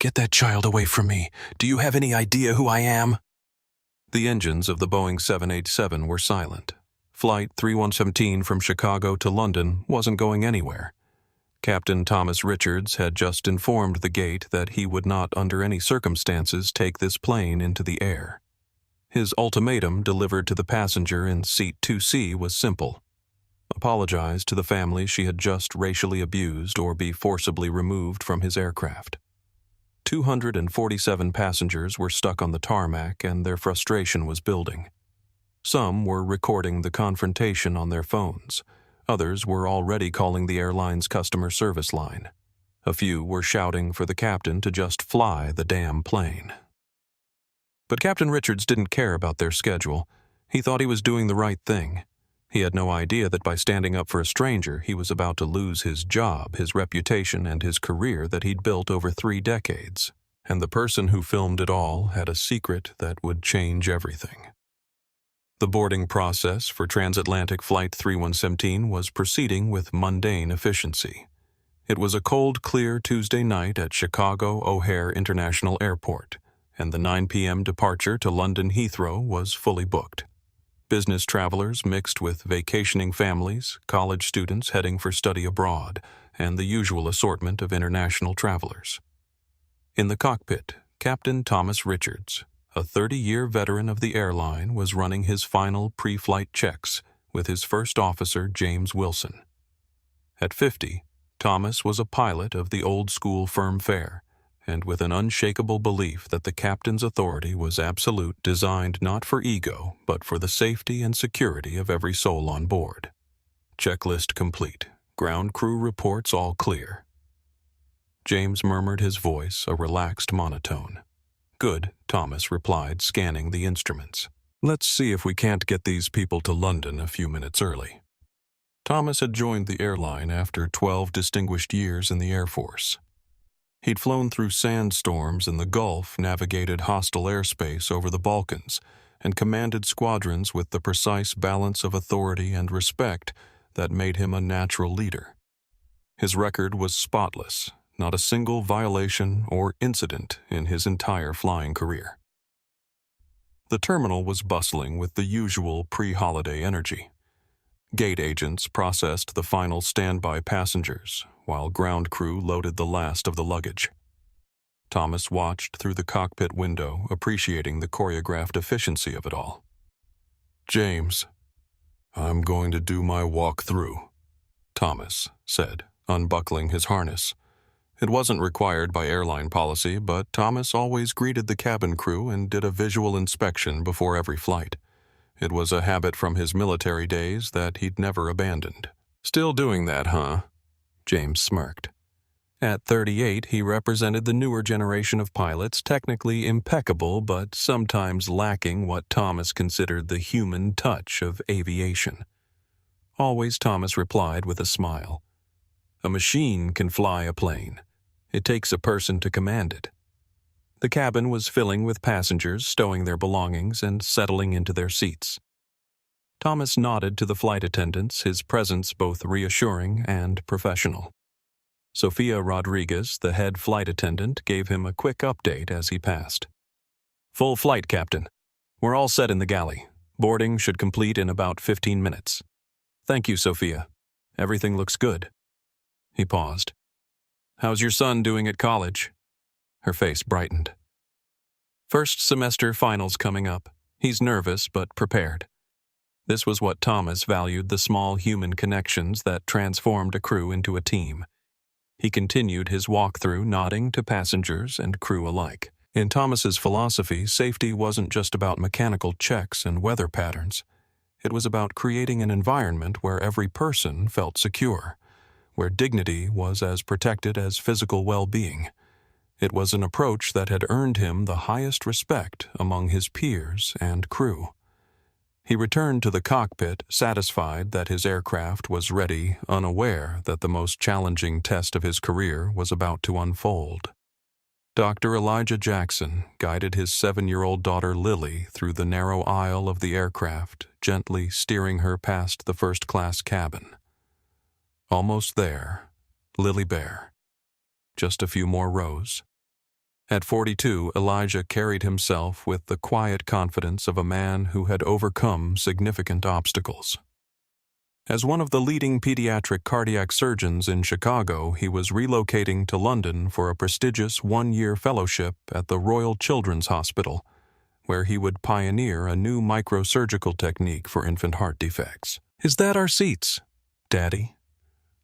Get that child away from me. Do you have any idea who I am? The engines of the Boeing 787 were silent. Flight 3117 from Chicago to London wasn't going anywhere. Captain Thomas Richards had just informed the gate that he would not under any circumstances take this plane into the air. His ultimatum delivered to the passenger in seat 2C was simple. Apologize to the family she had just racially abused or be forcibly removed from his aircraft. 247 passengers were stuck on the tarmac and their frustration was building. Some were recording the confrontation on their phones. Others were already calling the airline's customer service line. A few were shouting for the captain to just fly the damn plane. But Captain Richards didn't care about their schedule. He thought he was doing the right thing. He had no idea that by standing up for a stranger, he was about to lose his job, his reputation, and his career that he'd built over 3 decades. And the person who filmed it all had a secret that would change everything. The boarding process for transatlantic Flight 3117 was proceeding with mundane efficiency. It was a cold, clear Tuesday night at Chicago O'Hare International Airport, and the 9 p.m. departure to London Heathrow was fully booked. Business travelers mixed with vacationing families, college students heading for study abroad, and the usual assortment of international travelers. In the cockpit, Captain Thomas Richards, a 30-year veteran of the airline, was running his final pre-flight checks with his first officer, James Wilson. At 50, Thomas was a pilot of the old-school firm fare, and with an unshakable belief that the captain's authority was absolute, designed not for ego, but for the safety and security of every soul on board. Checklist complete. Ground crew reports all clear. James murmured, his voice a relaxed monotone. Good, Thomas replied, scanning the instruments. Let's see if we can't get these people to London a few minutes early. Thomas had joined the airline after 12 distinguished years in the Air Force. He'd flown through sandstorms in the Gulf, navigated hostile airspace over the Balkans, and commanded squadrons with the precise balance of authority and respect that made him a natural leader. His record was spotless, not a single violation or incident in his entire flying career. The terminal was bustling with the usual pre-holiday energy. Gate agents processed the final standby passengers, while ground crew loaded the last of the luggage. Thomas watched through the cockpit window, appreciating the choreographed efficiency of it all. James, I'm going to do my walk-through, Thomas said, unbuckling his harness. It wasn't required by airline policy, but Thomas always greeted the cabin crew and did a visual inspection before every flight. It was a habit from his military days that he'd never abandoned. Still doing that, huh? James smirked. At 38, he represented the newer generation of pilots, technically impeccable but sometimes lacking what Thomas considered the human touch of aviation. Always, Thomas replied with a smile. A machine can fly a plane. It takes a person to command it. The cabin was filling with passengers stowing their belongings and settling into their seats. Thomas nodded to the flight attendants, his presence both reassuring and professional. Sophia Rodriguez, the head flight attendant, gave him a quick update as he passed. Full flight, Captain. We're all set in the galley. Boarding should complete in about 15 minutes. Thank you, Sophia. Everything looks good. He paused. How's your son doing at college? Her face brightened. First semester finals coming up. He's nervous but prepared. This was what Thomas valued, the small human connections that transformed a crew into a team. He continued his walkthrough, nodding to passengers and crew alike. In Thomas's philosophy, safety wasn't just about mechanical checks and weather patterns. It was about creating an environment where every person felt secure, where dignity was as protected as physical well-being. It was an approach that had earned him the highest respect among his peers and crew. He returned to the cockpit, satisfied that his aircraft was ready, unaware that the most challenging test of his career was about to unfold. Dr. Elijah Jackson guided his 7-year-old daughter Lily through the narrow aisle of the aircraft, gently steering her past the first-class cabin. Almost there, Lily Bear. Just a few more rows. At 42, Elijah carried himself with the quiet confidence of a man who had overcome significant obstacles. As one of the leading pediatric cardiac surgeons in Chicago, he was relocating to London for a prestigious one-year fellowship at the Royal Children's Hospital, where he would pioneer a new microsurgical technique for infant heart defects. "Is that our seats, Daddy?"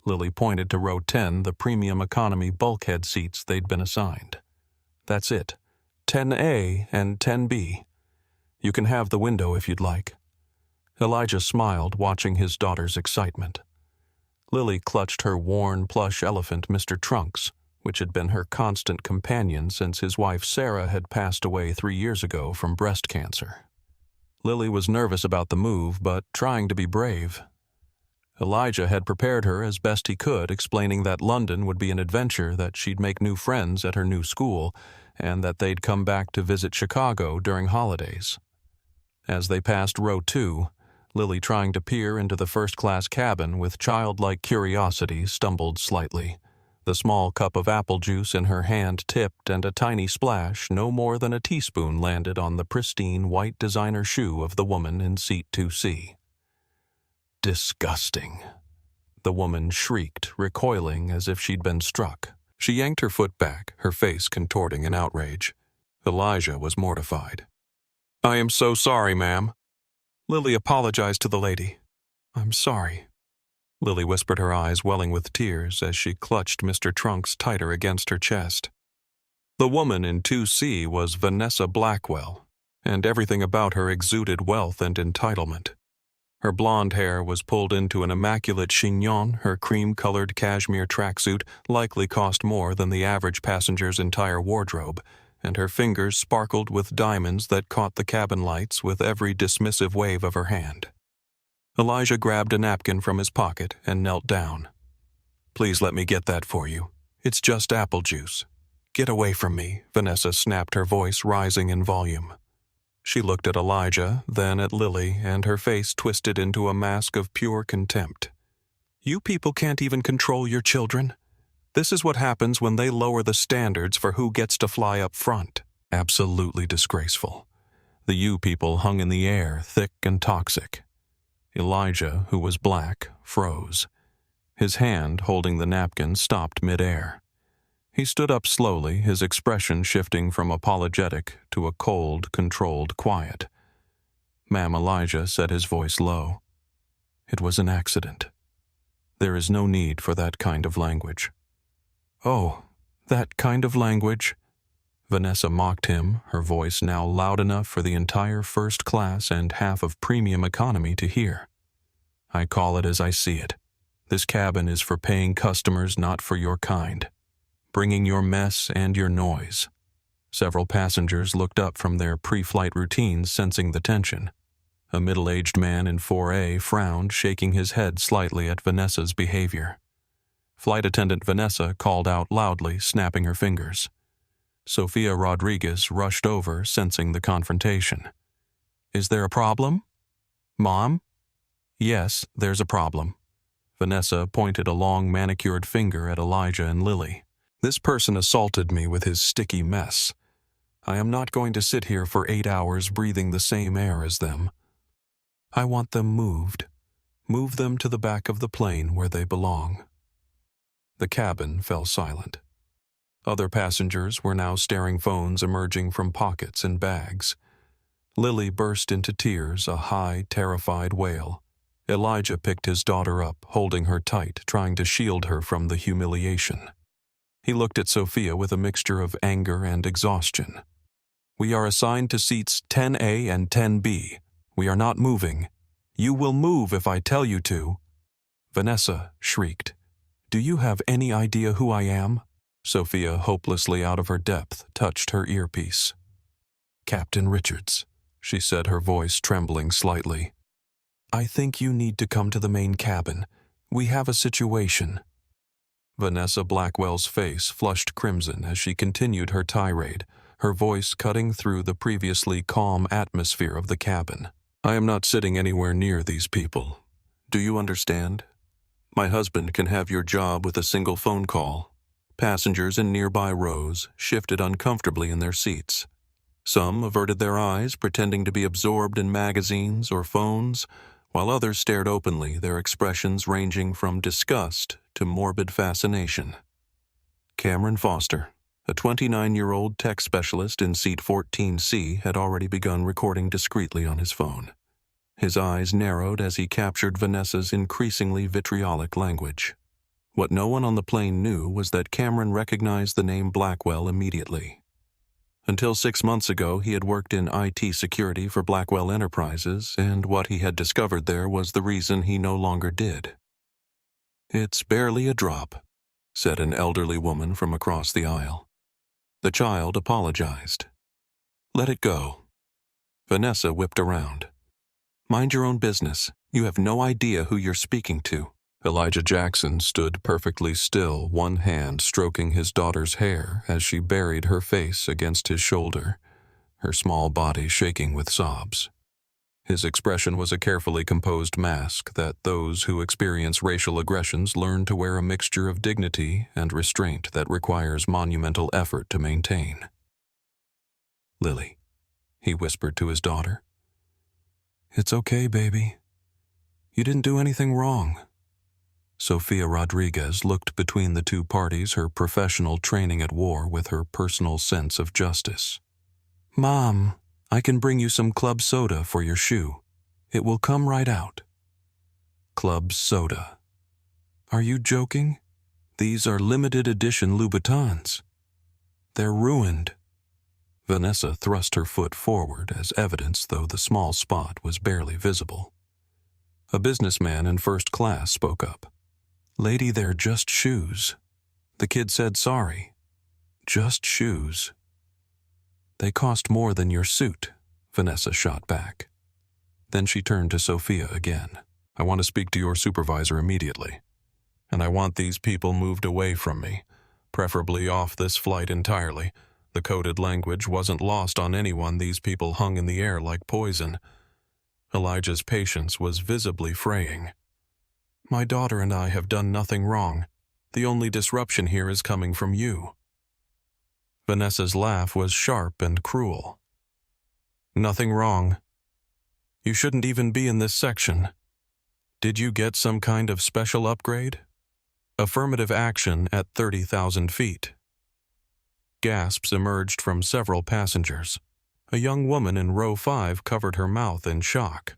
Lily pointed to row 10, the premium economy bulkhead seats they'd been assigned. "That's it. 10A and 10B. You can have the window if you'd like." Elijah smiled, watching his daughter's excitement. Lily clutched her worn plush elephant, Mr. Trunks, which had been her constant companion since his wife Sarah had passed away 3 years ago from breast cancer. Lily was nervous about the move, but trying to be brave. Elijah had prepared her as best he could, explaining that London would be an adventure, that she'd make new friends at her new school, and that they'd come back to visit Chicago during holidays. As they passed row 2, Lily, trying to peer into the first-class cabin with childlike curiosity, stumbled slightly. The small cup of apple juice in her hand tipped, and a tiny splash, no more than a teaspoon, landed on the pristine white designer shoe of the woman in seat 2C. "Disgusting," the woman shrieked, recoiling as if she'd been struck. She yanked her foot back, her face contorting in outrage. Elijah was mortified. "I am so sorry, ma'am." Lily apologized to the lady. "I'm sorry." Lily whispered, her eyes welling with tears as she clutched Mr. Trunks tighter against her chest. The woman in 2C was Vanessa Blackwell, and everything about her exuded wealth and entitlement. Her blonde hair was pulled into an immaculate chignon, her cream-colored cashmere tracksuit likely cost more than the average passenger's entire wardrobe, and her fingers sparkled with diamonds that caught the cabin lights with every dismissive wave of her hand. Elijah grabbed a napkin from his pocket and knelt down. "Please let me get that for you. It's just apple juice." "Get away from me," Vanessa snapped, her voice rising in volume. She looked at Elijah, then at Lily, and her face twisted into a mask of pure contempt. "You people can't even control your children. This is what happens when they lower the standards for who gets to fly up front." Absolutely disgraceful. The "you people" hung in the air, thick and toxic. Elijah, who was black, froze. His hand, holding the napkin, stopped mid-air. He stood up slowly, his expression shifting from apologetic to a cold, controlled quiet. "Ma'am," Elijah said, his voice low. "It was an accident. There is no need for that kind of language." "Oh, that kind of language?" Vanessa mocked him, her voice now loud enough for the entire first class and half of premium economy to hear. "I call it as I see it. This cabin is for paying customers, not for your kind. Bringing your mess and your noise." Several passengers looked up from their pre-flight routines, sensing the tension. A middle-aged man in 4A frowned, shaking his head slightly at Vanessa's behavior. Flight attendant Vanessa called out loudly, snapping her fingers. Sophia Rodriguez rushed over, sensing the confrontation. "Is there a problem? Mom?" "Yes, there's a problem." Vanessa pointed a long manicured finger at Elijah and Lily. "This person assaulted me with his sticky mess. I am not going to sit here for 8 hours breathing the same air as them. I want them moved. Move them to the back of the plane where they belong." The cabin fell silent. Other passengers were now staring, phones emerging from pockets and bags. Lily burst into tears, a high, terrified wail. Elijah picked his daughter up, holding her tight, trying to shield her from the humiliation. He looked at Sophia with a mixture of anger and exhaustion. "We are assigned to seats 10A and 10B. We are not moving. You will move if I tell you to." Vanessa shrieked. "Do you have any idea who I am?" Sophia, hopelessly out of her depth, touched her earpiece. "Captain Richards," she said, her voice trembling slightly. "I think you need to come to the main cabin. We have a situation." Vanessa Blackwell's face flushed crimson as she continued her tirade, her voice cutting through the previously calm atmosphere of the cabin. "I am not sitting anywhere near these people. Do you understand? My husband can have your job with a single phone call. Passengers in nearby rows shifted uncomfortably in their seats. Some averted their eyes, pretending to be absorbed in magazines or phones, while others stared openly, their expressions ranging from disgust to morbid fascination. Cameron Foster, a 29-year-old tech specialist in seat 14C, had already begun recording discreetly on his phone. His eyes narrowed as he captured Vanessa's increasingly vitriolic language. What no one on the plane knew was that Cameron recognized the name Blackwell immediately. Until 6 months ago, he had worked in IT security for Blackwell Enterprises, and what he had discovered there was the reason he no longer did. "It's barely a drop," said an elderly woman from across the aisle. The child apologized. "Let it go." Vanessa whipped around. "Mind your own business. You have no idea who you're speaking to." Elijah Jackson stood perfectly still, one hand stroking his daughter's hair as she buried her face against his shoulder, her small body shaking with sobs. His expression was a carefully composed mask that those who experience racial aggressions learn to wear a mixture of dignity and restraint that requires monumental effort to maintain. "Lily," he whispered to his daughter. "It's okay, baby. You didn't do anything wrong." Sofia Rodriguez looked between the two parties, her professional training at war with her personal sense of justice. "Mom, I can bring you some club soda for your shoe. It will come right out." Club soda. Are you joking? These are limited edition Louboutins. They're ruined. Vanessa thrust her foot forward as evidence, though the small spot was barely visible. A businessman in first class spoke up. "Lady, they're just shoes." The kid said sorry. "Just shoes." "They cost more than your suit," Vanessa shot back. Then she turned to Sophia again. "I want to speak to your supervisor immediately. And I want these people moved away from me, preferably off this flight entirely. The coded language wasn't lost on anyone. These people hung in the air like poison." Elijah's patience was visibly fraying. "My daughter and I have done nothing wrong. The only disruption here is coming from you." Vanessa's laugh was sharp and cruel. "Nothing wrong. You shouldn't even be in this section. Did you get some kind of special upgrade? Affirmative action at 30,000 feet. Gasps emerged from several passengers. A young woman in row 5 covered her mouth in shock.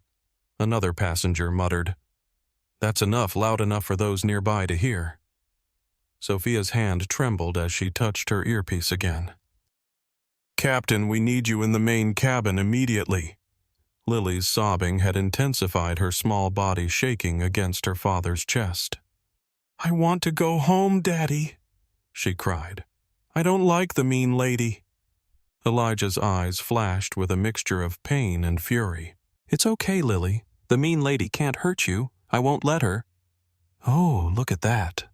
Another passenger muttered, "That's enough, loud enough for those nearby to hear." Sophia's hand trembled as she touched her earpiece again. "Captain, we need you in the main cabin immediately." Lily's sobbing had intensified, her small body shaking against her father's chest. "I want to go home, Daddy," she cried. "I don't like the mean lady." Elijah's eyes flashed with a mixture of pain and fury. "It's okay, Lily. The mean lady can't hurt you. I won't let her." "Oh, look at that,"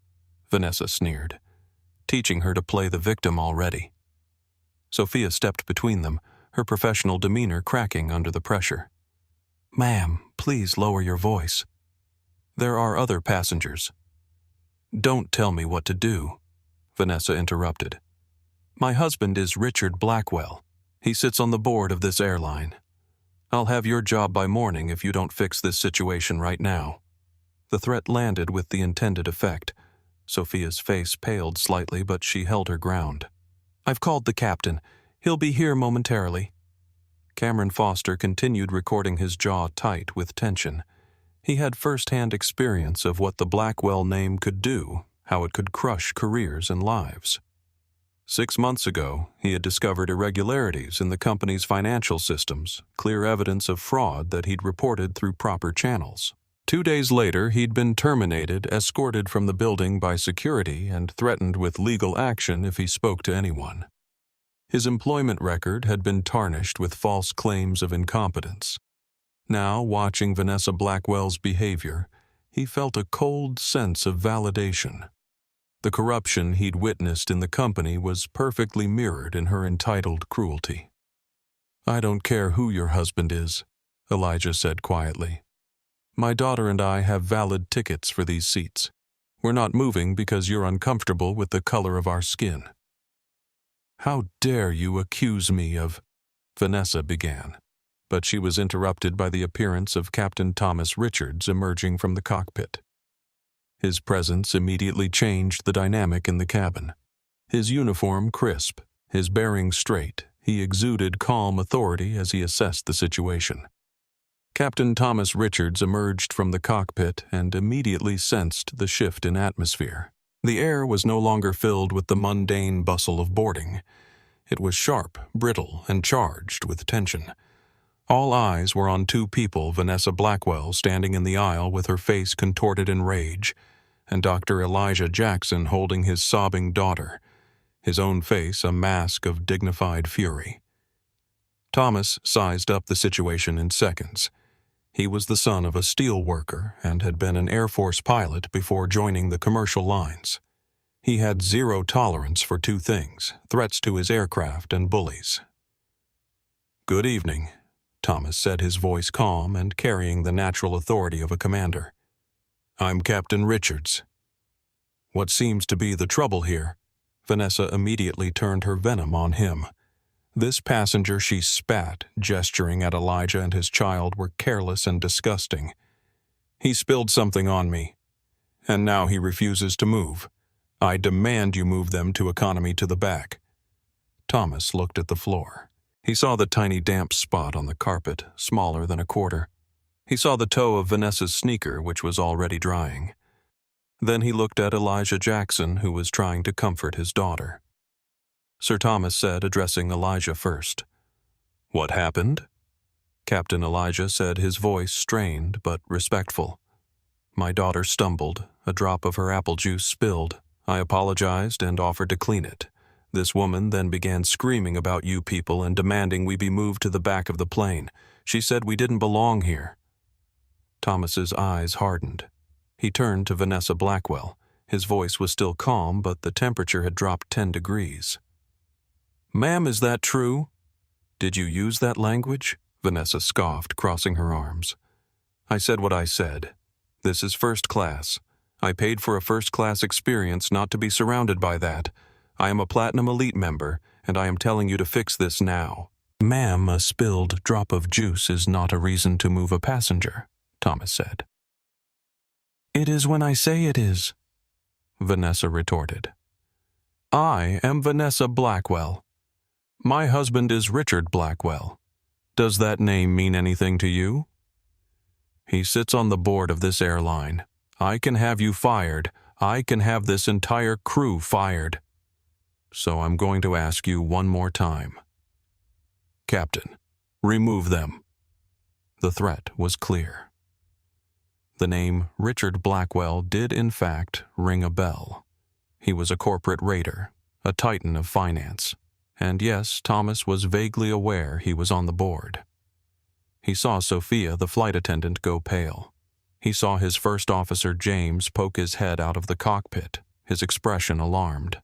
Vanessa sneered, teaching her to play the victim already. Sophia stepped between them, her professional demeanor cracking under the pressure. "Ma'am, please lower your voice. There are other passengers." "Don't tell me what to do," Vanessa interrupted. "My husband is Richard Blackwell. He sits on the board of this airline. I'll have your job by morning if you don't fix this situation right now." The threat landed with the intended effect. Sophia's face paled slightly, but she held her ground. "I've called the captain. He'll be here momentarily." Cameron Foster continued recording, his jaw tight with tension. He had first-hand experience of what the Blackwell name could do, how it could crush careers and lives. 6 months ago, he had discovered irregularities in the company's financial systems, clear evidence of fraud that he'd reported through proper channels. 2 days later, he'd been terminated, escorted from the building by security, and threatened with legal action if he spoke to anyone. His employment record had been tarnished with false claims of incompetence. Now, watching Vanessa Blackwell's behavior, he felt a cold sense of validation. The corruption he'd witnessed in the company was perfectly mirrored in her entitled cruelty. "I don't care who your husband is," Elijah said quietly. "My daughter and I have valid tickets for these seats. We're not moving because you're uncomfortable with the color of our skin." "How dare you accuse me of—" Vanessa began, but she was interrupted by the appearance of Captain Thomas Richards emerging from the cockpit. His presence immediately changed the dynamic in the cabin. His uniform crisp, his bearing straight, he exuded calm authority as he assessed the situation. Captain Thomas Richards emerged from the cockpit and immediately sensed the shift in atmosphere. The air was no longer filled with the mundane bustle of boarding. It was sharp, brittle, and charged with tension. All eyes were on two people, Vanessa Blackwell standing in the aisle with her face contorted in rage, and Dr. Elijah Jackson holding his sobbing daughter, his own face a mask of dignified fury. Thomas sized up the situation in seconds. He was the son of a steel worker and had been an Air Force pilot before joining the commercial lines. He had zero tolerance for two things: threats to his aircraft and bullies. "Good evening," Thomas said, his voice calm and carrying the natural authority of a commander. "I'm Captain Richards." "What seems to be the trouble here?" Vanessa immediately turned her venom on him. This passenger she spat, gesturing at Elijah and his child, were careless and disgusting. "He spilled something on me, and now he refuses to move. I demand you move them to economy to the back." Thomas looked at the floor. He saw the tiny damp spot on the carpet, smaller than a quarter. He saw the toe of Vanessa's sneaker, which was already drying. Then he looked at Elijah Jackson, who was trying to comfort his daughter. Sir Thomas said, addressing Elijah first. "What happened?" Captain Elijah said, his voice strained but respectful. "My daughter stumbled. A drop of her apple juice spilled. I apologized and offered to clean it. This woman then began screaming about you people and demanding we be moved to the back of the plane. She said we didn't belong here." Thomas's eyes hardened. He turned to Vanessa Blackwell. His voice was still calm, but the temperature had dropped 10 degrees. "Ma'am, is that true?" "Did you use that language?" Vanessa scoffed, crossing her arms. "I said what I said. This is first class. I paid for a first-class experience not to be surrounded by that. I am a Platinum Elite member, and I am telling you to fix this now." "Ma'am, a spilled drop of juice is not a reason to move a passenger," Thomas said. "It is when I say it is," Vanessa retorted. "I am Vanessa Blackwell. My husband is Richard Blackwell. Does that name mean anything to you? He sits on the board of this airline. I can have you fired. I can have this entire crew fired. So I'm going to ask you one more time. Captain, remove them." The threat was clear. The name Richard Blackwell did in fact ring a bell. He was a corporate raider, a titan of finance, and yes, Thomas was vaguely aware he was on the board. He saw Sophia, the flight attendant, go pale. He saw his first officer, James, poke his head out of the cockpit, his expression alarmed.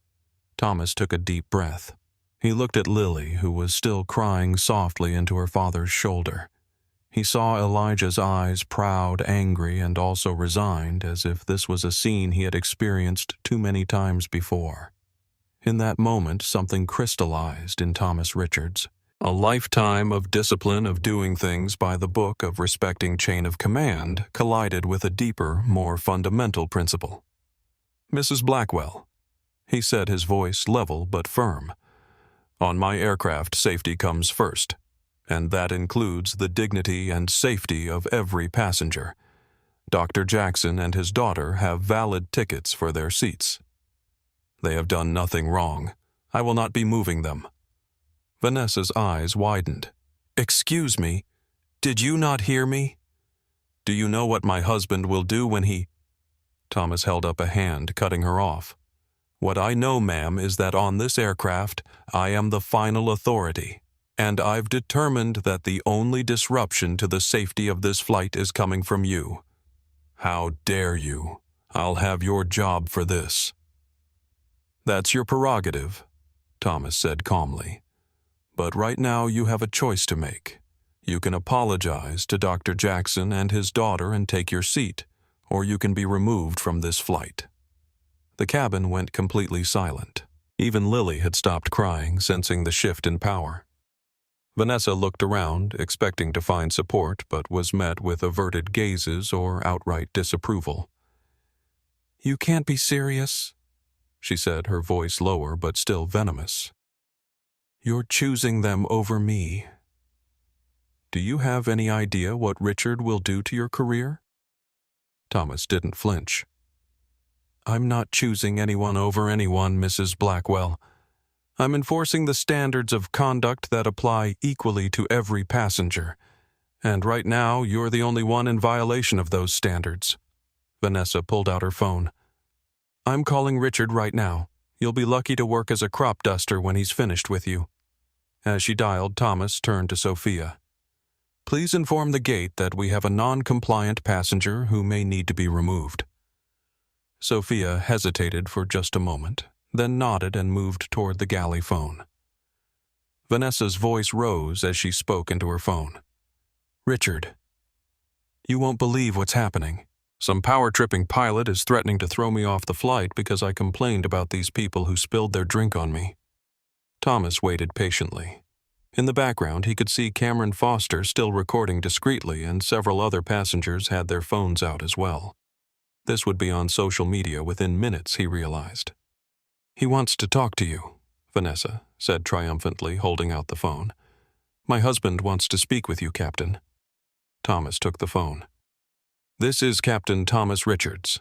Thomas took a deep breath. He looked at Lily, who was still crying softly into her father's shoulder. He saw Elijah's eyes proud, angry, and also resigned, as if this was a scene he had experienced too many times before. In that moment, something crystallized in Thomas Richards. A lifetime of discipline of doing things by the book, of respecting chain of command, collided with a deeper, more fundamental principle. "Mrs. Blackwell," he said, his voice level but firm, "on my aircraft safety comes first, and that includes the dignity and safety of every passenger. Dr. Jackson and his daughter have valid tickets for their seats. They have done nothing wrong. I will not be moving them." Vanessa's eyes widened. "Excuse me, did you not hear me? Do you know what my husband will do when he—" Thomas held up a hand, cutting her off. "What I know, ma'am, is that on this aircraft, I am the final authority, and I've determined that the only disruption to the safety of this flight is coming from you. How dare you? I'll have your job for this." "That's your prerogative," Thomas said calmly. "But right now you have a choice to make. You can apologize to Dr. Jackson and his daughter and take your seat, or you can be removed from this flight." The cabin went completely silent. Even Lily had stopped crying, sensing the shift in power. Vanessa looked around, expecting to find support, but was met with averted gazes or outright disapproval. "You can't be serious," she said, her voice lower but still venomous. "You're choosing them over me. Do you have any idea what Richard will do to your career?" Thomas didn't flinch. "I'm not choosing anyone over anyone, Mrs. Blackwell. I'm enforcing the standards of conduct that apply equally to every passenger. And right now, you're the only one in violation of those standards." Vanessa pulled out her phone. "I'm calling Richard right now. You'll be lucky to work as a crop duster when he's finished with you." As she dialed, Thomas turned to Sophia. "Please inform the gate that we have a non-compliant passenger who may need to be removed." Sophia hesitated for just a moment, then nodded and moved toward the galley phone. Vanessa's voice rose as she spoke into her phone. "Richard, you won't believe what's happening. Some power-tripping pilot is threatening to throw me off the flight because I complained about these people who spilled their drink on me." Thomas waited patiently. In the background, he could see Cameron Foster still recording discreetly, and several other passengers had their phones out as well. This would be on social media within minutes, he realized. "He wants to talk to you," Vanessa said triumphantly, holding out the phone. "My husband wants to speak with you, Captain." Thomas took the phone. "This is Captain Thomas Richards."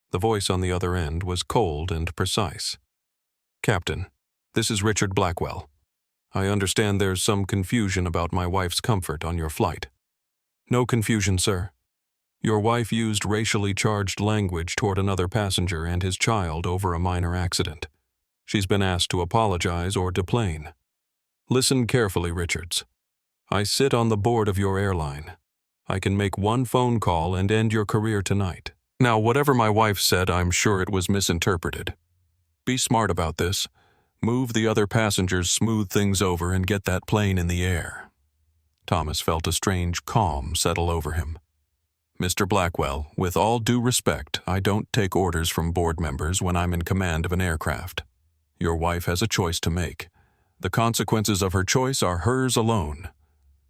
The voice on the other end was cold and precise. "Captain, this is Richard Blackwell. I understand there's some confusion about my wife's comfort on your flight." "No confusion, sir. Your wife used racially charged language toward another passenger and his child over a minor accident. She's been asked to apologize or deplane. Listen carefully, Richards. I sit on the board of your airline. I can make one phone call and end your career tonight. Now, whatever my wife said, I'm sure it was misinterpreted. Be smart about this. Move the other passengers, smooth things over, and get that plane in the air." Thomas felt a strange calm settle over him. "Mr. Blackwell, with all due respect, I don't take orders from board members when I'm in command of an aircraft. Your wife has a choice to make. The consequences of her choice are hers alone."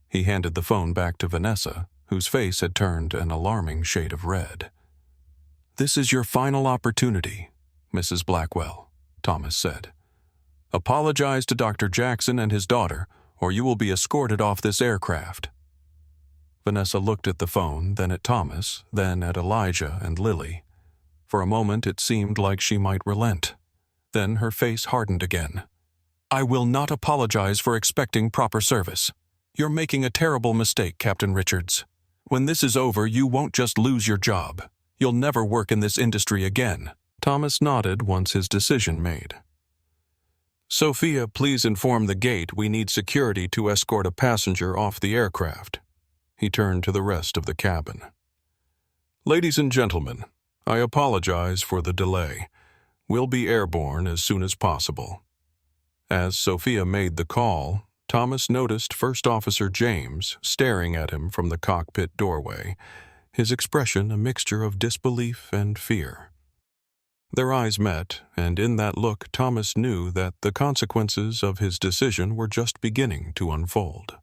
He handed the phone back to Vanessa, whose face had turned an alarming shade of red. "This is your final opportunity, Mrs. Blackwell," Thomas said. "Apologize to Dr. Jackson and his daughter, or you will be escorted off this aircraft." Vanessa looked at the phone, then at Thomas, then at Elijah and Lily. For a moment it seemed like she might relent. Then her face hardened again. "I will not apologize for expecting proper service. You're making a terrible mistake, Captain Richards. When this is over, you won't just lose your job. You'll never work in this industry again." Thomas nodded once his decision made. "Sophia, please inform the gate we need security to escort a passenger off the aircraft." He turned to the rest of the cabin. "Ladies and gentlemen, I apologize for the delay. We'll be airborne as soon as possible." As Sophia made the call, Thomas noticed First Officer James staring at him from the cockpit doorway, his expression a mixture of disbelief and fear. Their eyes met, and in that look Thomas knew that the consequences of his decision were just beginning to unfold.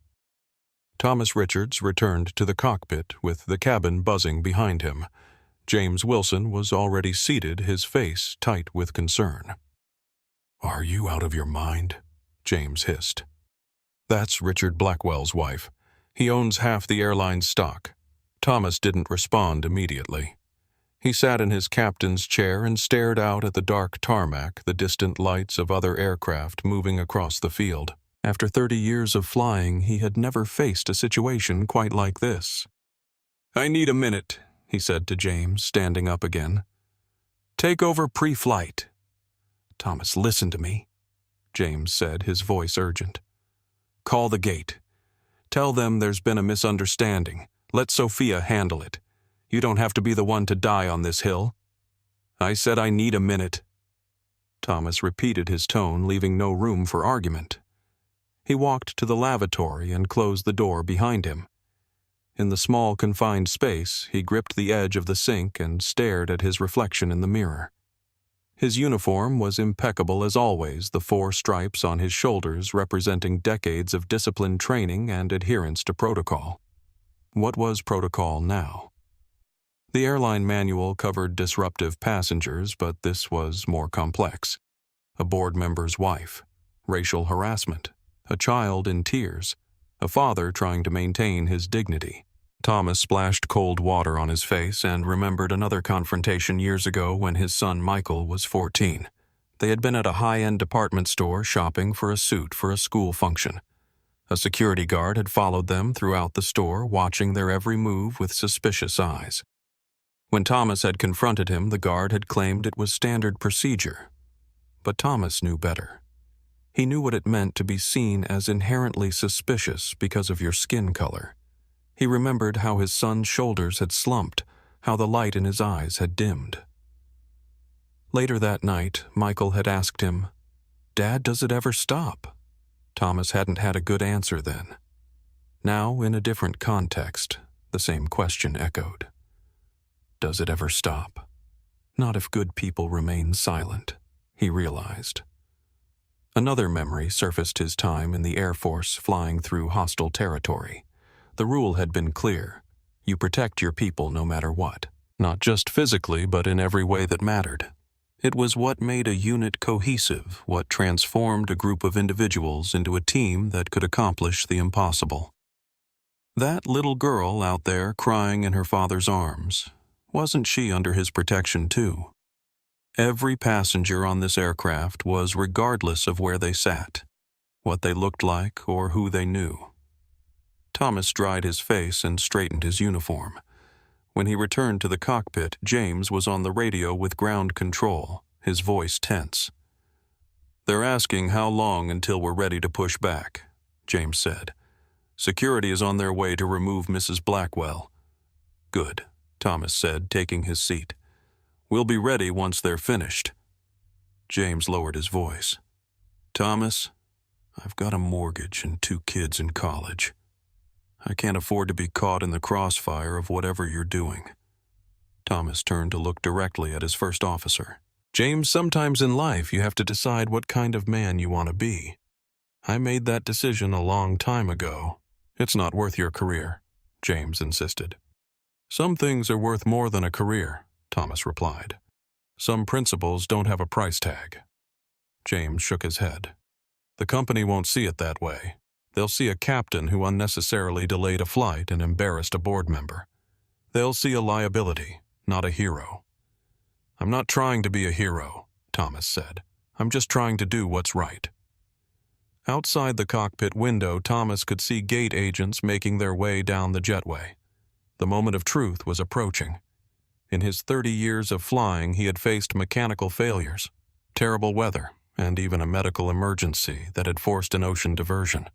Thomas Richards returned to the cockpit with the cabin buzzing behind him. James Wilson was already seated, his face tight with concern. "Are you out of your mind?" James hissed. "That's Richard Blackwell's wife. He owns half the airline's stock." Thomas didn't respond immediately. He sat in his captain's chair and stared out at the dark tarmac, the distant lights of other aircraft moving across the field. After 30 years of flying, he had never faced a situation quite like this. "I need a minute," he said to James, standing up again. "Take over pre-flight." "Thomas, listen to me," James said, his voice urgent. "Call the gate. Tell them there's been a misunderstanding. Let Sophia handle it. You don't have to be the one to die on this hill." "I said I need a minute." Thomas repeated his tone, leaving no room for argument. He walked to the lavatory and closed the door behind him. In the small, confined space, he gripped the edge of the sink and stared at his reflection in the mirror. His uniform was impeccable as always, the 4 stripes on his shoulders representing decades of disciplined training and adherence to protocol. What was protocol now? The airline manual covered disruptive passengers, but this was more complex. A board member's wife, racial harassment, a child in tears, a father trying to maintain his dignity. Thomas splashed cold water on his face and remembered another confrontation years ago when his son Michael was 14. They had been at a high-end department store shopping for a suit for a school function. A security guard had followed them throughout the store, watching their every move with suspicious eyes. When Thomas had confronted him, the guard had claimed it was standard procedure. But Thomas knew better. He knew what it meant to be seen as inherently suspicious because of your skin color. He remembered how his son's shoulders had slumped, how the light in his eyes had dimmed. Later that night, Michael had asked him, "Dad, does it ever stop?" Thomas hadn't had a good answer then. Now, in a different context, the same question echoed. Does it ever stop? Not if good people remain silent, he realized. Another memory surfaced: his time in the Air Force flying through hostile territory. The rule had been clear. You protect your people no matter what. Not just physically, but in every way that mattered. It was what made a unit cohesive, what transformed a group of individuals into a team that could accomplish the impossible. That little girl out there crying in her father's arms, wasn't she under his protection too? Every passenger on this aircraft was regardless of where they sat, what they looked like, or who they knew. Thomas dried his face and straightened his uniform. When he returned to the cockpit, James was on the radio with ground control, his voice tense. "They're asking how long until we're ready to push back," James said. "Security is on their way to remove Mrs. Blackwell." "Good," Thomas said, taking his seat. "We'll be ready once they're finished." James lowered his voice. "Thomas, I've got a mortgage and 2 kids in college. I can't afford to be caught in the crossfire of whatever you're doing." Thomas turned to look directly at his first officer. "James, sometimes in life you have to decide what kind of man you want to be. I made that decision a long time ago." "It's not worth your career," James insisted. "Some things are worth more than a career," Thomas replied. "Some principles don't have a price tag." James shook his head. "The company won't see it that way. They'll see a captain who unnecessarily delayed a flight and embarrassed a board member. They'll see a liability, not a hero." "I'm not trying to be a hero," Thomas said. "I'm just trying to do what's right." Outside the cockpit window, Thomas could see gate agents making their way down the jetway. The moment of truth was approaching. In his 30 years of flying, he had faced mechanical failures, terrible weather, and even a medical emergency that had forced an ocean diversion.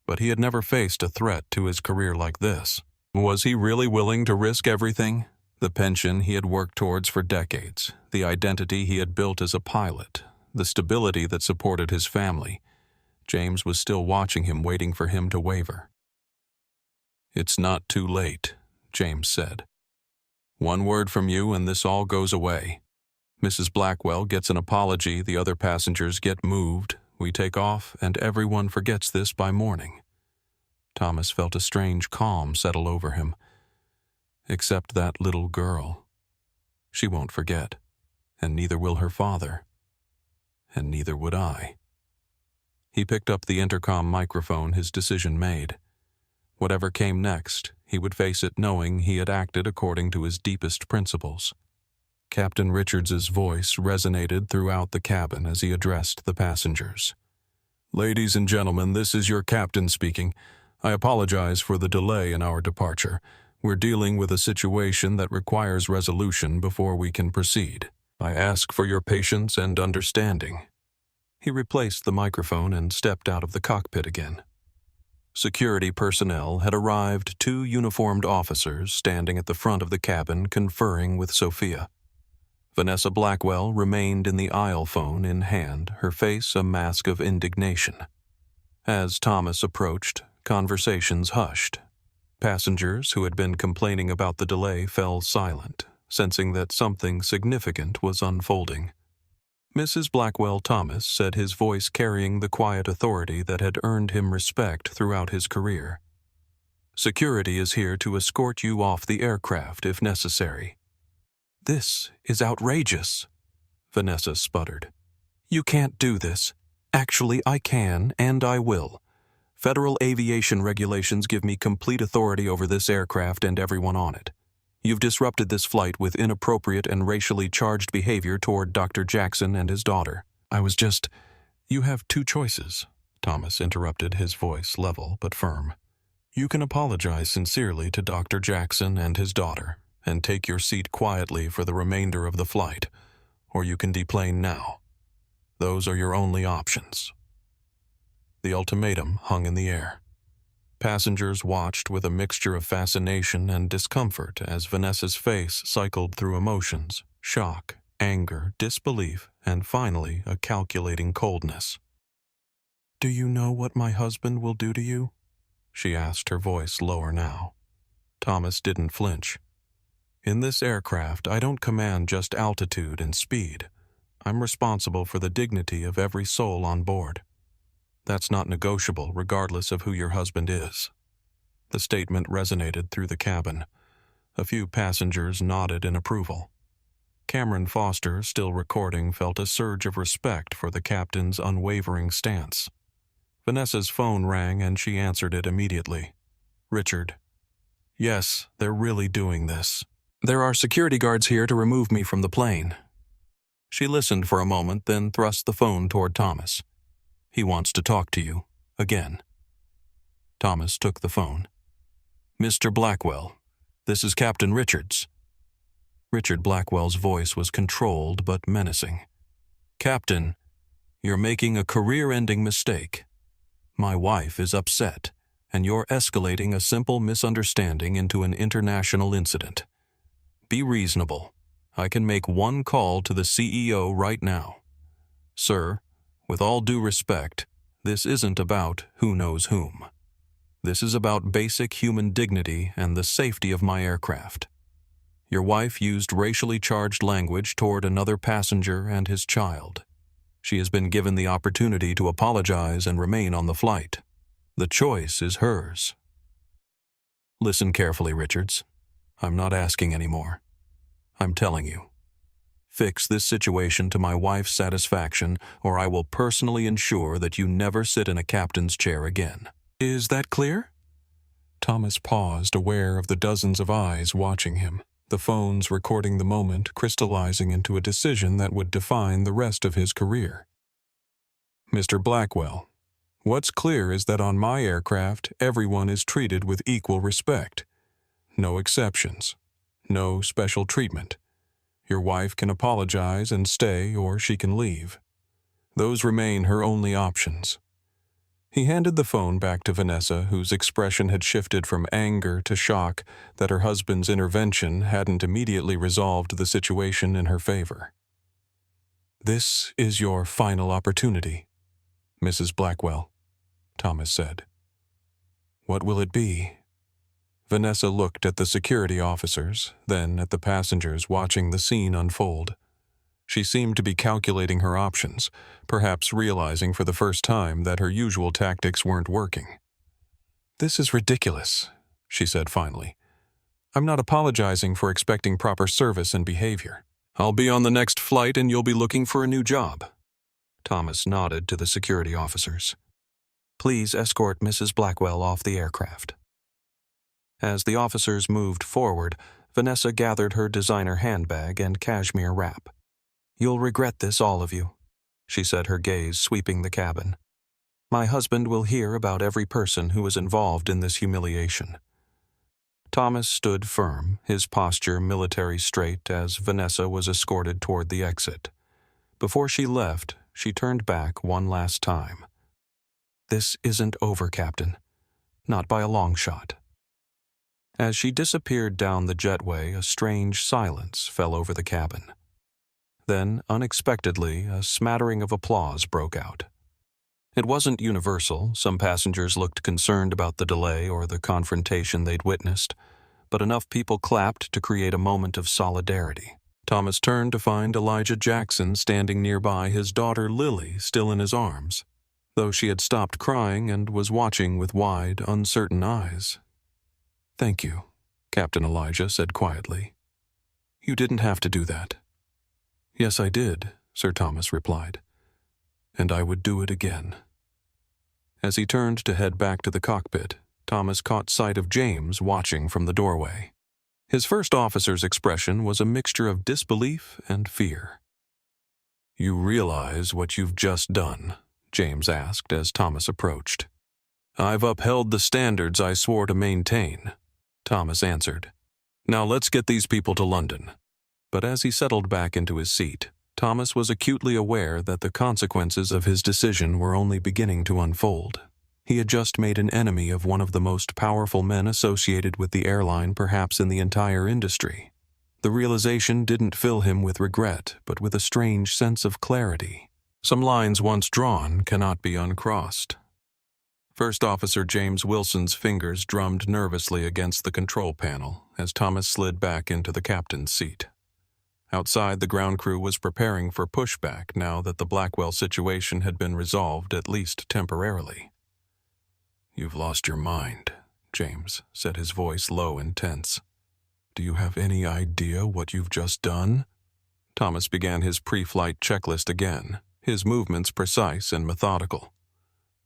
But he had never faced a threat to his career like this. Was he really willing to risk everything? The pension he had worked towards for decades, the identity he had built as a pilot, the stability that supported his family. James was still watching him, waiting for him to waver. "It's not too late," James said. "One word from you and this all goes away. Mrs. Blackwell gets an apology, the other passengers get moved, we take off, and everyone forgets this by morning." Thomas felt a strange calm settle over him. Except that little girl. She won't forget, and neither will her father. And neither would I. He picked up the intercom microphone, his decision made. Whatever came next, he would face it knowing he had acted according to his deepest principles. Captain Richards's voice resonated throughout the cabin as he addressed the passengers. "Ladies and gentlemen, this is your captain speaking. I apologize for the delay in our departure. We're dealing with a situation that requires resolution before we can proceed. I ask for your patience and understanding." He replaced the microphone and stepped out of the cockpit again. Security personnel had arrived, 2 uniformed officers standing at the front of the cabin conferring with Sophia. Vanessa Blackwell remained in the aisle, phone in hand, her face a mask of indignation. As Thomas approached, conversations hushed. Passengers who had been complaining about the delay fell silent, sensing that something significant was unfolding. Mrs. Blackwell Thomas said, his voice carrying the quiet authority that had earned him respect throughout his career. "Security is here to escort you off the aircraft if necessary." "This is outrageous," Vanessa sputtered. "You can't do this. Actually, I can, and I will. Federal aviation regulations give me complete authority over this aircraft and everyone on it. You've disrupted this flight with inappropriate and racially charged behavior toward Dr. Jackson and his daughter. I was just—" "You have two choices," Thomas interrupted, his voice level but firm. "You can apologize sincerely to Dr. Jackson and his daughter and take your seat quietly for the remainder of the flight, or you can deplane now. Those are your only options." The ultimatum hung in the air. Passengers watched with a mixture of fascination and discomfort as Vanessa's face cycled through emotions: shock, anger, disbelief, and finally a calculating coldness. "Do you know what my husband will do to you?" she asked, her voice lower now. Thomas didn't flinch. "In this aircraft, I don't command just altitude and speed. I'm responsible for the dignity of every soul on board. That's not negotiable, regardless of who your husband is." The statement resonated through the cabin. A few passengers nodded in approval. Cameron Foster, still recording, felt a surge of respect for the captain's unwavering stance. Vanessa's phone rang and she answered it immediately. "Richard." "Yes, they're really doing this. There are security guards here to remove me from the plane." She listened for a moment, then thrust the phone toward Thomas. "He wants to talk to you, again." Thomas took the phone. "Mr. Blackwell, this is Captain Richards." Richard Blackwell's voice was controlled but menacing. "Captain, you're making a career-ending mistake. My wife is upset, and you're escalating a simple misunderstanding into an international incident. Be reasonable. I can make one call to the CEO right now. Sir, with all due respect, this isn't about who knows whom. This is about basic human dignity and the safety of my aircraft. Your wife used racially charged language toward another passenger and his child. She has been given the opportunity to apologize and remain on the flight. The choice is hers." "Listen carefully, Richards. I'm not asking anymore. I'm telling you. Fix this situation to my wife's satisfaction, or I will personally ensure that you never sit in a captain's chair again. Is that clear?" Thomas paused, aware of the dozens of eyes watching him, the phones recording the moment, crystallizing into a decision that would define the rest of his career. "Mr. Blackwell, what's clear is that on my aircraft, everyone is treated with equal respect. No exceptions. No special treatment. Your wife can apologize and stay, or she can leave. Those remain her only options." He handed the phone back to Vanessa, whose expression had shifted from anger to shock that her husband's intervention hadn't immediately resolved the situation in her favor. "This is your final opportunity, Mrs. Blackwell," Thomas said. "What will it be?" Vanessa looked at the security officers, then at the passengers watching the scene unfold. She seemed to be calculating her options, perhaps realizing for the first time that her usual tactics weren't working. "This is ridiculous," she said finally. "I'm not apologizing for expecting proper service and behavior. I'll be on the next flight and you'll be looking for a new job." Thomas nodded to the security officers. "Please escort Mrs. Blackwell off the aircraft." As the officers moved forward, Vanessa gathered her designer handbag and cashmere wrap. "You'll regret this, all of you," she said, her gaze sweeping the cabin. "My husband will hear about every person who was involved in this humiliation." Thomas stood firm, his posture military straight as Vanessa was escorted toward the exit. Before she left, she turned back one last time. "This isn't over, Captain. Not by a long shot." As she disappeared down the jetway, a strange silence fell over the cabin. Then, unexpectedly, a smattering of applause broke out. It wasn't universal. Some passengers looked concerned about the delay or the confrontation they'd witnessed, but enough people clapped to create a moment of solidarity. Thomas turned to find Elijah Jackson standing nearby, his daughter Lily still in his arms, though she had stopped crying and was watching with wide, uncertain eyes. "Thank you," Captain Elijah said quietly. "You didn't have to do that." "Yes, I did," Sir Thomas replied. "And I would do it again." As he turned to head back to the cockpit, Thomas caught sight of James watching from the doorway. His first officer's expression was a mixture of disbelief and fear. "You realize what you've just done?" James asked as Thomas approached. "I've upheld the standards I swore to maintain," Thomas answered. "Now let's get these people to London." But as he settled back into his seat, Thomas was acutely aware that the consequences of his decision were only beginning to unfold. He had just made an enemy of one of the most powerful men associated with the airline perhaps in the entire industry. The realization didn't fill him with regret, but with a strange sense of clarity. Some lines once drawn cannot be uncrossed. First Officer James Wilson's fingers drummed nervously against the control panel as Thomas slid back into the captain's seat. Outside, the ground crew was preparing for pushback now that the Blackwell situation had been resolved, at least temporarily. "You've lost your mind," James said, his voice low and tense. "Do you have any idea what you've just done?" Thomas began his pre-flight checklist again, his movements precise and methodical.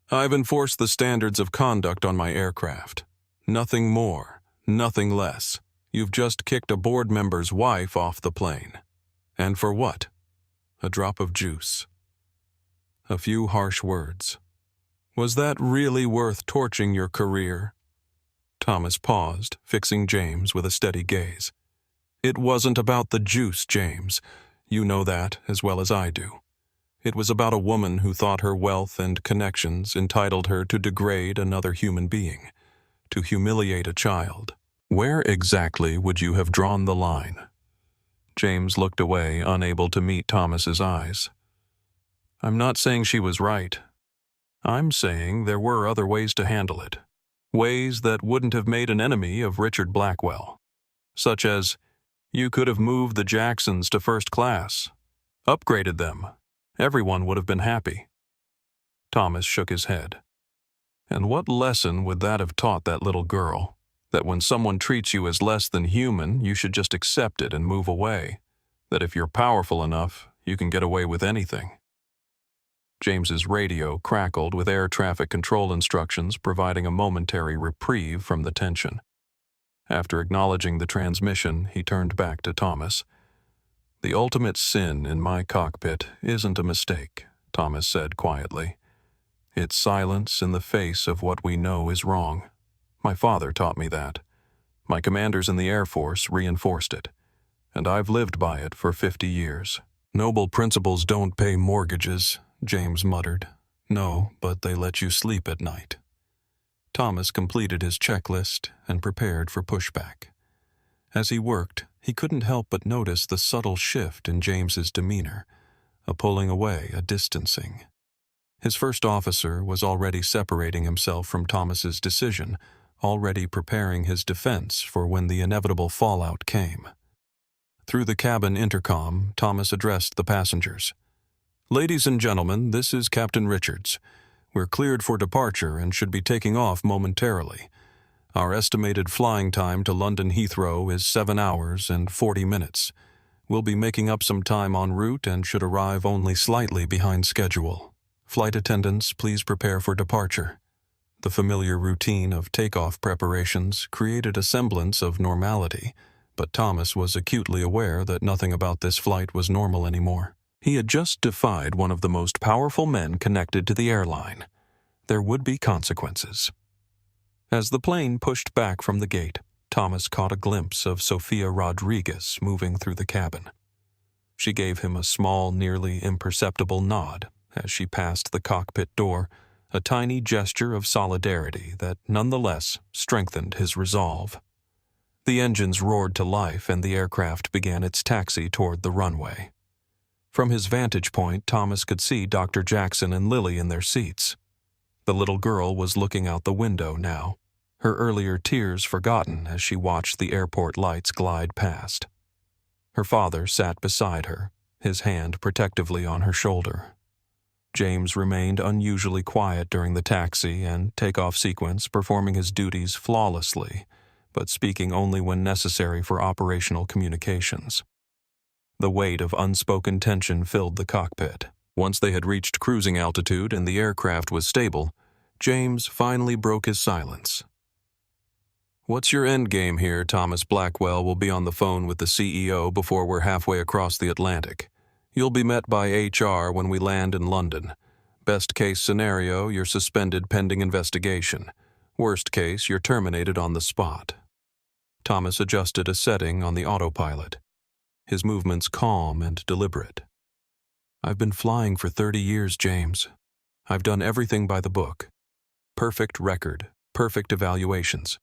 "I've enforced the standards of conduct on my aircraft. Nothing more, nothing less. You've just kicked a board member's wife off the plane. And for what? A drop of juice. A few harsh words. Was that really worth torching your career?" Thomas paused, fixing James with a steady gaze. "It wasn't about the juice, James. You know that as well as I do. It was about a woman who thought her wealth and connections entitled her to degrade another human being, to humiliate a child. Where exactly would you have drawn the line?" James looked away, unable to meet Thomas's eyes. "I'm not saying she was right. I'm saying there were other ways to handle it. Ways that wouldn't have made an enemy of Richard Blackwell. Such as, you could have moved the Jacksons to first class, upgraded them. Everyone would have been happy." Thomas shook his head. "And what lesson would that have taught that little girl? That when someone treats you as less than human, you should just accept it and move away. That if you're powerful enough, you can get away with anything." James's radio crackled with air traffic control instructions, providing a momentary reprieve from the tension. After acknowledging the transmission, he turned back to Thomas. "The ultimate sin in my cockpit isn't a mistake," Thomas said quietly. "It's silence in the face of what we know is wrong. My father taught me that. My commanders in the Air Force reinforced it, and I've lived by it for 50 years. Noble principles don't pay mortgages," James muttered. "No, but they let you sleep at night." Thomas completed his checklist and prepared for pushback. As he worked, he couldn't help but notice the subtle shift in James's demeanor, a pulling away, a distancing. His first officer was already separating himself from Thomas's decision, already preparing his defense for when the inevitable fallout came. Through the cabin intercom, Thomas addressed the passengers. "Ladies and gentlemen, this is Captain Richards. We're cleared for departure and should be taking off momentarily. Our estimated flying time to London Heathrow is 7 hours and 40 minutes. We'll be making up some time en route and should arrive only slightly behind schedule. Flight attendants, please prepare for departure." The familiar routine of takeoff preparations created a semblance of normality, but Thomas was acutely aware that nothing about this flight was normal anymore. He had just defied one of the most powerful men connected to the airline. There would be consequences. As the plane pushed back from the gate, Thomas caught a glimpse of Sophia Rodriguez moving through the cabin. She gave him a small, nearly imperceptible nod as she passed the cockpit door, a tiny gesture of solidarity that nonetheless strengthened his resolve. The engines roared to life and the aircraft began its taxi toward the runway. From his vantage point, Thomas could see Dr. Jackson and Lily in their seats. The little girl was looking out the window now, her earlier tears forgotten as she watched the airport lights glide past. Her father sat beside her, his hand protectively on her shoulder. James remained unusually quiet during the taxi and takeoff sequence, performing his duties flawlessly, but speaking only when necessary for operational communications. The weight of unspoken tension filled the cockpit. Once they had reached cruising altitude and the aircraft was stable, James finally broke his silence. "What's your end game here? Thomas Blackwell will be on the phone with the CEO before we're halfway across the Atlantic. You'll be met by HR when we land in London. Best case scenario, you're suspended pending investigation. Worst case, you're terminated on the spot." Thomas adjusted a setting on the autopilot, his movements calm and deliberate. "I've been flying for 30 years, James. I've done everything by the book. Perfect record, perfect evaluations.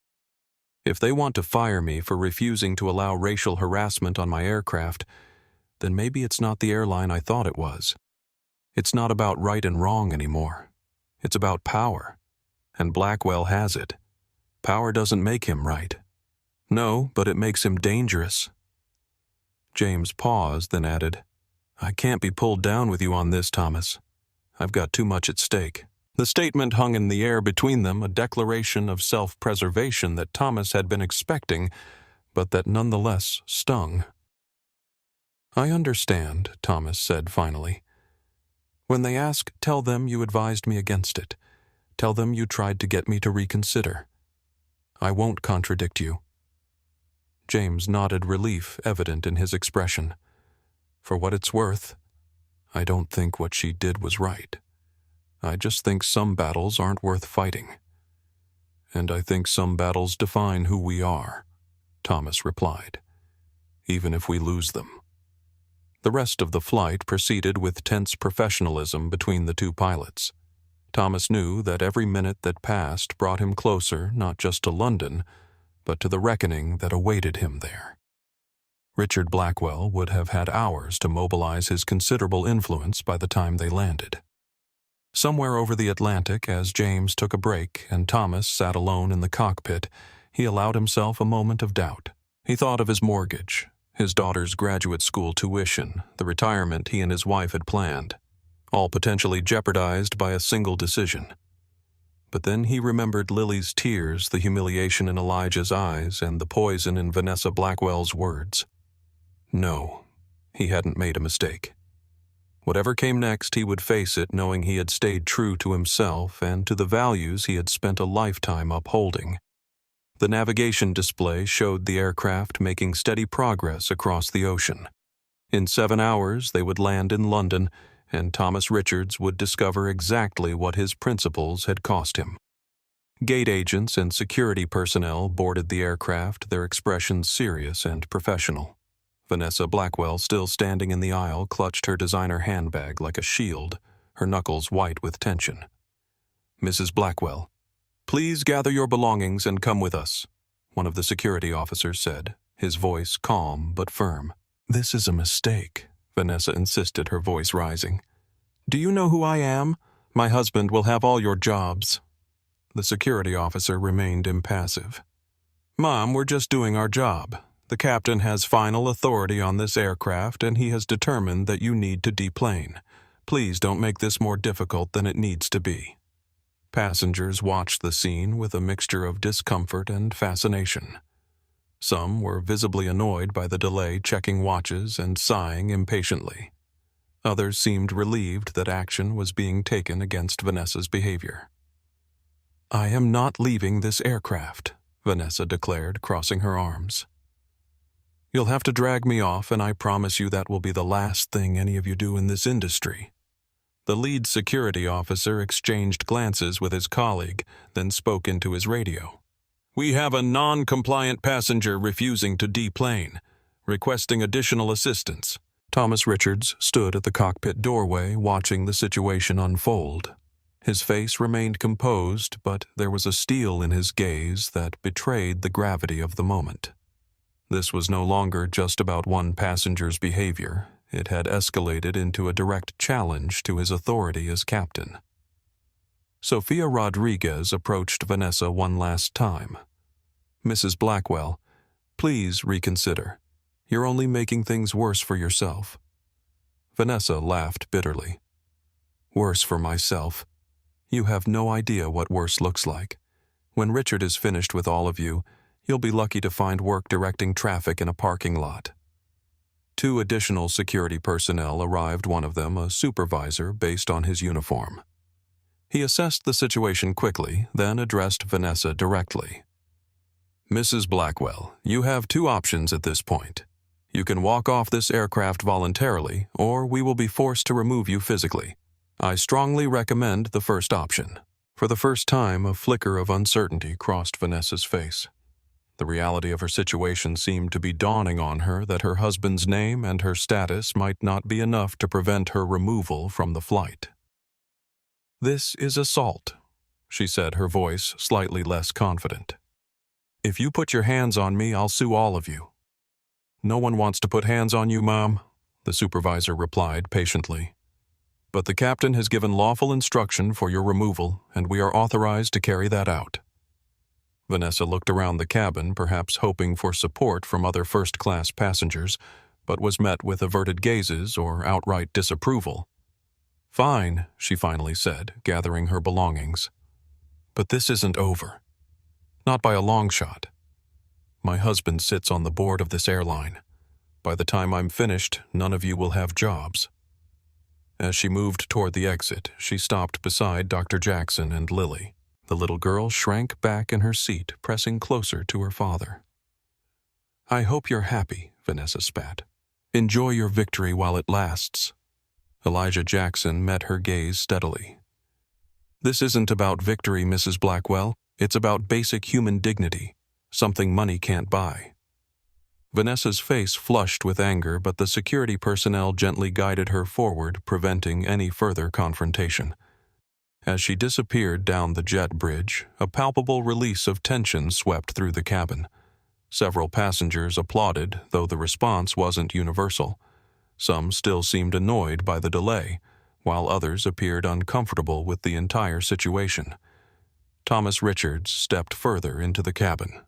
If they want to fire me for refusing to allow racial harassment on my aircraft, then maybe it's not the airline I thought it was. It's not about right and wrong anymore. It's about power. And Blackwell has it. Power doesn't make him right. No, but it makes him dangerous." James paused, then added, "I can't be pulled down with you on this, Thomas. I've got too much at stake." The statement hung in the air between them, a declaration of self-preservation that Thomas had been expecting, but that nonetheless stung. "I understand," Thomas said finally. "When they ask, tell them you advised me against it. Tell them you tried to get me to reconsider. I won't contradict you." James nodded, relief evident in his expression. "For what it's worth, I don't think what she did was right. I just think some battles aren't worth fighting. And I think some battles define who we are," Thomas replied, "even if we lose them." The rest of the flight proceeded with tense professionalism between the two pilots. Thomas knew that every minute that passed brought him closer not just to London, but to the reckoning that awaited him there. Richard Blackwell would have had hours to mobilize his considerable influence by the time they landed. Somewhere over the Atlantic, as James took a break and Thomas sat alone in the cockpit, he allowed himself a moment of doubt. He thought of his mortgage, his daughter's graduate school tuition, the retirement he and his wife had planned, all potentially jeopardized by a single decision. But then he remembered Lily's tears, the humiliation in Elijah's eyes, and the poison in Vanessa Blackwell's words. No, he hadn't made a mistake. Whatever came next, he would face it knowing he had stayed true to himself and to the values he had spent a lifetime upholding. The navigation display showed the aircraft making steady progress across the ocean. In 7 hours, they would land in London, and Thomas Richards would discover exactly what his principles had cost him. Gate agents and security personnel boarded the aircraft, their expressions serious and professional. Vanessa Blackwell, still standing in the aisle, clutched her designer handbag like a shield, her knuckles white with tension. "Mrs. Blackwell, please gather your belongings and come with us," one of the security officers said, his voice calm but firm. "This is a mistake," Vanessa insisted, her voice rising. "Do you know who I am? My husband will have all your jobs." The security officer remained impassive. "Mom, we're just doing our job. The captain has final authority on this aircraft, and he has determined that you need to deplane. Please don't make this more difficult than it needs to be." Passengers watched the scene with a mixture of discomfort and fascination. Some were visibly annoyed by the delay, checking watches and sighing impatiently. Others seemed relieved that action was being taken against Vanessa's behavior. "I am not leaving this aircraft," Vanessa declared, crossing her arms. "You'll have to drag me off, and I promise you that will be the last thing any of you do in this industry." The lead security officer exchanged glances with his colleague, then spoke into his radio. "We have a non-compliant passenger refusing to deplane, requesting additional assistance." Thomas Richards stood at the cockpit doorway, watching the situation unfold. His face remained composed, but there was a steel in his gaze that betrayed the gravity of the moment. This was no longer just about one passenger's behavior. It had escalated into a direct challenge to his authority as captain. Sophia Rodriguez approached Vanessa one last time. "Mrs. Blackwell, please reconsider. You're only making things worse for yourself." Vanessa laughed bitterly. "Worse for myself? You have no idea what worse looks like. When Richard is finished with all of you, you'll be lucky to find work directing traffic in a parking lot." 2 additional security personnel arrived, one of them a supervisor based on his uniform. He assessed the situation quickly, then addressed Vanessa directly. "Mrs. Blackwell, you have 2 options at this point. You can walk off this aircraft voluntarily, or we will be forced to remove you physically. I strongly recommend the first option." For the first time, a flicker of uncertainty crossed Vanessa's face. The reality of her situation seemed to be dawning on her, that her husband's name and her status might not be enough to prevent her removal from the flight. "This is assault," she said, her voice slightly less confident. "If you put your hands on me, I'll sue all of you." "No one wants to put hands on you, Mom," the supervisor replied patiently. "But the captain has given lawful instruction for your removal, and we are authorized to carry that out." Vanessa looked around the cabin, perhaps hoping for support from other first-class passengers, but was met with averted gazes or outright disapproval. "Fine," she finally said, gathering her belongings. "But this isn't over. Not by a long shot. My husband sits on the board of this airline. By the time I'm finished, none of you will have jobs." As she moved toward the exit, she stopped beside Dr. Jackson and Lily. The little girl shrank back in her seat, pressing closer to her father. "I hope you're happy," Vanessa spat. "Enjoy your victory while it lasts." Elijah Jackson met her gaze steadily. "This isn't about victory, Mrs. Blackwell. It's about basic human dignity, something money can't buy." Vanessa's face flushed with anger, but the security personnel gently guided her forward, preventing any further confrontation. As she disappeared down the jet bridge, a palpable release of tension swept through the cabin. Several passengers applauded, though the response wasn't universal. Some still seemed annoyed by the delay, while others appeared uncomfortable with the entire situation. Thomas Richards stepped further into the cabin.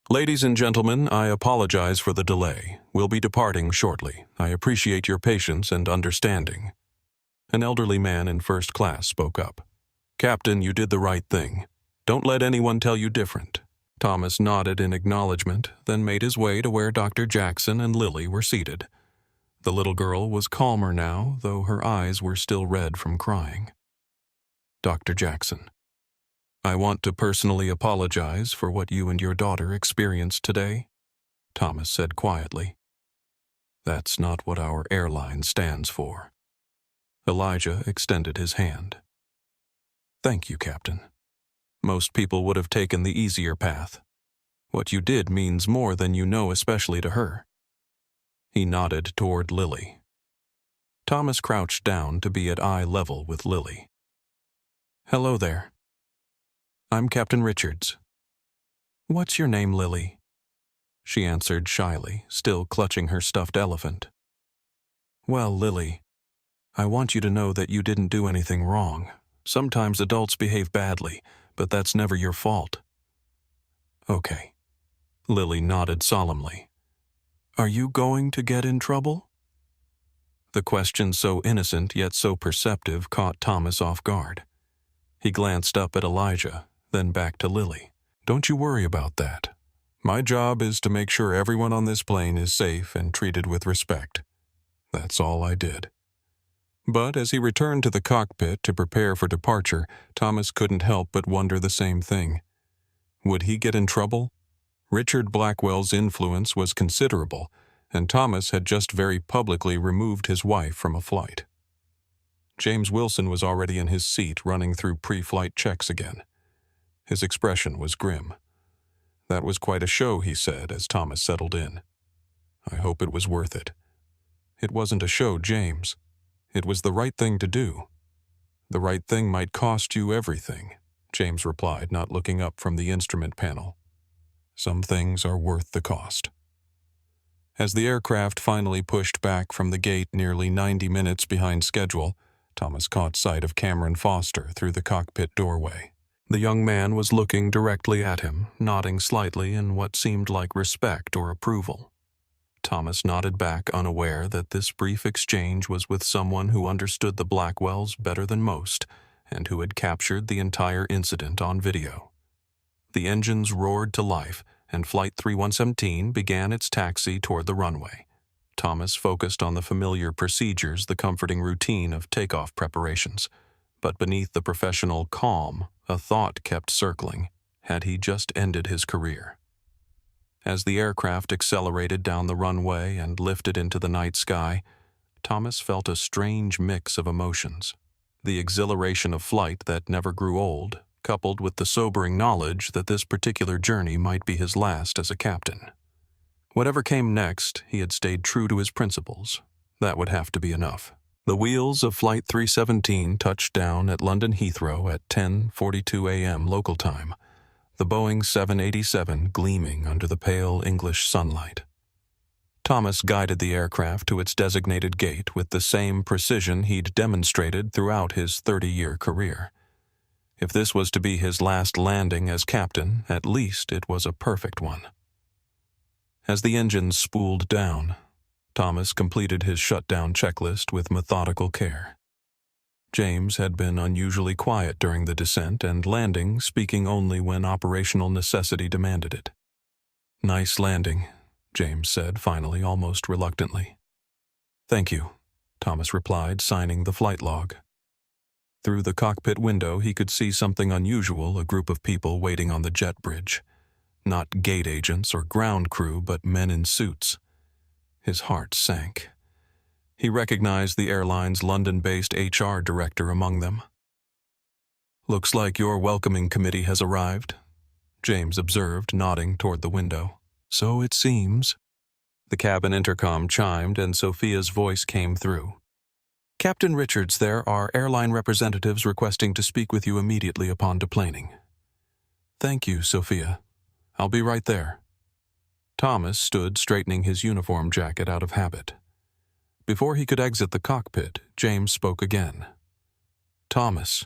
"Ladies and gentlemen, I apologize for the delay. We'll be departing shortly. I appreciate your patience and understanding." An elderly man in first class spoke up. "Captain, you did the right thing. Don't let anyone tell you different." Thomas nodded in acknowledgement, then made his way to where Dr. Jackson and Lily were seated. The little girl was calmer now, though her eyes were still red from crying. "Dr. Jackson, I want to personally apologize for what you and your daughter experienced today," Thomas said quietly. "That's not what our airline stands for." Elijah extended his hand. "Thank you, Captain. Most people would have taken the easier path. What you did means more than you know, especially to her." He nodded toward Lily. Thomas crouched down to be at eye level with Lily. "Hello there. I'm Captain Richards." "What's your name, Lily?" she answered shyly, still clutching her stuffed elephant. "Well, Lily, I want you to know that you didn't do anything wrong. Sometimes adults behave badly, but that's never your fault." "Okay." Lily nodded solemnly. "Are you going to get in trouble?" The question, so innocent yet so perceptive, caught Thomas off guard. He glanced up at Elijah, then back to Lily. "Don't you worry about that. My job is to make sure everyone on this plane is safe and treated with respect. That's all I did." But as he returned to the cockpit to prepare for departure, Thomas couldn't help but wonder the same thing. Would he get in trouble? Richard Blackwell's influence was considerable, and Thomas had just very publicly removed his wife from a flight. James Wilson was already in his seat, running through pre-flight checks again. His expression was grim. "That was quite a show," he said as Thomas settled in. "I hope it was worth it." "It wasn't a show, James. It was the right thing to do." "The right thing might cost you everything," James replied, not looking up from the instrument panel. "Some things are worth the cost." As the aircraft finally pushed back from the gate nearly 90 minutes behind schedule, Thomas caught sight of Cameron Foster through the cockpit doorway. The young man was looking directly at him, nodding slightly in what seemed like respect or approval. Thomas nodded back, unaware that this brief exchange was with someone who understood the Blackwells better than most and who had captured the entire incident on video. The engines roared to life, and Flight 3117 began its taxi toward the runway. Thomas focused on the familiar procedures, the comforting routine of takeoff preparations. But beneath the professional calm, a thought kept circling. Had he just ended his career? As the aircraft accelerated down the runway and lifted into the night sky, Thomas felt a strange mix of emotions. The exhilaration of flight that never grew old, coupled with the sobering knowledge that this particular journey might be his last as a captain. Whatever came next, he had stayed true to his principles. That would have to be enough. The wheels of Flight 317 touched down at London Heathrow at 10:42 a.m. local time, the Boeing 787 gleaming under the pale English sunlight. Thomas guided the aircraft to its designated gate with the same precision he'd demonstrated throughout his 30-year career. If this was to be his last landing as captain, at least it was a perfect one. As the engines spooled down, Thomas completed his shutdown checklist with methodical care. James had been unusually quiet during the descent and landing, speaking only when operational necessity demanded it. "Nice landing," James said finally, almost reluctantly. "Thank you," Thomas replied, signing the flight log. Through the cockpit window, he could see something unusual, a group of people waiting on the jet bridge. Not gate agents or ground crew, but men in suits. His heart sank. He recognized the airline's London-based HR director among them. "Looks like your welcoming committee has arrived," James observed, nodding toward the window. "So it seems." The cabin intercom chimed and Sophia's voice came through. "Captain Richards, there are airline representatives requesting to speak with you immediately upon deplaning." "Thank you, Sophia. I'll be right there." Thomas stood straightening his uniform jacket out of habit. Before he could exit the cockpit, James spoke again. "Thomas,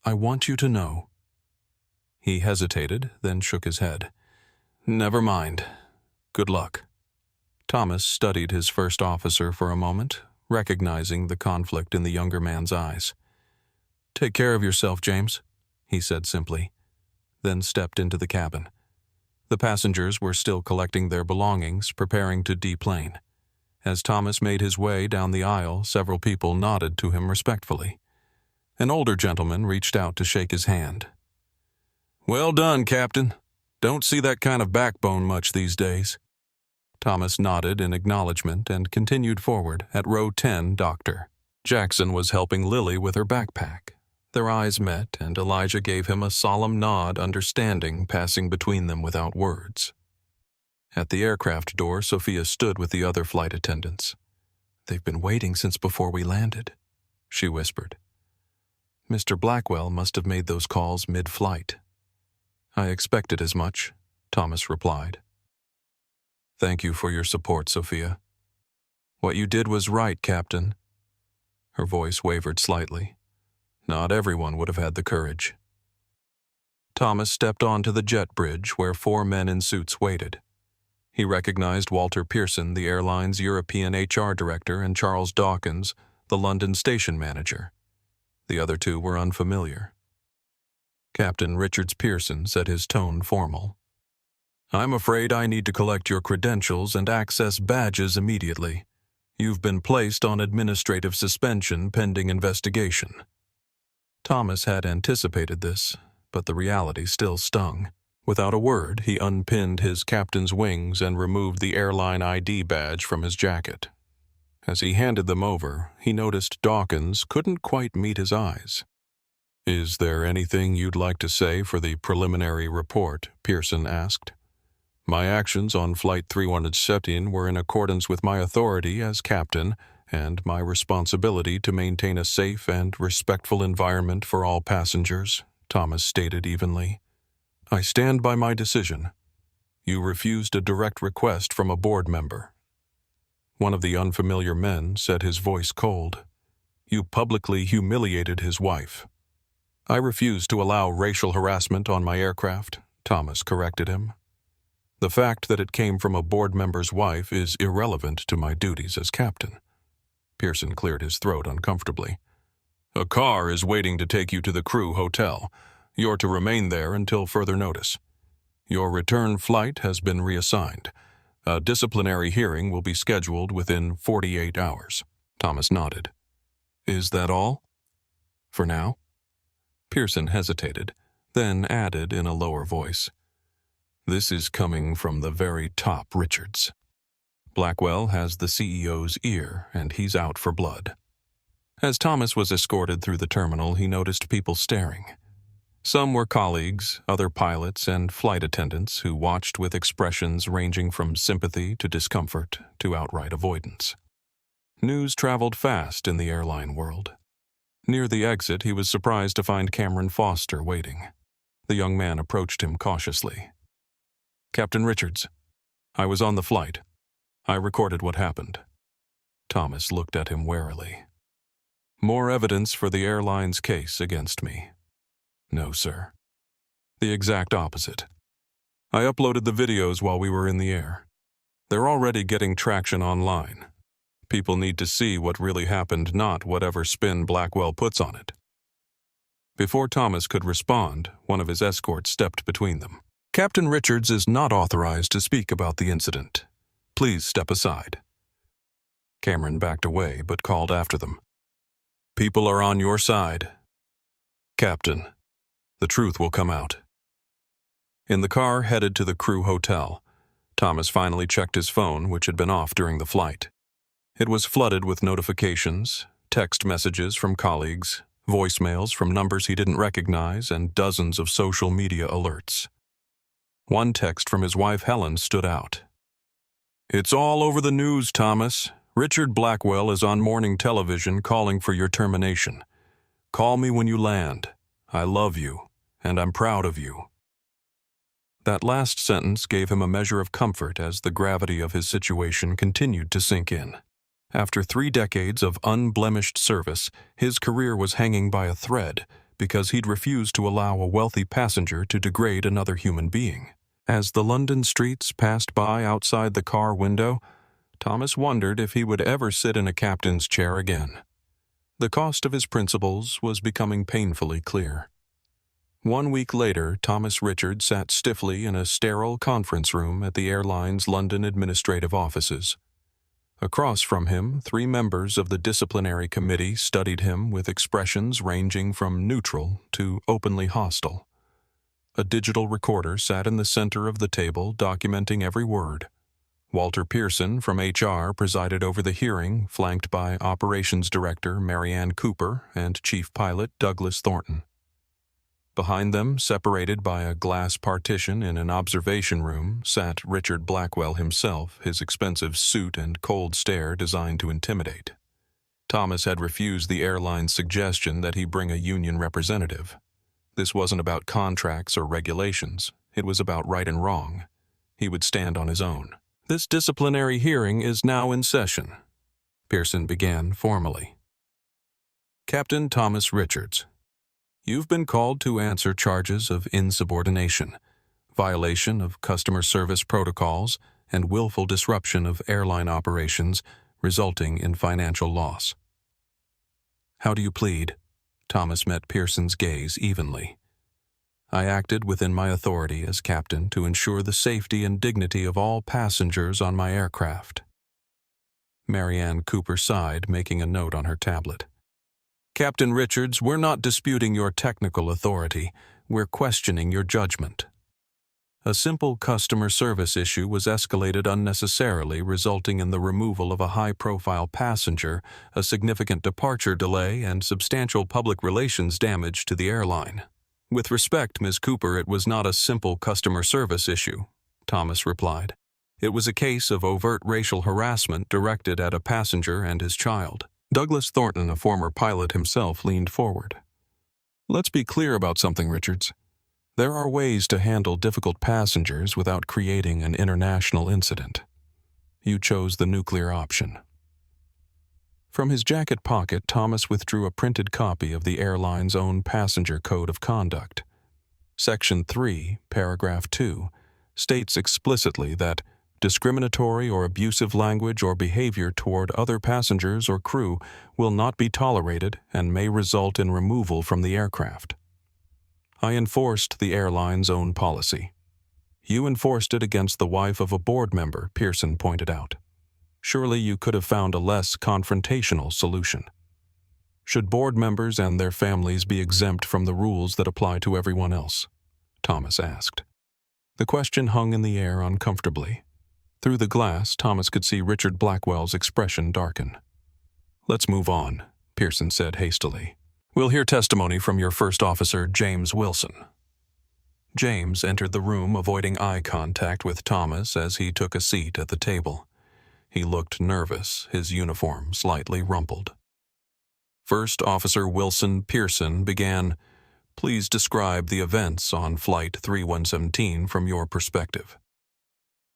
I want you to know." He hesitated, then shook his head. "Never mind. Good luck." Thomas studied his first officer for a moment, recognizing the conflict in the younger man's eyes. "Take care of yourself, James," he said simply, then stepped into the cabin. The passengers were still collecting their belongings, preparing to deplane. As Thomas made his way down the aisle, several people nodded to him respectfully. An older gentleman reached out to shake his hand. "Well done, Captain. Don't see that kind of backbone much these days." Thomas nodded in acknowledgement and continued forward at row 10, Doctor. Jackson was helping Lily with her backpack. Their eyes met, and Elijah gave him a solemn nod, understanding passing between them without words. At the aircraft door, Sophia stood with the other flight attendants. "They've been waiting since before we landed," she whispered. "Mr. Blackwell must have made those calls mid-flight." "I expected as much," Thomas replied. "Thank you for your support, Sophia." "What you did was right, Captain." Her voice wavered slightly. Not everyone would have had the courage. Thomas stepped onto the jet bridge where 4 men in suits waited. He recognized Walter Pearson, the airline's European HR director, and Charles Dawkins, the London station manager. The other 2 were unfamiliar. Captain Richards Pearson said, his tone formal. "I'm afraid I need to collect your credentials and access badges immediately. You've been placed on administrative suspension pending investigation." Thomas had anticipated this, but the reality still stung. Without a word, he unpinned his captain's wings and removed the airline ID badge from his jacket. As he handed them over, he noticed Dawkins couldn't quite meet his eyes. "Is there anything you'd like to say for the preliminary report?" Pearson asked. "My actions on Flight 317 were in accordance with my authority as captain and my responsibility to maintain a safe and respectful environment for all passengers," Thomas stated evenly. "I stand by my decision. You refused a direct request from a board member." One of the unfamiliar men said, his voice cold. "You publicly humiliated his wife." "I refuse to allow racial harassment on my aircraft," Thomas corrected him. The fact that it came from a board member's wife is irrelevant to my duties as captain. Pearson cleared his throat uncomfortably. A car is waiting to take you to the crew hotel. You're to remain there until further notice. Your return flight has been reassigned. A disciplinary hearing will be scheduled within 48 hours. Thomas nodded. Is that all? For now? Pearson hesitated, then added in a lower voice. This is coming from the very top, Richards. Blackwell has the CEO's ear, and he's out for blood. As Thomas was escorted through the terminal, he noticed people staring. Some were colleagues, other pilots, and flight attendants who watched with expressions ranging from sympathy to discomfort to outright avoidance. News traveled fast in the airline world. Near the exit, he was surprised to find Cameron Foster waiting. The young man approached him cautiously. Captain Richards, I was on the flight. I recorded what happened. Thomas looked at him warily. More evidence for the airline's case against me. No, sir. The exact opposite. I uploaded the videos while we were in the air. They're already getting traction online. People need to see what really happened, not whatever spin Blackwell puts on it. Before Thomas could respond, one of his escorts stepped between them. Captain Richards is not authorized to speak about the incident. Please step aside. Cameron backed away, but called after them. People are on your side. Captain, the truth will come out. In the car headed to the crew hotel, Thomas finally checked his phone, which had been off during the flight. It was flooded with notifications, text messages from colleagues, voicemails from numbers he didn't recognize, and dozens of social media alerts. One text from his wife Helen stood out. It's all over the news, Thomas. Richard Blackwell is on morning television calling for your termination. Call me when you land. I love you, and I'm proud of you. That last sentence gave him a measure of comfort as the gravity of his situation continued to sink in. After 3 decades of unblemished service, his career was hanging by a thread because he'd refused to allow a wealthy passenger to degrade another human being. As the London streets passed by outside the car window, Thomas wondered if he would ever sit in a captain's chair again. The cost of his principles was becoming painfully clear. 1 week later, Thomas Richards sat stiffly in a sterile conference room at the airline's London administrative offices. Across from him, 3 members of the disciplinary committee studied him with expressions ranging from neutral to openly hostile. A digital recorder sat in the center of the table, documenting every word. Walter Pearson from HR presided over the hearing, flanked by Operations Director Marianne Cooper and Chief Pilot Douglas Thornton. Behind them, separated by a glass partition in an observation room, sat Richard Blackwell himself, his expensive suit and cold stare designed to intimidate. Thomas had refused the airline's suggestion that he bring a union representative. This wasn't about contracts or regulations. It was about right and wrong. He would stand on his own. This disciplinary hearing is now in session, Pearson began formally. Captain Thomas Richards, you've been called to answer charges of insubordination, violation of customer service protocols, and willful disruption of airline operations resulting in financial loss. How do you plead? Thomas met Pearson's gaze evenly. I acted within my authority as captain to ensure the safety and dignity of all passengers on my aircraft. Marianne Cooper sighed, making a note on her tablet. Captain Richards, we're not disputing your technical authority. We're questioning your judgment. A simple customer service issue was escalated unnecessarily, resulting in the removal of a high-profile passenger, a significant departure delay, and substantial public relations damage to the airline. With respect, Ms. Cooper, it was not a simple customer service issue, Thomas replied. It was a case of overt racial harassment directed at a passenger and his child. Douglas Thornton, a former pilot himself, leaned forward. Let's be clear about something, Richards. There are ways to handle difficult passengers without creating an international incident. You chose the nuclear option. From his jacket pocket, Thomas withdrew a printed copy of the airline's own passenger code of conduct. Section 3, paragraph 2, states explicitly that discriminatory or abusive language or behavior toward other passengers or crew will not be tolerated and may result in removal from the aircraft. I enforced the airline's own policy. You enforced it against the wife of a board member, Pearson pointed out. Surely you could have found a less confrontational solution. Should board members and their families be exempt from the rules that apply to everyone else? Thomas asked. The question hung in the air uncomfortably. Through the glass, Thomas could see Richard Blackwell's expression darken. Let's move on, Pearson said hastily. We'll hear testimony from your first officer, James Wilson. James entered the room, avoiding eye contact with Thomas as he took a seat at the table. He looked nervous, his uniform slightly rumpled. First Officer Wilson Pearson began, "Please describe the events on Flight 3117 from your perspective."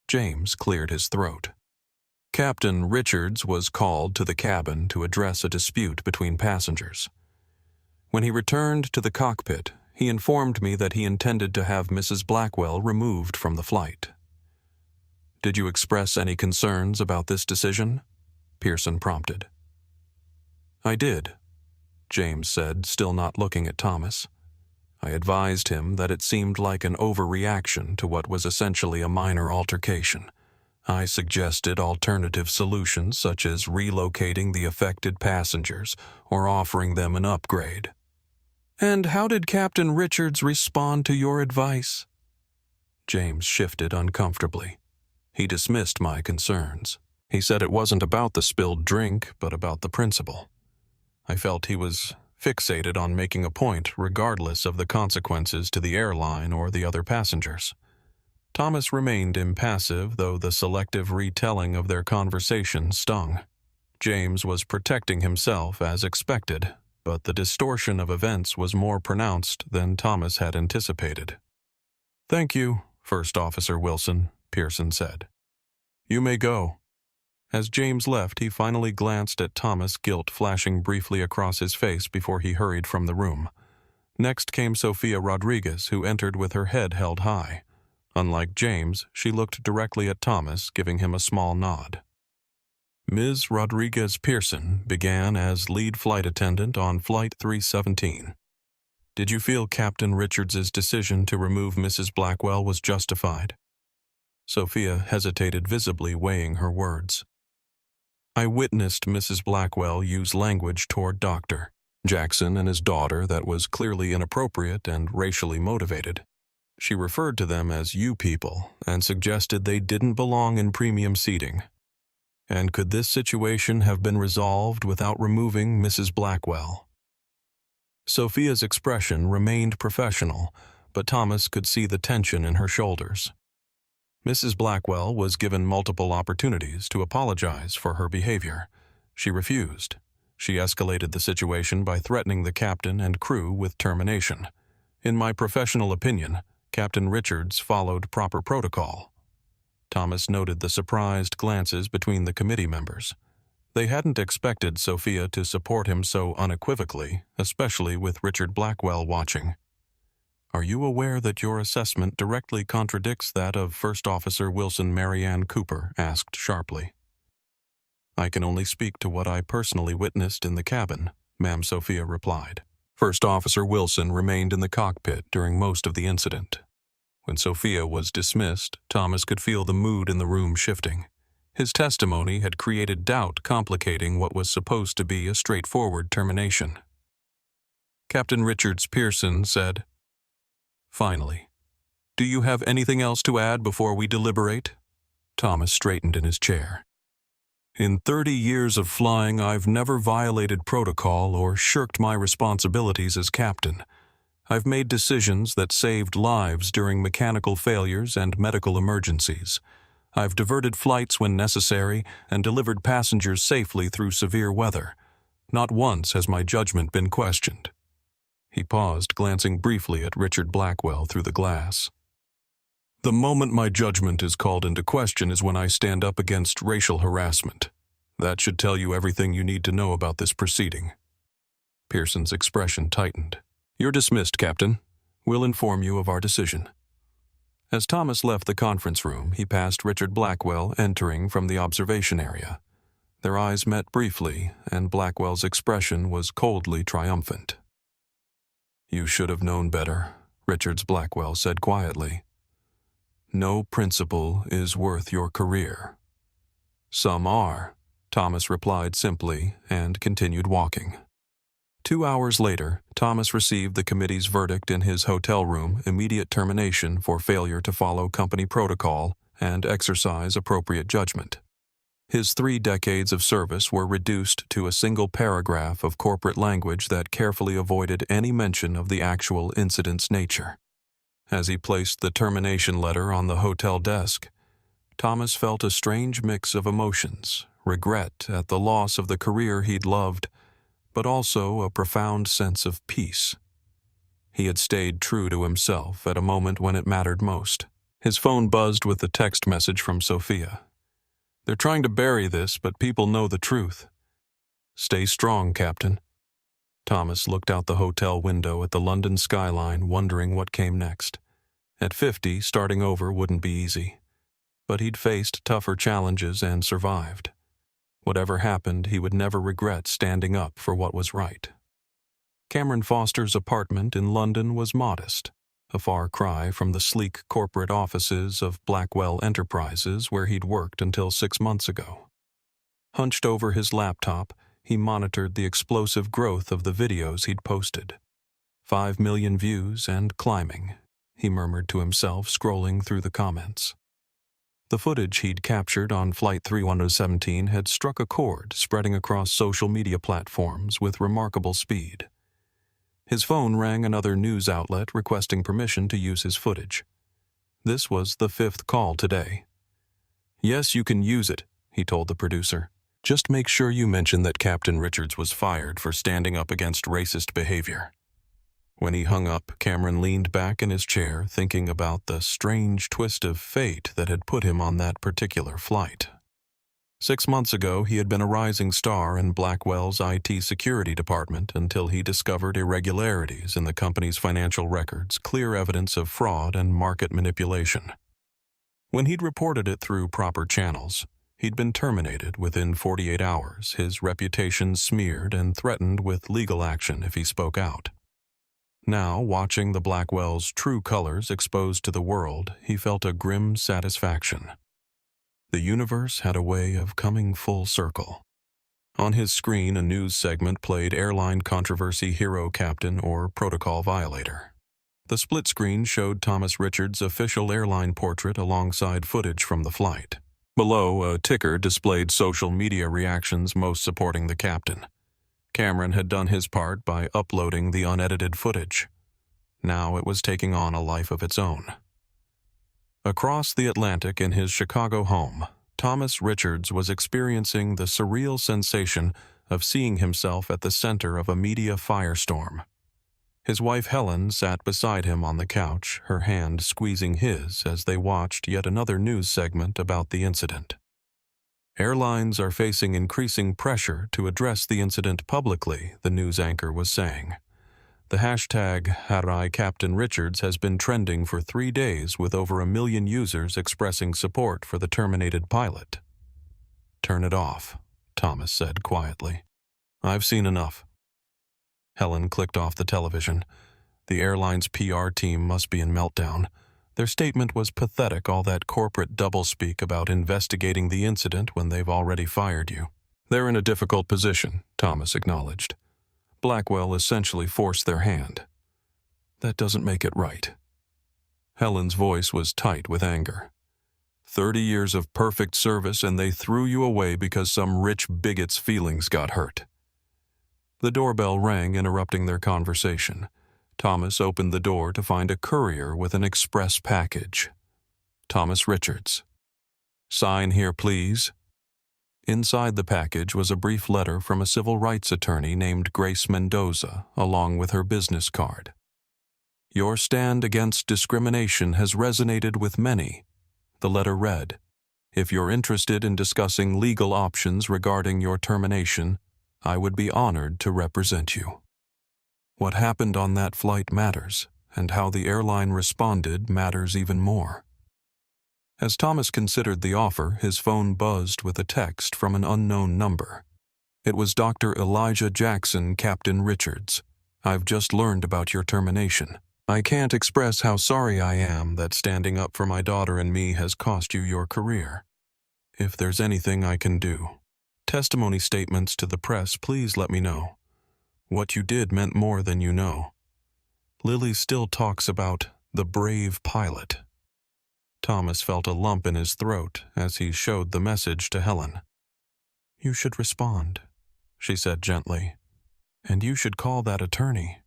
James cleared his throat. Captain Richards was called to the cabin to address a dispute between passengers. When he returned to the cockpit, he informed me that he intended to have Mrs. Blackwell removed from the flight. Did you express any concerns about this decision? Pearson prompted. I did, James said, still not looking at Thomas. I advised him that it seemed like an overreaction to what was essentially a minor altercation. I suggested alternative solutions such as relocating the affected passengers or offering them an upgrade. And how did Captain Richards respond to your advice? James shifted uncomfortably. He dismissed my concerns. He said it wasn't about the spilled drink, but about the principle. I felt he was fixated on making a point regardless of the consequences to the airline or the other passengers. Thomas remained impassive, though the selective retelling of their conversation stung. James was protecting himself as expected, but the distortion of events was more pronounced than Thomas had anticipated. Thank you, First Officer Wilson, Pearson said. You may go. As James left, he finally glanced at Thomas, guilt flashing briefly across his face before he hurried from the room. Next came Sophia Rodriguez, who entered with her head held high. Unlike James, she looked directly at Thomas, giving him a small nod. Ms. Rodriguez Pearson began as lead flight attendant on Flight 317. Did you feel Captain Richards's decision to remove Mrs. Blackwell was justified? Sophia hesitated, visibly weighing her words. I witnessed Mrs. Blackwell use language toward Dr. Jackson and his daughter that was clearly inappropriate and racially motivated. She referred to them as you people and suggested they didn't belong in premium seating. And could this situation have been resolved without removing Mrs. Blackwell? Sophia's expression remained professional, but Thomas could see the tension in her shoulders. Mrs. Blackwell was given multiple opportunities to apologize for her behavior. She refused. She escalated the situation by threatening the captain and crew with termination. In my professional opinion, Captain Richards followed proper protocol. Thomas noted the surprised glances between the committee members. They hadn't expected Sophia to support him so unequivocally, especially with Richard Blackwell watching. Are you aware that your assessment directly contradicts that of First Officer Wilson Marianne Cooper? Asked sharply. I can only speak to what I personally witnessed in the cabin, Ma'am Sophia replied. First Officer Wilson remained in the cockpit during most of the incident. When Sophia was dismissed, Thomas could feel the mood in the room shifting. His testimony had created doubt, complicating what was supposed to be a straightforward termination. Captain Richards Pearson said, Finally, do you have anything else to add before we deliberate? Thomas straightened in his chair. In 30 years of flying, I've never violated protocol or shirked my responsibilities as captain. I've made decisions that saved lives during mechanical failures and medical emergencies. I've diverted flights when necessary and delivered passengers safely through severe weather. Not once has my judgment been questioned. He paused, glancing briefly at Richard Blackwell through the glass. The moment my judgment is called into question is when I stand up against racial harassment. That should tell you everything you need to know about this proceeding. Pearson's expression tightened. You're dismissed, Captain. We'll inform you of our decision. As Thomas left the conference room, he passed Richard Blackwell entering from the observation area. Their eyes met briefly, and Blackwell's expression was coldly triumphant. "You should have known better," Richards Blackwell said quietly. "No principle is worth your career." "Some are," Thomas replied simply and continued walking. 2 hours later, Thomas received the committee's verdict in his hotel room: immediate termination for failure to follow company protocol and exercise appropriate judgment. His 3 decades of service were reduced to a single paragraph of corporate language that carefully avoided any mention of the actual incident's nature. As he placed the termination letter on the hotel desk, Thomas felt a strange mix of emotions: regret at the loss of the career he'd loved, but also a profound sense of peace. He had stayed true to himself at a moment when it mattered most. His phone buzzed with a text message from Sophia. "They're trying to bury this, but people know the truth. Stay strong, Captain." Thomas looked out the hotel window at the London skyline, wondering what came next. At 50, starting over wouldn't be easy. But he'd faced tougher challenges and survived. Whatever happened, he would never regret standing up for what was right. Cameron Foster's apartment in London was modest, a far cry from the sleek corporate offices of Blackwell Enterprises where he'd worked until 6 months ago. Hunched over his laptop, he monitored the explosive growth of the videos he'd posted. 5 million views and climbing, he murmured to himself, scrolling through the comments. The footage he'd captured on Flight 3117 had struck a chord, spreading across social media platforms with remarkable speed. His phone rang another news outlet requesting permission to use his footage. This was the 5th call today. "Yes, you can use it," he told the producer. "Just make sure you mention that Captain Richards was fired for standing up against racist behavior." When he hung up, Cameron leaned back in his chair, thinking about the strange twist of fate that had put him on that particular flight. 6 months ago, he had been a rising star in Blackwell's IT security department until he discovered irregularities in the company's financial records, clear evidence of fraud and market manipulation. When he'd reported it through proper channels, he'd been terminated within 48 hours, his reputation smeared and threatened with legal action if he spoke out. Now, watching the Blackwell's true colors exposed to the world, he felt a grim satisfaction. The universe had a way of coming full circle. On his screen, a news segment played airline controversy hero captain or protocol violator. The split screen showed Thomas Richards' official airline portrait alongside footage from the flight. Below, a ticker displayed social media reactions most supporting the captain. Cameron had done his part by uploading the unedited footage. Now it was taking on a life of its own. Across the Atlantic in his Chicago home, Thomas Richards was experiencing the surreal sensation of seeing himself at the center of a media firestorm. His wife Helen sat beside him on the couch, her hand squeezing his as they watched yet another news segment about the incident. "Airlines are facing increasing pressure to address the incident publicly," the news anchor was saying. The hashtag #Harai has been trending for 3 days with over 1 million users expressing support for the terminated pilot. "Turn it off," Thomas said quietly. "I've seen enough." Helen clicked off the television. The airline's PR team must be in meltdown. Their statement was pathetic, all that corporate doublespeak about investigating the incident when they've already fired you. "They're in a difficult position," Thomas acknowledged. "Blackwell essentially forced their hand. That doesn't make it right." Helen's voice was tight with anger. 30 years of perfect service and they threw you away because some rich bigot's feelings got hurt." The doorbell rang, interrupting their conversation. Thomas opened the door to find a courier with an express package. Thomas Richards. "Sign here, please." Inside the package was a brief letter from a civil rights attorney named Grace Mendoza, along with her business card. "Your stand against discrimination has resonated with many," the letter read. "If you're interested in discussing legal options regarding your termination, I would be honored to represent you." What happened on that flight matters, and how the airline responded matters even more. As Thomas considered the offer, his phone buzzed with a text from an unknown number. It was Dr. Elijah Jackson, Captain Richards. "I've just learned about your termination. I can't express how sorry I am that standing up for my daughter and me has cost you your career. If there's anything I can do. Testimony statements to the press, please let me know. What you did meant more than you know. Lily still talks about the brave pilot." Thomas felt a lump in his throat as he showed the message to Helen. "You should respond," she said gently, "and you should call that attorney."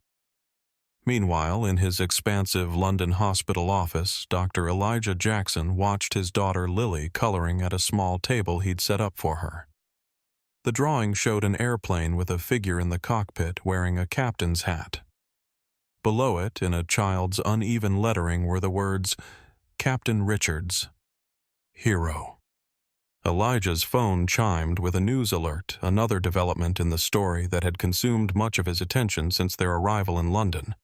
Meanwhile, in his expansive London hospital office, Dr. Elijah Jackson watched his daughter Lily coloring at a small table he'd set up for her. The drawing showed an airplane with a figure in the cockpit wearing a captain's hat. Below it, in a child's uneven lettering, were the words, "Captain Richards, Hero." Elijah's phone chimed with a news alert, another development in the story that had consumed much of his attention since their arrival in London.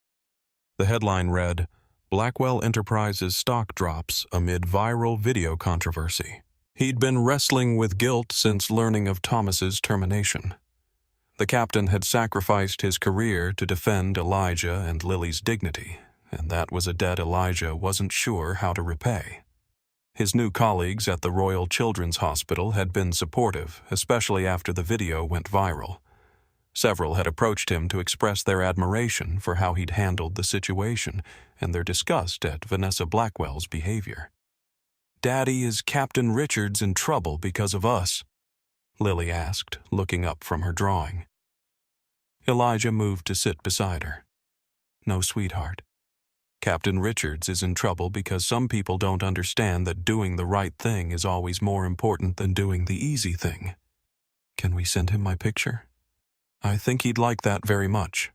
The headline read, "Blackwell Enterprises stock drops amid viral video controversy." He'd been wrestling with guilt since learning of Thomas's termination. The captain had sacrificed his career to defend Elijah and Lily's dignity, and that was a debt Elijah wasn't sure how to repay. His new colleagues at the Royal Children's Hospital had been supportive, especially after the video went viral. Several had approached him to express their admiration for how he'd handled the situation and their disgust at Vanessa Blackwell's behavior. "Daddy, is Captain Richards in trouble because of us?" Lily asked, looking up from her drawing. Elijah moved to sit beside her. "No, sweetheart. Captain Richards is in trouble because some people don't understand that doing the right thing is always more important than doing the easy thing. Can we send him my picture?" "I think he'd like that very much,"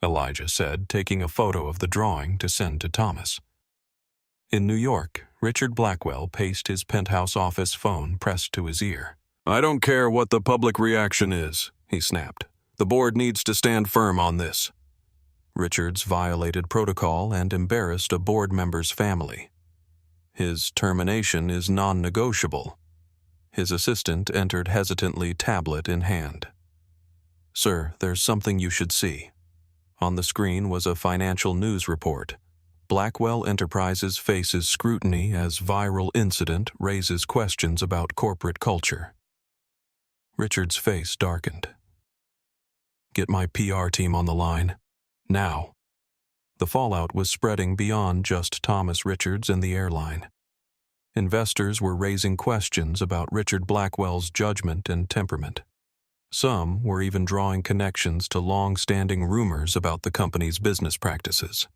Elijah said, taking a photo of the drawing to send to Thomas. In New York, Richard Blackwell paced his penthouse office phone pressed to his ear. "I don't care what the public reaction is," he snapped. "The board needs to stand firm on this." Richards violated protocol and embarrassed a board member's family. His termination is non-negotiable. His assistant entered hesitantly, tablet in hand. "Sir, there's something you should see." On the screen was a financial news report. Blackwell Enterprises faces scrutiny as viral incident raises questions about corporate culture. Richard's face darkened. "Get my PR team on the line. Now." The fallout was spreading beyond just Thomas Richards and the airline. Investors were raising questions about Richard Blackwell's judgment and temperament. Some were even drawing connections to long-standing rumors about the company's business practices.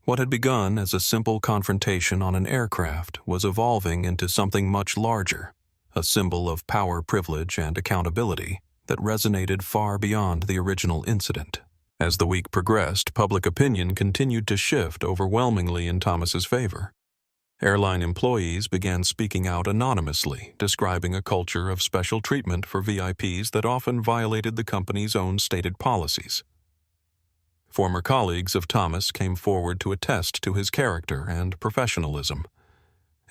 What had begun as a simple confrontation on an aircraft was evolving into something much larger, a symbol of power, privilege, and accountability that resonated far beyond the original incident. As the week progressed, public opinion continued to shift overwhelmingly in Thomas's favor. Airline employees began speaking out anonymously, describing a culture of special treatment for VIPs that often violated the company's own stated policies. Former colleagues of Thomas came forward to attest to his character and professionalism.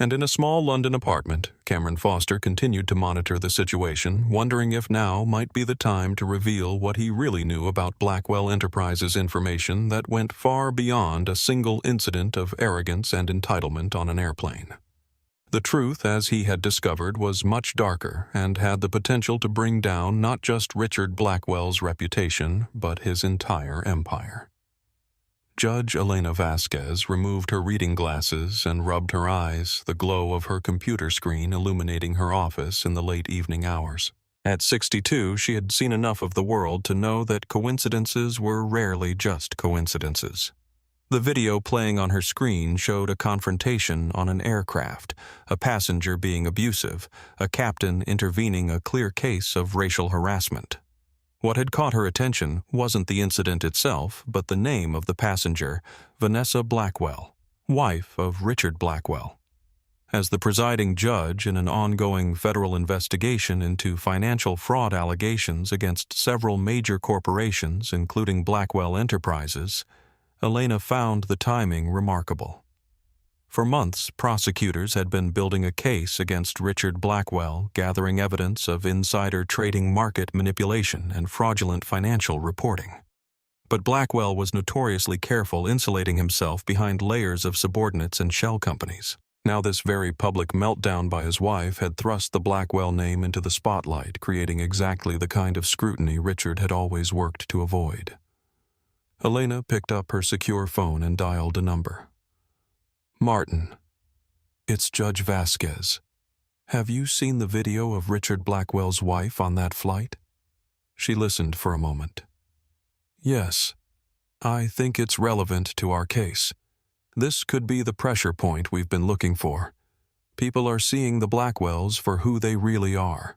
And in a small London apartment, Cameron Foster continued to monitor the situation, wondering if now might be the time to reveal what he really knew about Blackwell Enterprises information that went far beyond a single incident of arrogance and entitlement on an airplane. The truth, as he had discovered, was much darker and had the potential to bring down not just Richard Blackwell's reputation, but his entire empire. Judge Elena Vasquez removed her reading glasses and rubbed her eyes, the glow of her computer screen illuminating her office in the late evening hours. At 62, she had seen enough of the world to know that coincidences were rarely just coincidences. The video playing on her screen showed a confrontation on an aircraft, a passenger being abusive, a captain intervening, a clear case of racial harassment. What had caught her attention wasn't the incident itself, but the name of the passenger, Vanessa Blackwell, wife of Richard Blackwell. As the presiding judge in an ongoing federal investigation into financial fraud allegations against several major corporations, including Blackwell Enterprises, Elena found the timing remarkable. For months, prosecutors had been building a case against Richard Blackwell, gathering evidence of insider trading, market manipulation, and fraudulent financial reporting. But Blackwell was notoriously careful, insulating himself behind layers of subordinates and shell companies. Now this very public meltdown by his wife had thrust the Blackwell name into the spotlight, creating exactly the kind of scrutiny Richard had always worked to avoid. Elena picked up her secure phone and dialed a number. "Martin, it's Judge Vasquez. Have you seen the video of Richard Blackwell's wife on that flight?" She listened for a moment. "Yes. I think it's relevant to our case. This could be the pressure point we've been looking for. People are seeing the Blackwells for who they really are."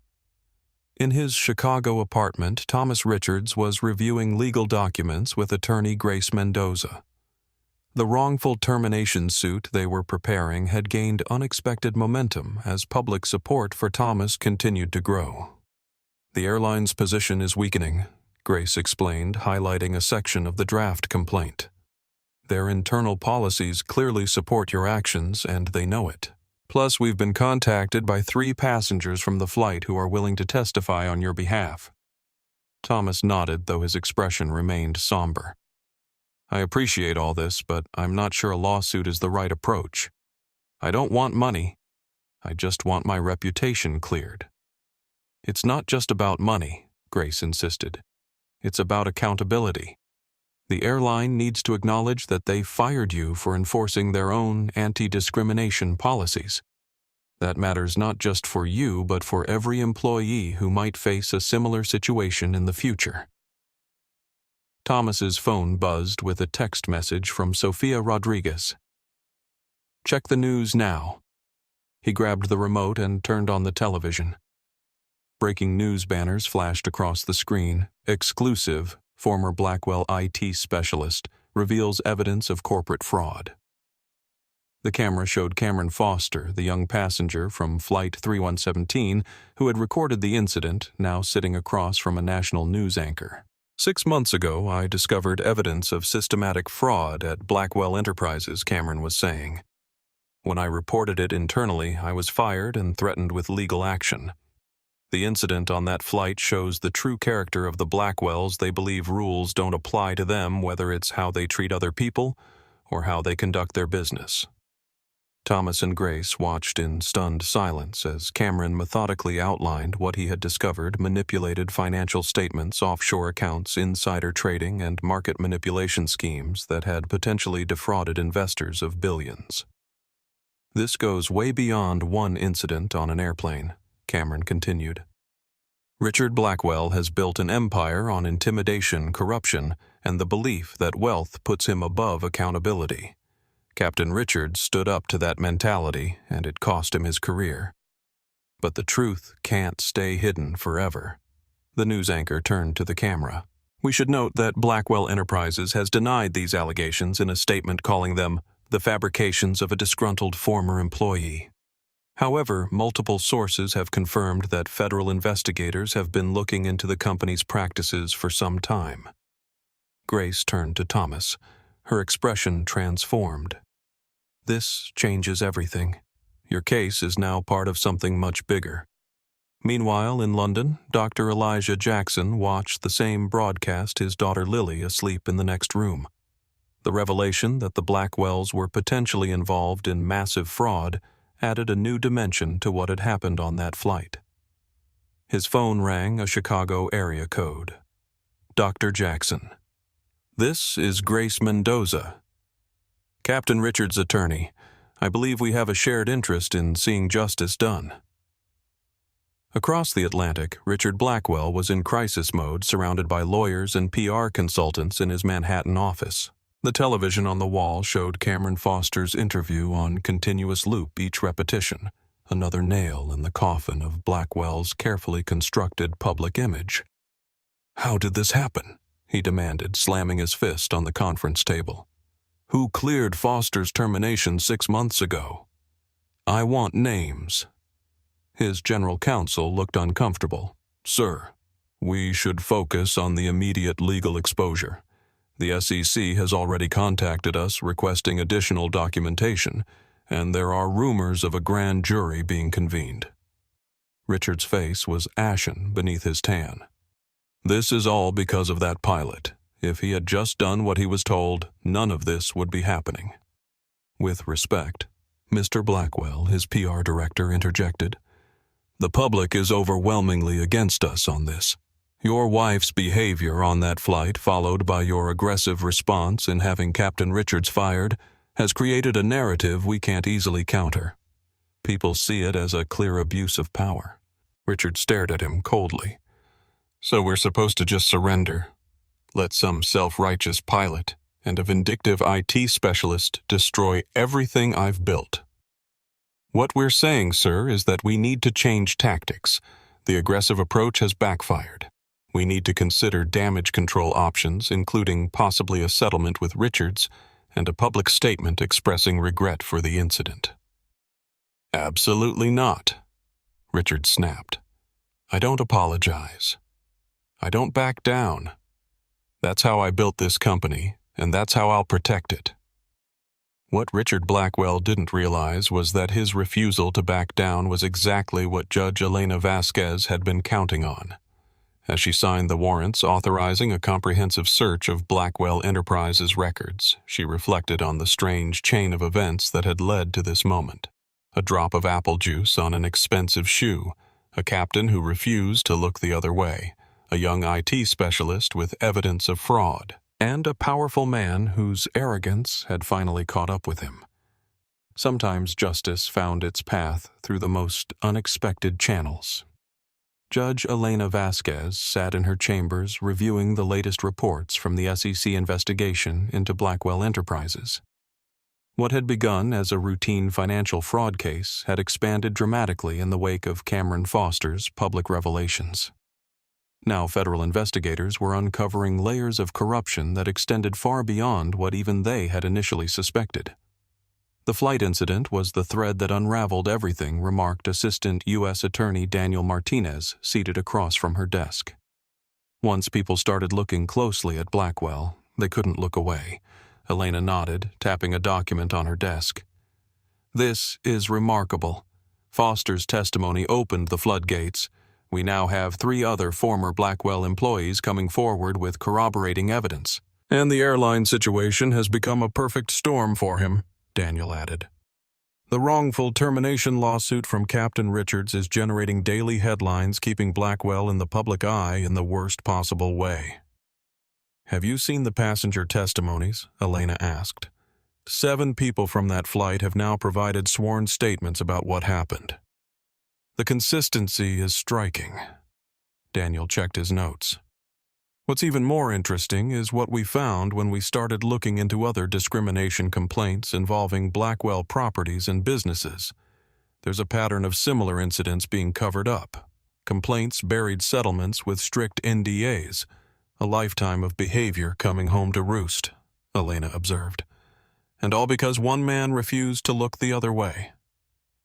In his Chicago apartment, Thomas Richards was reviewing legal documents with attorney Grace Mendoza. The wrongful termination suit they were preparing had gained unexpected momentum as public support for Thomas continued to grow. "The airline's position is weakening," Grace explained, highlighting a section of the draft complaint. "Their internal policies clearly support your actions, and they know it. Plus, we've been contacted by 3 passengers from the flight who are willing to testify on your behalf." Thomas nodded, though his expression remained somber. "I appreciate all this, but I'm not sure a lawsuit is the right approach. I don't want money. I just want my reputation cleared." "It's not just about money," Grace insisted. "It's about accountability. The airline needs to acknowledge that they fired you for enforcing their own anti-discrimination policies. That matters not just for you, but for every employee who might face a similar situation in the future." Thomas's phone buzzed with a text message from Sofia Rodriguez. "Check the news now." He grabbed the remote and turned on the television. Breaking news banners flashed across the screen. "Exclusive. Former Blackwell IT specialist reveals evidence of corporate fraud." The camera showed Cameron Foster, the young passenger from Flight 3117, who had recorded the incident, now sitting across from a national news anchor. "6 months ago, I discovered evidence of systematic fraud at Blackwell Enterprises," Cameron was saying. "When I reported it internally, I was fired and threatened with legal action. The incident on that flight shows the true character of the Blackwells. They believe rules don't apply to them, whether it's how they treat other people or how they conduct their business." Thomas and Grace watched in stunned silence as Cameron methodically outlined what he had discovered: manipulated financial statements, offshore accounts, insider trading, and market manipulation schemes that had potentially defrauded investors of billions. "This goes way beyond one incident on an airplane," Cameron continued. "Richard Blackwell has built an empire on intimidation, corruption, and the belief that wealth puts him above accountability. Captain Richards stood up to that mentality, and it cost him his career. But the truth can't stay hidden forever." The news anchor turned to the camera. "We should note that Blackwell Enterprises has denied these allegations in a statement, calling them the fabrications of a disgruntled former employee. However, multiple sources have confirmed that federal investigators have been looking into the company's practices for some time." Grace turned to Thomas, her expression transformed. "This changes everything. Your case is now part of something much bigger." Meanwhile, in London, Dr. Elijah Jackson watched the same broadcast, his daughter Lily asleep in the next room. The revelation that the Blackwells were potentially involved in massive fraud added a new dimension to what had happened on that flight. His phone rang a Chicago area code. "Dr. Jackson. This is Grace Mendoza. Captain Richards' attorney. I believe we have a shared interest in seeing justice done." Across the Atlantic, Richard Blackwell was in crisis mode, surrounded by lawyers and PR consultants in his Manhattan office. The television on the wall showed Cameron Foster's interview on continuous loop, each repetition, another nail in the coffin of Blackwell's carefully constructed public image. "How did this happen?" he demanded, slamming his fist on the conference table. "Who cleared Foster's termination 6 months ago? I want names." His general counsel looked uncomfortable. "Sir, we should focus on the immediate legal exposure. The SEC has already contacted us requesting additional documentation, and there are rumors of a grand jury being convened. Richard's face was ashen beneath his tan. This is all because of that pilot. If he had just done what he was told, none of this would be happening. With respect, Mr. Blackwell, his PR director, interjected. The public is overwhelmingly against us on this. Your wife's behavior on that flight, followed by your aggressive response in having Captain Richards fired, has created a narrative we can't easily counter. People see it as a clear abuse of power. Richard stared at him coldly. So we're supposed to just surrender? Let some self-righteous pilot and a vindictive IT specialist destroy everything I've built? What we're saying, sir, is that we need to change tactics. The aggressive approach has backfired. We need to consider damage control options, including possibly a settlement with Richards and a public statement expressing regret for the incident. Absolutely not, Richard snapped. I don't apologize. I don't back down. That's how I built this company, and that's how I'll protect it. What Richard Blackwell didn't realize was that his refusal to back down was exactly what Judge Elena Vasquez had been counting on. As she signed the warrants authorizing a comprehensive search of Blackwell Enterprises records, she reflected on the strange chain of events that had led to this moment. A drop of apple juice on an expensive shoe, a captain who refused to look the other way, a young IT specialist with evidence of fraud, and a powerful man whose arrogance had finally caught up with him. Sometimes justice found its path through the most unexpected channels. Judge Elena Vasquez sat in her chambers reviewing the latest reports from the SEC investigation into Blackwell Enterprises. What had begun as a routine financial fraud case had expanded dramatically in the wake of Cameron Foster's public revelations. Now federal investigators were uncovering layers of corruption that extended far beyond what even they had initially suspected. The flight incident was the thread that unraveled everything, remarked Assistant U.S. Attorney Daniel Martinez, seated across from her desk. Once people started looking closely at Blackwell, they couldn't look away. Elena nodded, tapping a document on her desk. This is remarkable. Foster's testimony opened the floodgates. We now have 3 other former Blackwell employees coming forward with corroborating evidence. And the airline situation has become a perfect storm for him, Daniel added. The wrongful termination lawsuit from Captain Richards is generating daily headlines, keeping Blackwell in the public eye in the worst possible way. Have you seen the passenger testimonies? Elena asked. 7 people from that flight have now provided sworn statements about what happened. The consistency is striking. Daniel checked his notes. What's even more interesting is what we found when we started looking into other discrimination complaints involving Blackwell properties and businesses. There's a pattern of similar incidents being covered up. Complaints buried settlements with strict NDAs. A lifetime of behavior coming home to roost, Elena observed. And all because one man refused to look the other way.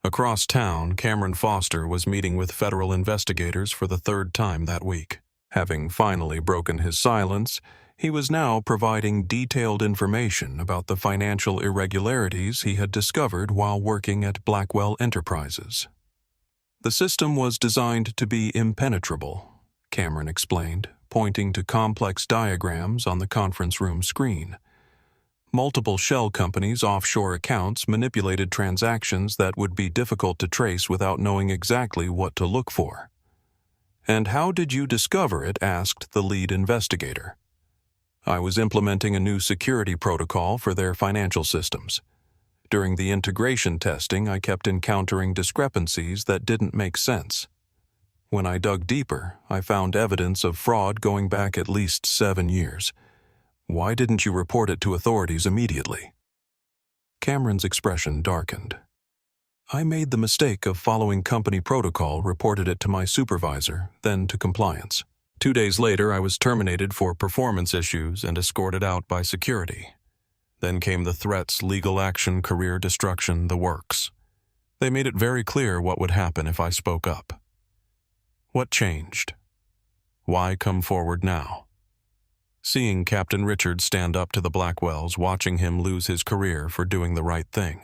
Across town, Cameron Foster was meeting with federal investigators for the 3rd time that week. Having finally broken his silence, he was now providing detailed information about the financial irregularities he had discovered while working at Blackwell Enterprises. The system was designed to be impenetrable, Cameron explained, pointing to complex diagrams on the conference room screen. Multiple shell companies' offshore accounts manipulated transactions that would be difficult to trace without knowing exactly what to look for. And how did you discover it? Asked the lead investigator. I was implementing a new security protocol for their financial systems. During the integration testing, I kept encountering discrepancies that didn't make sense. When I dug deeper, I found evidence of fraud going back at least 7 years. Why didn't you report it to authorities immediately? Cameron's expression darkened. I made the mistake of following company protocol, reported it to my supervisor, then to compliance. 2 days later, I was terminated for performance issues and escorted out by security. Then came the threats, legal action, career destruction, the works. They made it very clear what would happen if I spoke up. What changed? Why come forward now? seeing Captain Richards stand up to the Blackwells, watching him lose his career for doing the right thing.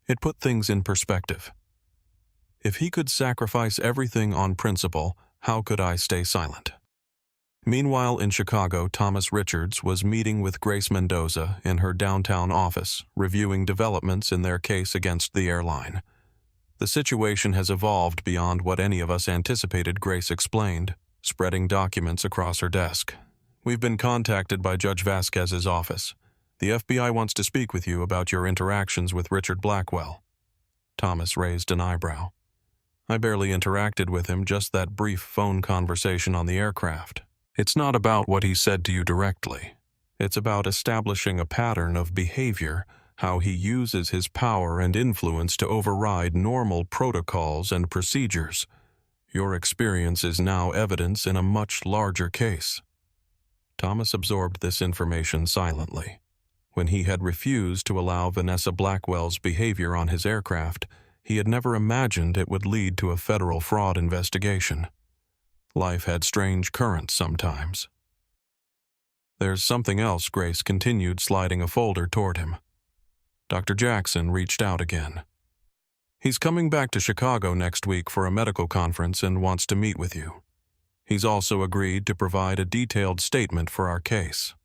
It put things in perspective. If he could sacrifice everything on principle, how could I stay silent? Meanwhile, in Chicago, Thomas Richards was meeting with Grace Mendoza in her downtown office, reviewing developments in their case against the airline. The situation has evolved beyond what any of us anticipated, Grace explained, spreading documents across her desk. We've been contacted by Judge Vasquez's office. The FBI wants to speak with you about your interactions with Richard Blackwell. Thomas raised an eyebrow. I barely interacted with him, just that brief phone conversation on the aircraft. It's not about what he said to you directly. It's about establishing a pattern of behavior, how he uses his power and influence to override normal protocols and procedures. Your experience is now evidence in a much larger case. Thomas absorbed this information silently. When he had refused to allow Vanessa Blackwell's behavior on his aircraft, he had never imagined it would lead to a federal fraud investigation. Life had strange currents sometimes. There's something else, Grace continued, sliding a folder toward him. Dr. Jackson reached out again. He's coming back to Chicago next week for a medical conference and wants to meet with you. He's also agreed to provide a detailed statement for our case.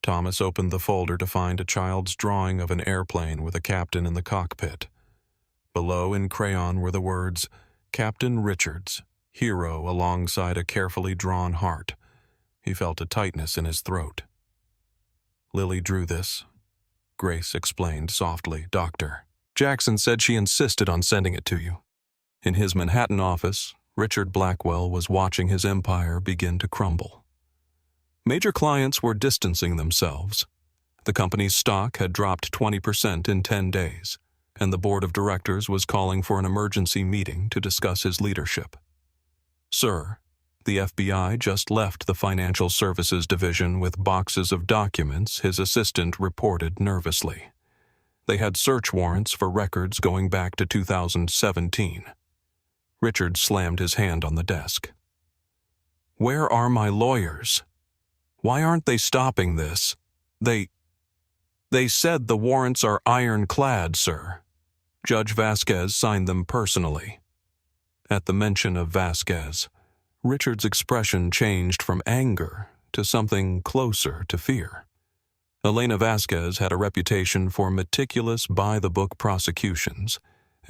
Thomas opened the folder to find a child's drawing of an airplane with a captain in the cockpit. Below in crayon were the words, Captain Richards, hero, alongside a carefully drawn heart. He felt a tightness in his throat. Lily drew this. Grace explained softly, Doctor. Jackson said she insisted on sending it to you. In his Manhattan office, Richard Blackwell was watching his empire begin to crumble. Major clients were distancing themselves. The company's stock had dropped 20% in 10 days, and the board of directors was calling for an emergency meeting to discuss his leadership. Sir, the FBI just left the Financial Services Division with boxes of documents, his assistant reported nervously. They had search warrants for records going back to 2017. Richard slammed his hand on the desk. Where are my lawyers? Why aren't they stopping this? They said the warrants are ironclad, sir. Judge Vasquez signed them personally. At the mention of Vasquez, Richard's expression changed from anger to something closer to fear. Elena Vasquez had a reputation for meticulous, by-the-book prosecutions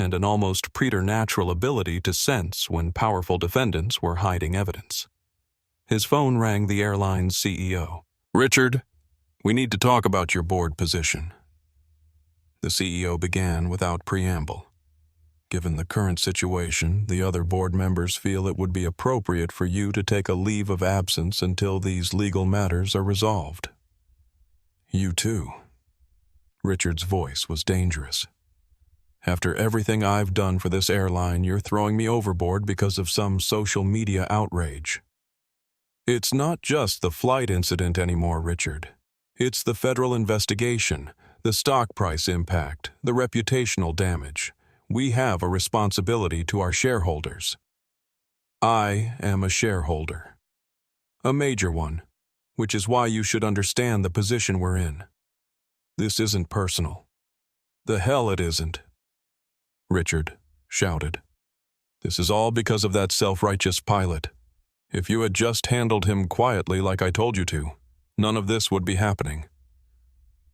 and an almost preternatural ability to sense when powerful defendants were hiding evidence. His phone rang the airline's CEO. Richard, we need to talk about your board position. The CEO began without preamble. Given the current situation, the other board members feel it would be appropriate for you to take a leave of absence until these legal matters are resolved. You too. Richard's voice was dangerous. After everything I've done for this airline, you're throwing me overboard because of some social media outrage. It's not just the flight incident anymore, Richard. It's the federal investigation, the stock price impact, the reputational damage. We have a responsibility to our shareholders. I am a shareholder. A major one, which is why you should understand the position we're in. This isn't personal. The hell it isn't. Richard shouted. This is all because of that self-righteous pilot. If you had just handled him quietly like I told you to, none of this would be happening.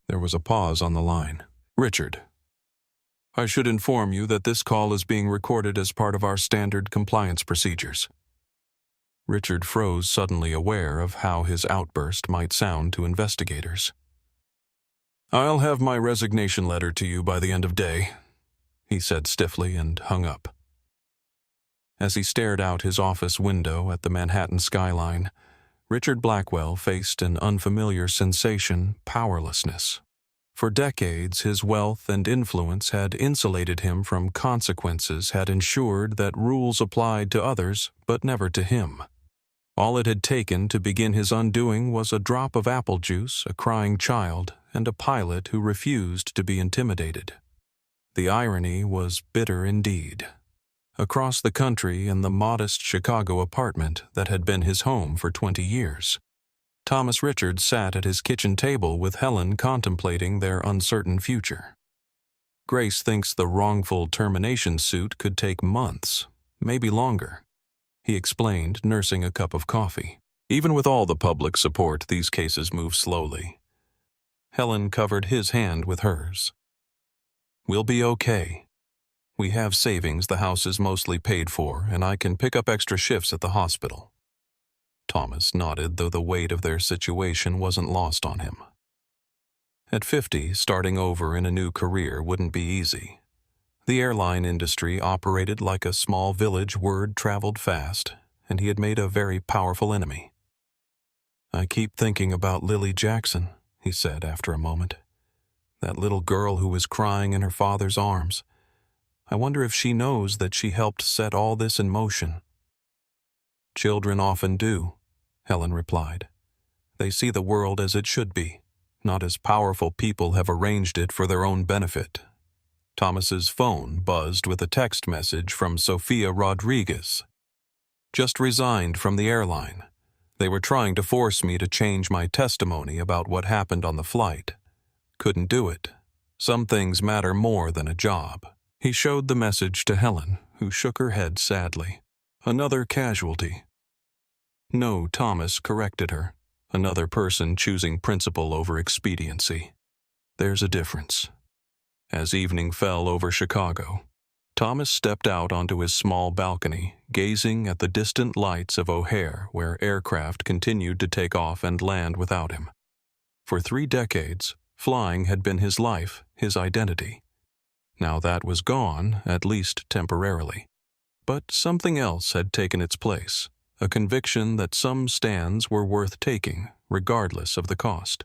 There was a pause on the line. Richard, I should inform you that this call is being recorded as part of our standard compliance procedures. Richard froze, suddenly aware of how his outburst might sound to investigators. I'll have my resignation letter to you by the end of day, he said stiffly and hung up. As he stared out his office window at the Manhattan skyline, Richard Blackwell faced an unfamiliar sensation, powerlessness. For decades, his wealth and influence had insulated him from consequences, had ensured that rules applied to others, but never to him. All it had taken to begin his undoing was a drop of apple juice, a crying child, and a pilot who refused to be intimidated. The irony was bitter indeed. Across the country, in the modest Chicago apartment that had been his home for 20 years, Thomas Richards sat at his kitchen table with Helen contemplating their uncertain future. Grace thinks the wrongful termination suit could take months, maybe longer, he explained, nursing a cup of coffee. Even with all the public support, these cases move slowly. Helen covered his hand with hers. We'll be okay. We have savings, the house is mostly paid for, and I can pick up extra shifts at the hospital. Thomas nodded, though the weight of their situation wasn't lost on him. At 50, starting over in a new career wouldn't be easy. The airline industry operated like a small village, word traveled fast, and he had made a very powerful enemy. I keep thinking about Lily Jackson, he said after a moment. That little girl who was crying in her father's arms. I wonder if she knows that she helped set all this in motion. Children often do, Helen replied. They see the world as it should be, not as powerful people have arranged it for their own benefit. Thomas's phone buzzed with a text message from Sophia Rodriguez. Just resigned from the airline. They were trying to force me to change my testimony about what happened on the flight. Couldn't do it. Some things matter more than a job. He showed the message to Helen, who shook her head sadly. Another casualty. No, Thomas corrected her. Another person choosing principle over expediency. There's a difference. As evening fell over Chicago, Thomas stepped out onto his small balcony, gazing at the distant lights of O'Hare, where aircraft continued to take off and land without him. For 3 decades, flying had been his life, his identity. Now that was gone, at least temporarily. But something else had taken its place, a conviction that some stands were worth taking, regardless of the cost.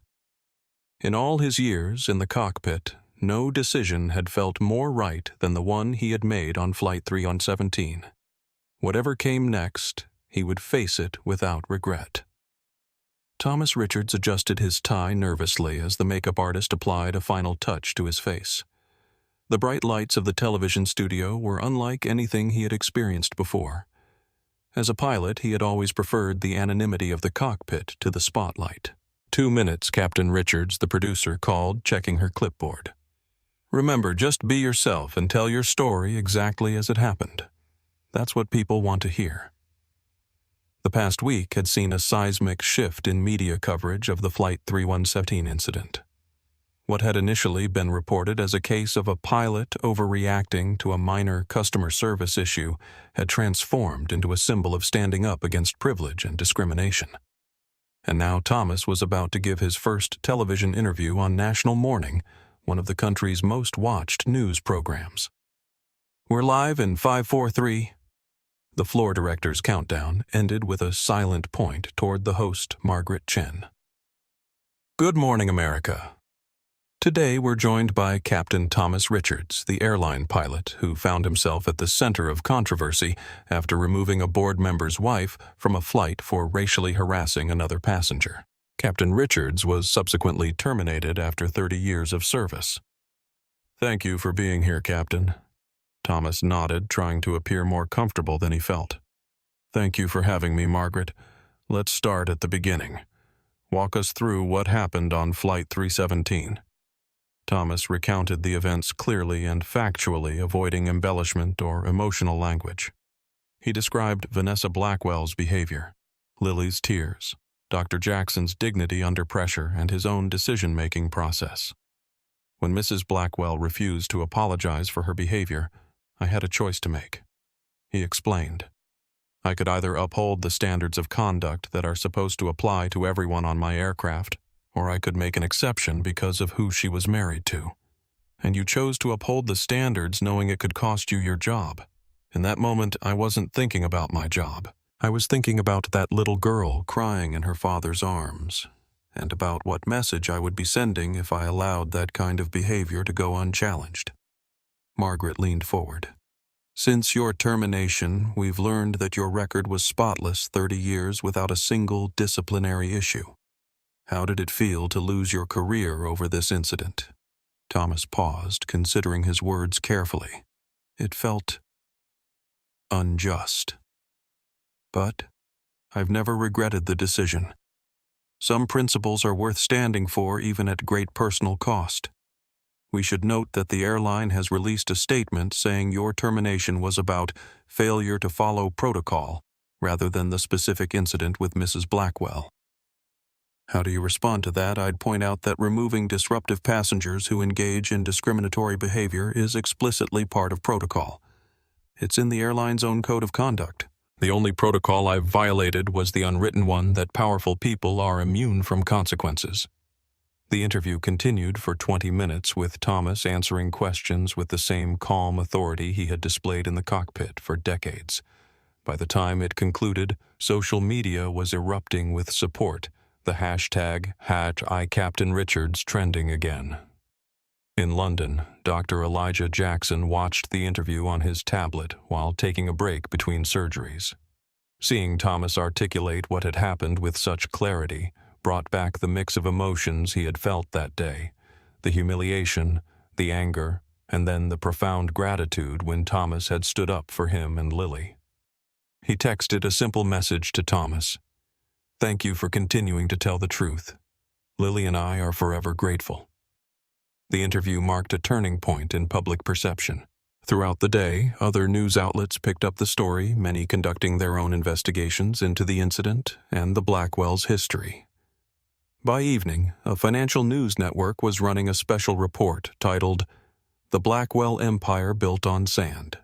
In all his years in the cockpit, no decision had felt more right than the one he had made on Flight 317. Whatever came next, he would face it without regret. Thomas Richards adjusted his tie nervously as the makeup artist applied a final touch to his face. The bright lights of the television studio were unlike anything he had experienced before. As a pilot, he had always preferred the anonymity of the cockpit to the spotlight. 2 minutes, Captain Richards, the producer, called, checking her clipboard. Remember, just be yourself and tell your story exactly as it happened. That's what people want to hear. The past week had seen a seismic shift in media coverage of the Flight 317 incident. What had initially been reported as a case of a pilot overreacting to a minor customer service issue had transformed into a symbol of standing up against privilege and discrimination. And now Thomas was about to give his first television interview on National Morning, one of the country's most watched news programs. We're live in 5, 4, 3. The floor director's countdown ended with a silent point toward the host, Margaret Chen. Good morning, America. Today we're joined by Captain Thomas Richards, the airline pilot who found himself at the center of controversy after removing a board member's wife from a flight for racially harassing another passenger. Captain Richards was subsequently terminated after 30 years of service. Thank you for being here, Captain. Thomas nodded, trying to appear more comfortable than he felt. Thank you for having me, Margaret. Let's start at the beginning. Walk us through what happened on Flight 317. Thomas recounted the events clearly and factually, avoiding embellishment or emotional language. He described Vanessa Blackwell's behavior, Lily's tears, Dr. Jackson's dignity under pressure, and his own decision-making process. When Mrs. Blackwell refused to apologize for her behavior, I had a choice to make. He explained. I could either uphold the standards of conduct that are supposed to apply to everyone on my aircraft, or I could make an exception because of who she was married to. And you chose to uphold the standards knowing it could cost you your job. In that moment, I wasn't thinking about my job. I was thinking about that little girl crying in her father's arms, and about what message I would be sending if I allowed that kind of behavior to go unchallenged. Margaret leaned forward. Since your termination, we've learned that your record was spotless 30 years without a single disciplinary issue. How did it feel to lose your career over this incident? Thomas paused, considering his words carefully. It felt unjust. But I've never regretted the decision. Some principles are worth standing for even at great personal cost. We should note that the airline has released a statement saying your termination was about failure to follow protocol rather than the specific incident with Mrs. Blackwell. How do you respond to that? I'd point out that removing disruptive passengers who engage in discriminatory behavior is explicitly part of protocol. It's in the airline's own code of conduct. The only protocol I've violated was the unwritten one that powerful people are immune from consequences. The interview continued for 20 minutes with Thomas answering questions with the same calm authority he had displayed in the cockpit for decades. By the time it concluded, social media was erupting with support, the hashtag #ICaptainRichards trending again. In London, Dr. Elijah Jackson watched the interview on his tablet while taking a break between surgeries. Seeing Thomas articulate what had happened with such clarity brought back the mix of emotions he had felt that day, the humiliation, the anger, and then the profound gratitude when Thomas had stood up for him and Lily. He texted a simple message to Thomas. "Thank you for continuing to tell the truth. Lily and I are forever grateful." The interview marked a turning point in public perception. Throughout the day, other news outlets picked up the story, many conducting their own investigations into the incident and the Blackwells' history. By evening, a financial news network was running a special report titled "The Blackwell Empire Built on Sand."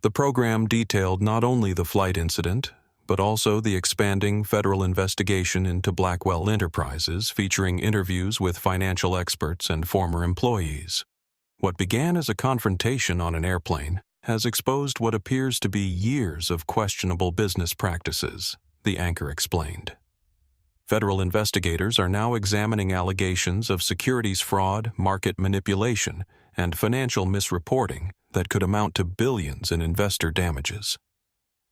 The program detailed not only the flight incident, but also the expanding federal investigation into Blackwell Enterprises, featuring interviews with financial experts and former employees. What began as a confrontation on an airplane has exposed what appears to be years of questionable business practices, the anchor explained. Federal investigators are now examining allegations of securities fraud, market manipulation, and financial misreporting that could amount to billions in investor damages.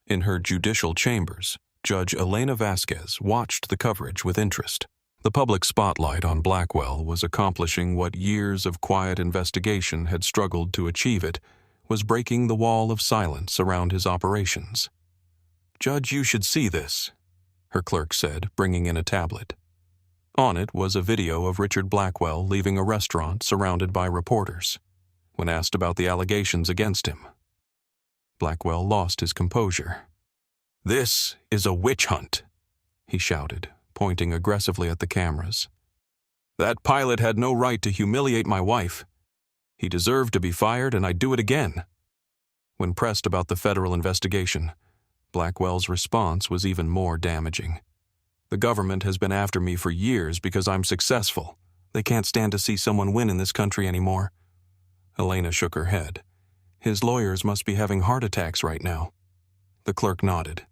In her judicial chambers, Judge Elena Vasquez watched the coverage with interest. The public spotlight on Blackwell was accomplishing what years of quiet investigation had struggled to achieve. It was breaking the wall of silence around his operations. "Judge, you should see this," her clerk said, bringing in a tablet. On it was a video of Richard Blackwell leaving a restaurant surrounded by reporters. When asked about the allegations against him, Blackwell lost his composure. "This is a witch hunt," he shouted, pointing aggressively at the cameras. "That pilot had no right to humiliate my wife. He deserved to be fired, and I'd do it again." When pressed about the federal investigation, Blackwell's response was even more damaging. "The government has been after me for years because I'm successful. They can't stand to see someone win in this country anymore." Elena shook her head. "His lawyers must be having heart attacks right now." The clerk nodded.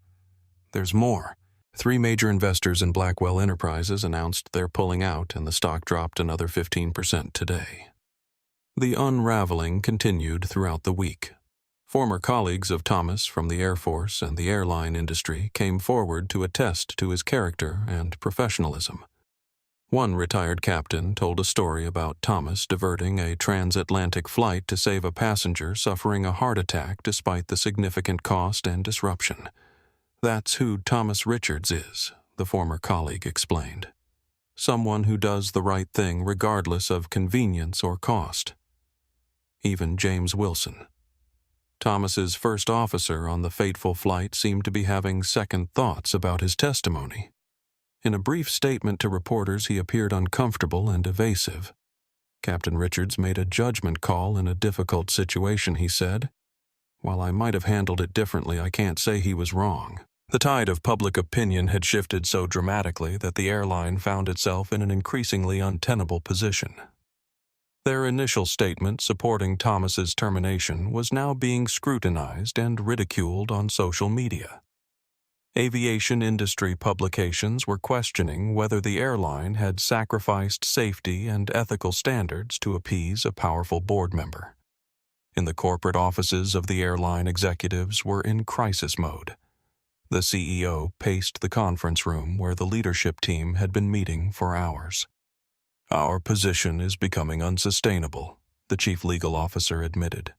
"There's more. 3 major investors in Blackwell Enterprises announced they're pulling out, and the stock dropped another 15% today." The unraveling continued throughout the week. Former colleagues of Thomas from the Air Force and the airline industry came forward to attest to his character and professionalism. One retired captain told a story about Thomas diverting a transatlantic flight to save a passenger suffering a heart attack despite the significant cost and disruption. "That's who Thomas Richards is," the former colleague explained. "Someone who does the right thing regardless of convenience or cost." Even James Wilson, Thomas's first officer on the fateful flight, seemed to be having second thoughts about his testimony. In a brief statement to reporters, he appeared uncomfortable and evasive. "Captain Richards made a judgment call in a difficult situation," he said. "While I might have handled it differently, I can't say he was wrong." The tide of public opinion had shifted so dramatically that the airline found itself in an increasingly untenable position. Their initial statement supporting Thomas's termination was now being scrutinized and ridiculed on social media. Aviation industry publications were questioning whether the airline had sacrificed safety and ethical standards to appease a powerful board member. In the corporate offices of the airline, executives were in crisis mode. The CEO paced the conference room where the leadership team had been meeting for hours. "Our position is becoming unsustainable," the chief legal officer admitted.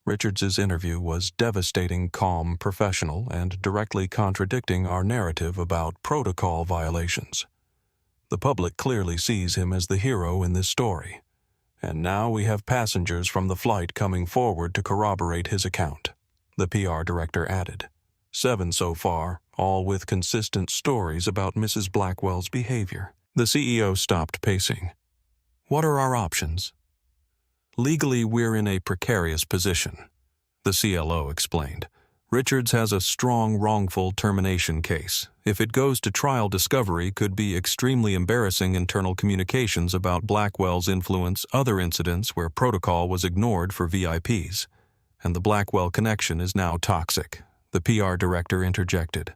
Richards's interview was devastating, calm, professional, and directly contradicting our narrative about protocol violations. The public clearly sees him as the hero in this story, and now we have passengers from the flight coming forward to corroborate his account, the PR director added. 7 so far, all with consistent stories about Mrs. Blackwell's behavior. The CEO stopped pacing. What are our options? Legally, we're in a precarious position, the CLO explained. Richards has a strong wrongful termination case. If it goes to trial, discovery could be extremely embarrassing internal communications about Blackwell's influence, other incidents where protocol was ignored for VIPs. And the Blackwell connection is now toxic, the PR director interjected.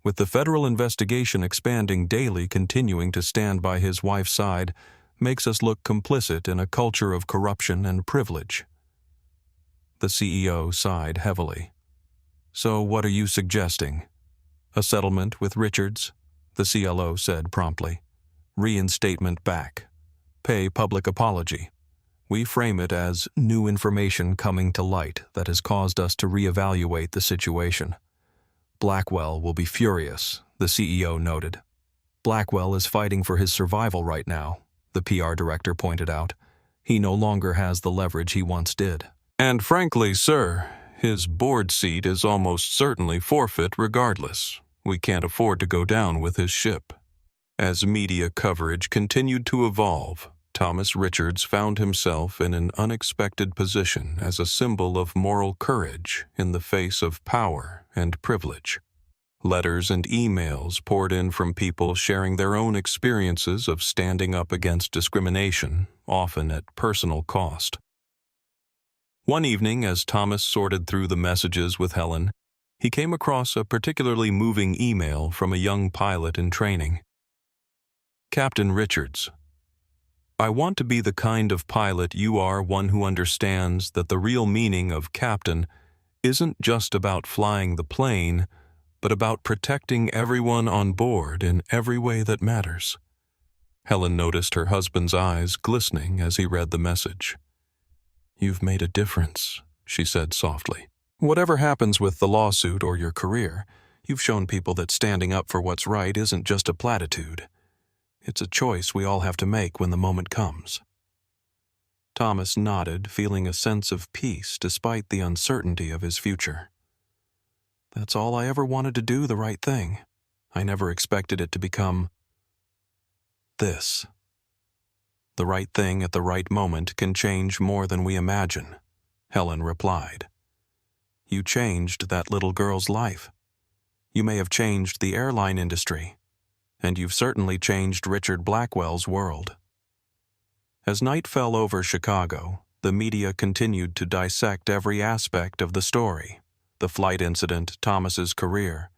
With the federal investigation expanding daily, continuing to stand by his wife's side makes us look complicit in a culture of corruption and privilege. The CEO sighed heavily. So what are you suggesting? A settlement with Richards? The CLO said promptly. Reinstatement back. Pay public apology. We frame it as new information coming to light that has caused us to reevaluate the situation. Blackwell will be furious, the CEO noted. Blackwell is fighting for his survival right now, the PR director pointed out. He no longer has the leverage he once did. And frankly, sir, his board seat is almost certainly forfeit regardless. We can't afford to go down with his ship. As media coverage continued to evolve, Thomas Richards found himself in an unexpected position as a symbol of moral courage in the face of power and privilege. Letters and emails poured in from people sharing their own experiences of standing up against discrimination, often at personal cost. One evening, as Thomas sorted through the messages with Helen, he came across a particularly moving email from a young pilot in training. Captain Richards, I want to be the kind of pilot you are, one who understands that the real meaning of captain isn't just about flying the plane, but about protecting everyone on board in every way that matters. Helen noticed her husband's eyes glistening as he read the message. You've made a difference, she said softly. Whatever happens with the lawsuit or your career, you've shown people that standing up for what's right isn't just a platitude. It's a choice we all have to make when the moment comes. Thomas nodded, feeling a sense of peace despite the uncertainty of his future. That's all I ever wanted to do, the right thing. I never expected it to become this. The right thing at the right moment can change more than we imagine, Helen replied. You changed that little girl's life. You may have changed the airline industry, and you've certainly changed Richard Blackwell's world. As night fell over Chicago, the media continued to dissect every aspect of the story. The flight incident, Thomas's career,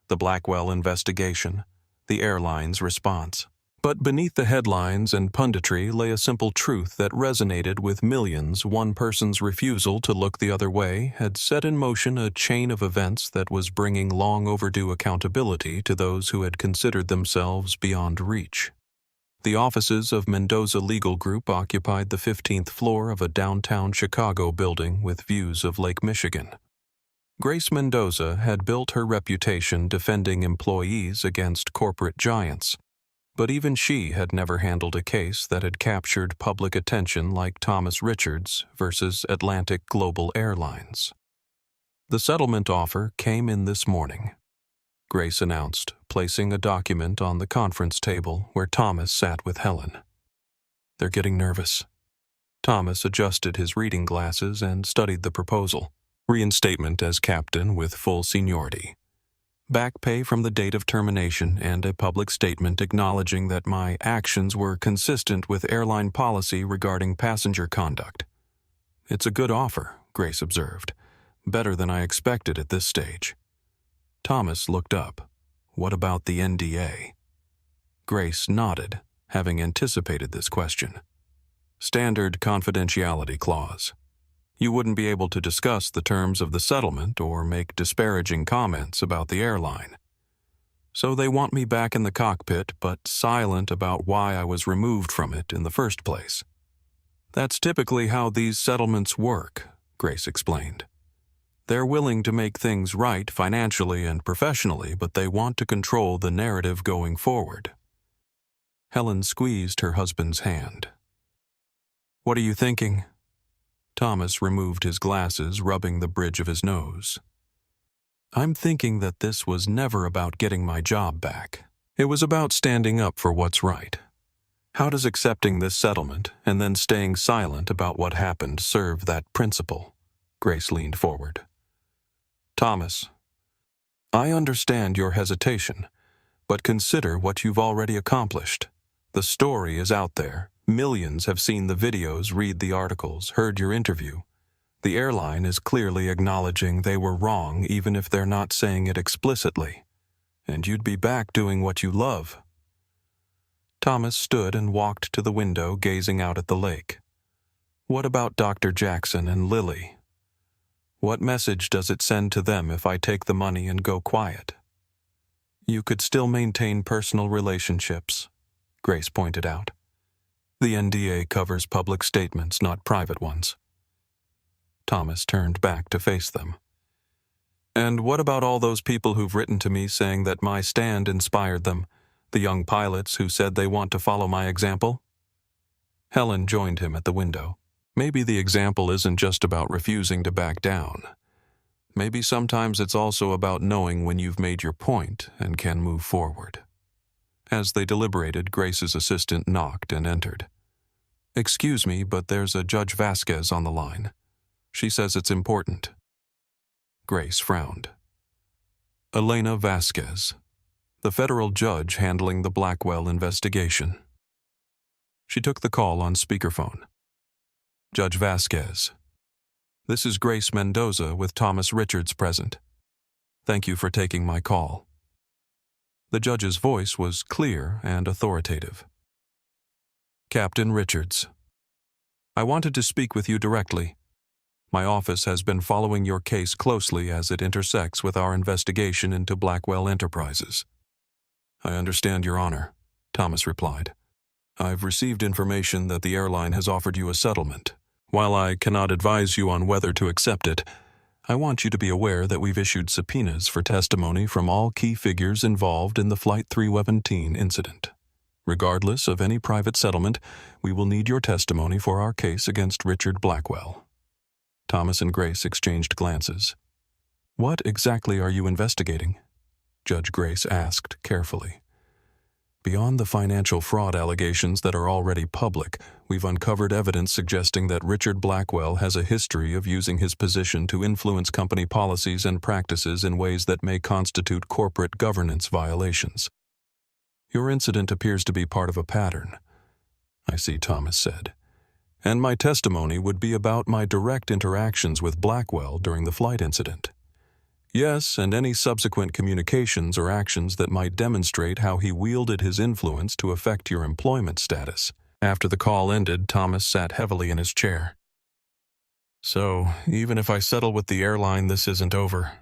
the Blackwell investigation, the airline's response. But beneath the headlines and punditry lay a simple truth that resonated with millions. One person's refusal to look the other way had set in motion a chain of events that was bringing long overdue accountability to those who had considered themselves beyond reach. The offices of Mendoza Legal Group occupied the 15th floor of a downtown Chicago building with views of Lake Michigan. Grace Mendoza had built her reputation defending employees against corporate giants, but even she had never handled a case that had captured public attention like Thomas Richards versus Atlantic Global Airlines. The settlement offer came in this morning, Grace announced, placing a document on the conference table where Thomas sat with Helen. They're getting nervous. Thomas adjusted his reading glasses and studied the proposal. Reinstatement as captain with full seniority. Back pay from the date of termination and a public statement acknowledging that my actions were consistent with airline policy regarding passenger conduct. It's a good offer, Grace observed. Better than I expected at this stage. Thomas looked up. What about the NDA? Grace nodded, having anticipated this question. Standard confidentiality clause. You wouldn't be able to discuss the terms of the settlement or make disparaging comments about the airline. So they want me back in the cockpit, but silent about why I was removed from it in the first place. That's typically how these settlements work, Grace explained. They're willing to make things right financially and professionally, but they want to control the narrative going forward. Helen squeezed her husband's hand. What are you thinking? Thomas removed his glasses, rubbing the bridge of his nose. I'm thinking that this was never about getting my job back. It was about standing up for what's right. How does accepting this settlement and then staying silent about what happened serve that principle? Grace leaned forward. Thomas, I understand your hesitation, but consider what you've already accomplished. The story is out there. Millions have seen the videos, read the articles, heard your interview. The airline is clearly acknowledging they were wrong, even if they're not saying it explicitly. And you'd be back doing what you love. Thomas stood and walked to the window, gazing out at the lake. What about Dr. Jackson and Lily? What message does it send to them if I take the money and go quiet? You could still maintain personal relationships, Grace pointed out. The NDA covers public statements, not private ones. Thomas turned back to face them. And what about all those people who've written to me saying that my stand inspired them, the young pilots who said they want to follow my example? Helen joined him at the window. Maybe the example isn't just about refusing to back down. Maybe sometimes it's also about knowing when you've made your point and can move forward. As they deliberated, Grace's assistant knocked and entered. Excuse me, but there's a Judge Vasquez on the line. She says it's important. Grace frowned. Elena Vasquez, the federal judge handling the Blackwell investigation. She took the call on speakerphone. Judge Vasquez, this is Grace Mendoza with Thomas Richards present. Thank you for taking my call. The judge's voice was clear and authoritative. Captain Richards, I wanted to speak with you directly. My office has been following your case closely as it intersects with our investigation into Blackwell Enterprises. I understand, Your Honor, Thomas replied. I've received information that the airline has offered you a settlement. While I cannot advise you on whether to accept it, I want you to be aware that we've issued subpoenas for testimony from all key figures involved in the Flight 317 incident. Regardless of any private settlement, we will need your testimony for our case against Richard Blackwell. Thomas and Grace exchanged glances. What exactly are you investigating? Judge Grace asked carefully. Beyond the financial fraud allegations that are already public, we've uncovered evidence suggesting that Richard Blackwell has a history of using his position to influence company policies and practices in ways that may constitute corporate governance violations. Your incident appears to be part of a pattern, I see, Thomas said. And my testimony would be about my direct interactions with Blackwell during the flight incident. Yes, and any subsequent communications or actions that might demonstrate how he wielded his influence to affect your employment status. After the call ended, Thomas sat heavily in his chair. So, even if I settle with the airline, this isn't over.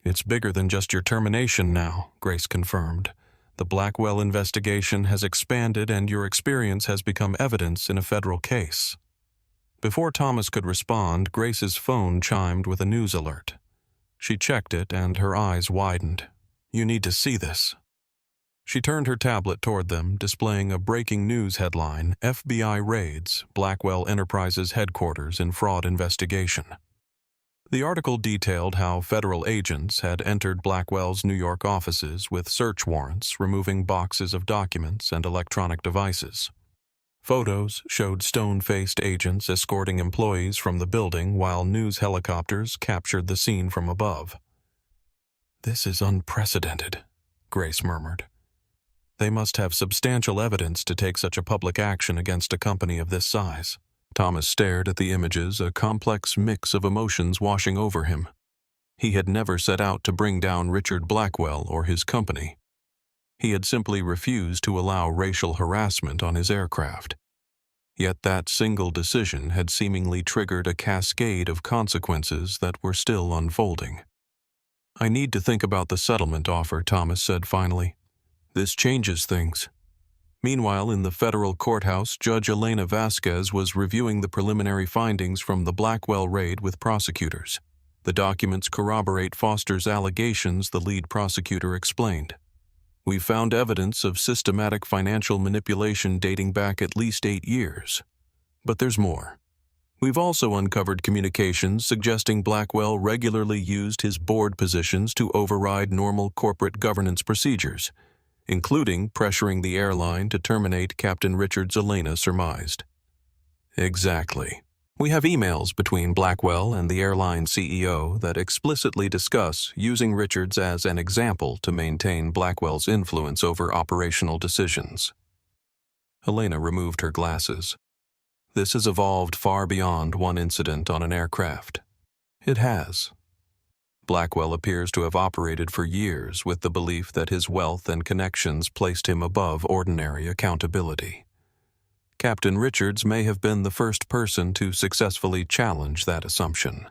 It's bigger than just your termination now, Grace confirmed. The Blackwell investigation has expanded and your experience has become evidence in a federal case. Before Thomas could respond, Grace's phone chimed with a news alert. She checked it and her eyes widened. You need to see this. She turned her tablet toward them, displaying a breaking news headline, FBI raids Blackwell Enterprises headquarters in fraud investigation. The article detailed how federal agents had entered Blackwell's New York offices with search warrants, removing boxes of documents and electronic devices. Photos showed stone-faced agents escorting employees from the building while news helicopters captured the scene from above. This is unprecedented, Grace murmured. They must have substantial evidence to take such a public action against a company of this size. Thomas stared at the images, a complex mix of emotions washing over him. He had never set out to bring down Richard Blackwell or his company. He had simply refused to allow racial harassment on his aircraft. Yet that single decision had seemingly triggered a cascade of consequences that were still unfolding. I need to think about the settlement offer, Thomas said finally. This changes things. Meanwhile, in the federal courthouse, Judge Elena Vasquez was reviewing the preliminary findings from the Blackwell raid with prosecutors. The documents corroborate Foster's allegations, the lead prosecutor explained. "We found evidence of systematic financial manipulation dating back at least 8 years. But there's more. We've also uncovered communications suggesting Blackwell regularly used his board positions to override normal corporate governance procedures, including pressuring the airline to terminate Captain Richards, Elena surmised." "Exactly. We have emails between Blackwell and the airline CEO that explicitly discuss using Richards as an example to maintain Blackwell's influence over operational decisions." Elena removed her glasses. "This has evolved far beyond one incident on an aircraft." "It has." Blackwell appears to have operated for years with the belief that his wealth and connections placed him above ordinary accountability. Captain Richards may have been the first person to successfully challenge that assumption.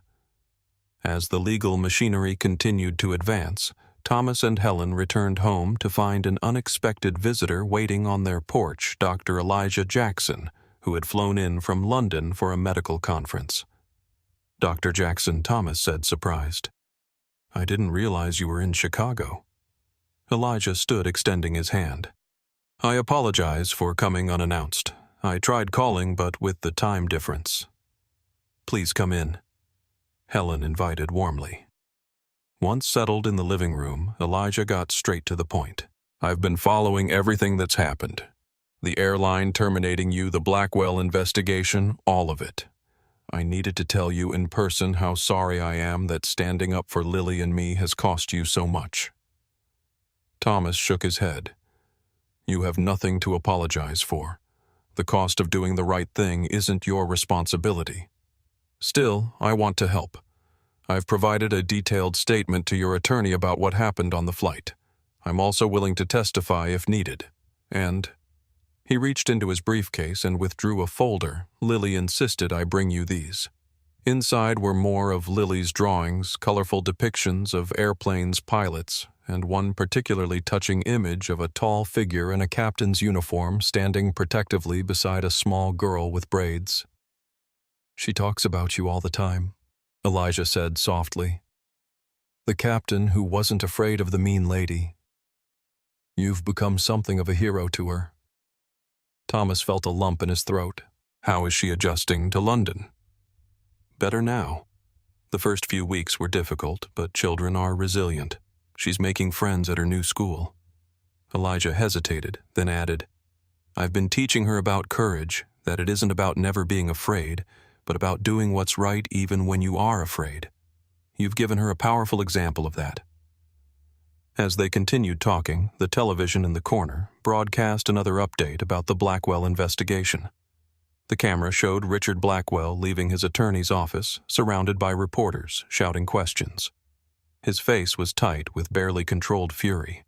As the legal machinery continued to advance, Thomas and Helen returned home to find an unexpected visitor waiting on their porch, Dr. Elijah Jackson, who had flown in from London for a medical conference. "Dr. Jackson," Thomas said, surprised. "I didn't realize you were in Chicago." Elijah stood extending his hand. "I apologize for coming unannounced. I tried calling, but with the time difference." "Please come in," Helen invited warmly. Once settled in the living room, Elijah got straight to the point. "I've been following everything that's happened. The airline terminating you, the Blackwell investigation, all of it. I needed to tell you in person how sorry I am that standing up for Lily and me has cost you so much." Thomas shook his head. "You have nothing to apologize for. The cost of doing the right thing isn't your responsibility. Still, I want to help. I've provided a detailed statement to your attorney about what happened on the flight. I'm also willing to testify if needed. And..." He reached into his briefcase and withdrew a folder. "Lily insisted I bring you these." Inside were more of Lily's drawings, colorful depictions of airplanes' pilots, and one particularly touching image of a tall figure in a captain's uniform standing protectively beside a small girl with braids. "She talks about you all the time," Elijah said softly. "The captain who wasn't afraid of the mean lady. You've become something of a hero to her." Thomas felt a lump in his throat. "How is she adjusting to London?" "Better now. The first few weeks were difficult, but children are resilient. She's making friends at her new school." Elijah hesitated, then added, "I've been teaching her about courage, that it isn't about never being afraid, but about doing what's right even when you are afraid. You've given her a powerful example of that." As they continued talking, the television in the corner broadcast another update about the Blackwell investigation. The camera showed Richard Blackwell leaving his attorney's office, surrounded by reporters, shouting questions. His face was tight with barely controlled fury.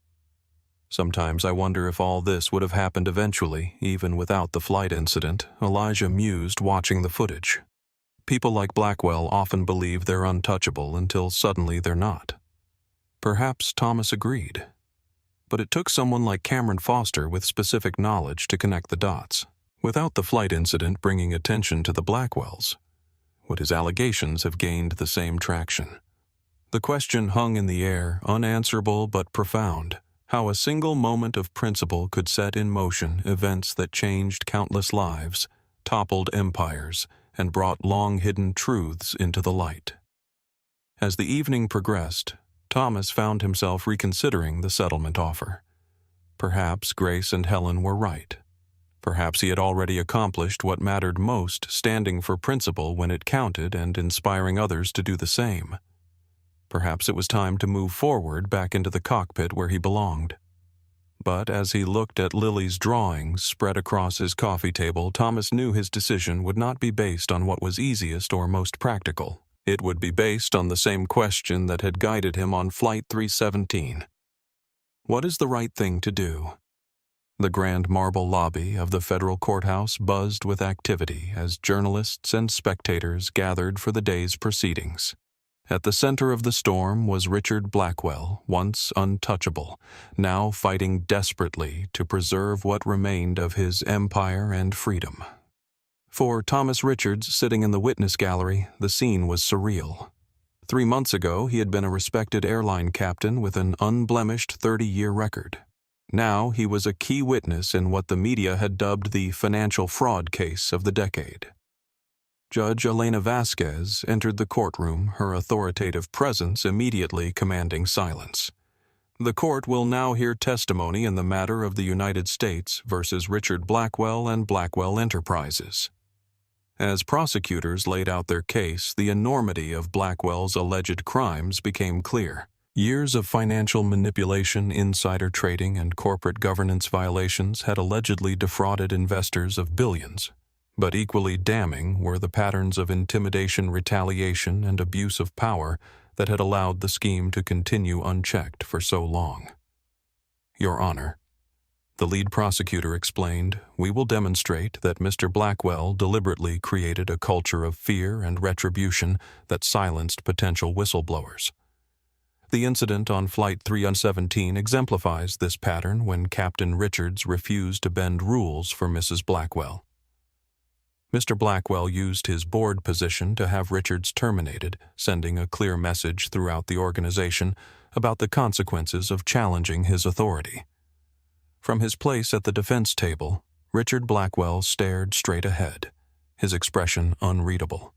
"Sometimes I wonder if all this would have happened eventually, even without the flight incident," Elijah mused watching the footage. "People like Blackwell often believe they're untouchable until suddenly they're not." Perhaps Thomas agreed. But it took someone like Cameron Foster with specific knowledge to connect the dots. Without the flight incident bringing attention to the Blackwells, would his allegations have gained the same traction? The question hung in the air, unanswerable but profound, how a single moment of principle could set in motion events that changed countless lives, toppled empires, and brought long-hidden truths into the light. As the evening progressed, Thomas found himself reconsidering the settlement offer. Perhaps Grace and Helen were right. Perhaps he had already accomplished what mattered most, standing for principle when it counted and inspiring others to do the same. Perhaps it was time to move forward back into the cockpit where he belonged. But as he looked at Lily's drawings spread across his coffee table, Thomas knew his decision would not be based on what was easiest or most practical. It would be based on the same question that had guided him on Flight 317. What is the right thing to do? The grand marble lobby of the federal courthouse buzzed with activity as journalists and spectators gathered for the day's proceedings. At the center of the storm was Richard Blackwell, once untouchable, now fighting desperately to preserve what remained of his empire and freedom. For Thomas Richards, sitting in the witness gallery, the scene was surreal. 3 months ago, he had been a respected airline captain with an unblemished 30-year record. Now he was a key witness in what the media had dubbed the financial fraud case of the decade. Judge Elena Vasquez entered the courtroom, her authoritative presence immediately commanding silence. The court will now hear testimony in the matter of the United States versus Richard Blackwell and Blackwell Enterprises. As prosecutors laid out their case, the enormity of Blackwell's alleged crimes became clear. Years of financial manipulation, insider trading, and corporate governance violations had allegedly defrauded investors of billions. But equally damning were the patterns of intimidation, retaliation, and abuse of power that had allowed the scheme to continue unchecked for so long. Your Honor, the lead prosecutor explained, we will demonstrate that Mr. Blackwell deliberately created a culture of fear and retribution that silenced potential whistleblowers. The incident on Flight 317 exemplifies this pattern when Captain Richards refused to bend rules for Mrs. Blackwell. Mr. Blackwell used his board position to have Richards terminated, sending a clear message throughout the organization about the consequences of challenging his authority. From his place at the defense table, Richard Blackwell stared straight ahead, his expression unreadable.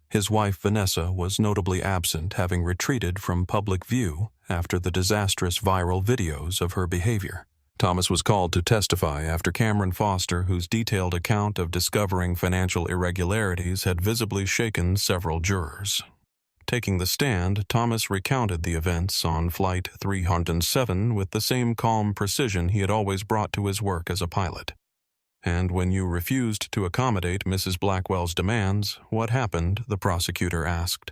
His wife Vanessa was notably absent, having retreated from public view after the disastrous viral videos of her behavior. Thomas was called to testify after Cameron Foster, whose detailed account of discovering financial irregularities had visibly shaken several jurors. Taking the stand, Thomas recounted the events on Flight 307 with the same calm precision he had always brought to his work as a pilot. And when you refused to accommodate Mrs. Blackwell's demands, what happened? The prosecutor asked.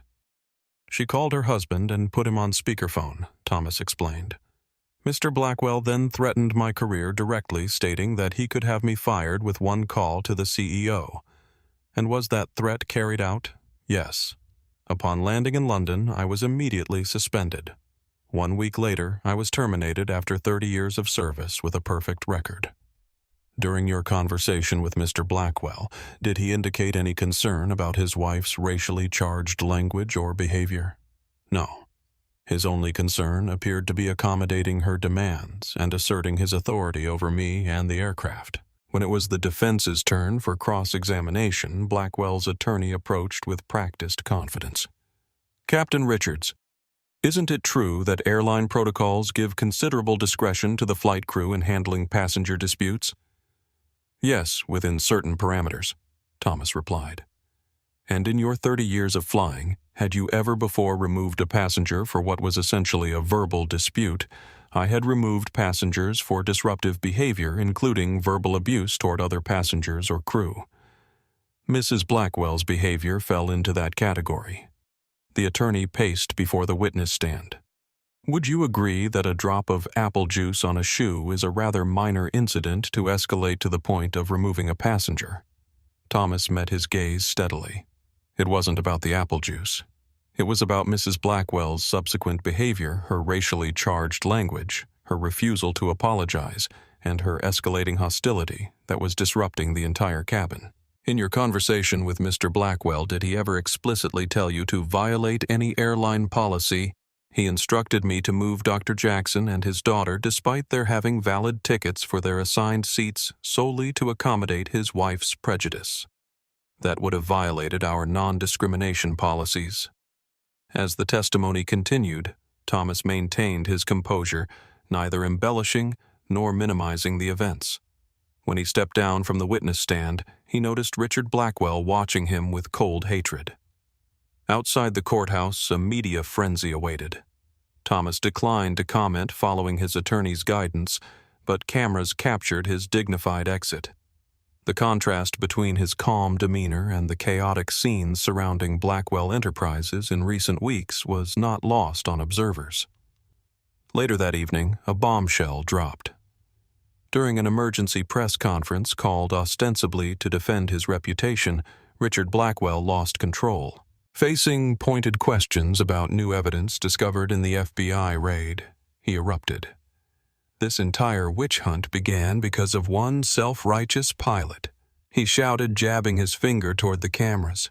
She called her husband and put him on speakerphone, Thomas explained. Mr. Blackwell then threatened my career directly, stating that he could have me fired with one call to the CEO. And was that threat carried out? Yes. Upon landing in London, I was immediately suspended. 1 week later, I was terminated after 30 years of service with a perfect record. During your conversation with Mr. Blackwell, did he indicate any concern about his wife's racially charged language or behavior? No. His only concern appeared to be accommodating her demands and asserting his authority over me and the aircraft. When it was the defense's turn for cross-examination, Blackwell's attorney approached with practiced confidence. Captain Richards, isn't it true that airline protocols give considerable discretion to the flight crew in handling passenger disputes? Yes, within certain parameters, Thomas replied. And in your 30 years of flying, had you ever before removed a passenger for what was essentially a verbal dispute? I had removed passengers for disruptive behavior, including verbal abuse toward other passengers or crew. Mrs. Blackwell's behavior fell into that category. The attorney paced before the witness stand. Would you agree that a drop of apple juice on a shoe is a rather minor incident to escalate to the point of removing a passenger? Thomas met his gaze steadily. It wasn't about the apple juice. It was about Mrs. Blackwell's subsequent behavior, her racially charged language, her refusal to apologize, and her escalating hostility that was disrupting the entire cabin. In your conversation with Mr. Blackwell, did he ever explicitly tell you to violate any airline policy? He instructed me to move Dr. Jackson and his daughter despite their having valid tickets for their assigned seats solely to accommodate his wife's prejudice. That would have violated our non-discrimination policies. As the testimony continued, Thomas maintained his composure, neither embellishing nor minimizing the events. When he stepped down from the witness stand, he noticed Richard Blackwell watching him with cold hatred. Outside the courthouse, a media frenzy awaited. Thomas declined to comment following his attorney's guidance, but cameras captured his dignified exit. The contrast between his calm demeanor and the chaotic scenes surrounding Blackwell Enterprises in recent weeks was not lost on observers. Later that evening, a bombshell dropped. During an emergency press conference called ostensibly to defend his reputation, Richard Blackwell lost control. Facing pointed questions about new evidence discovered in the FBI raid, he erupted. This entire witch hunt began because of one self-righteous pilot. He shouted, jabbing his finger toward the cameras.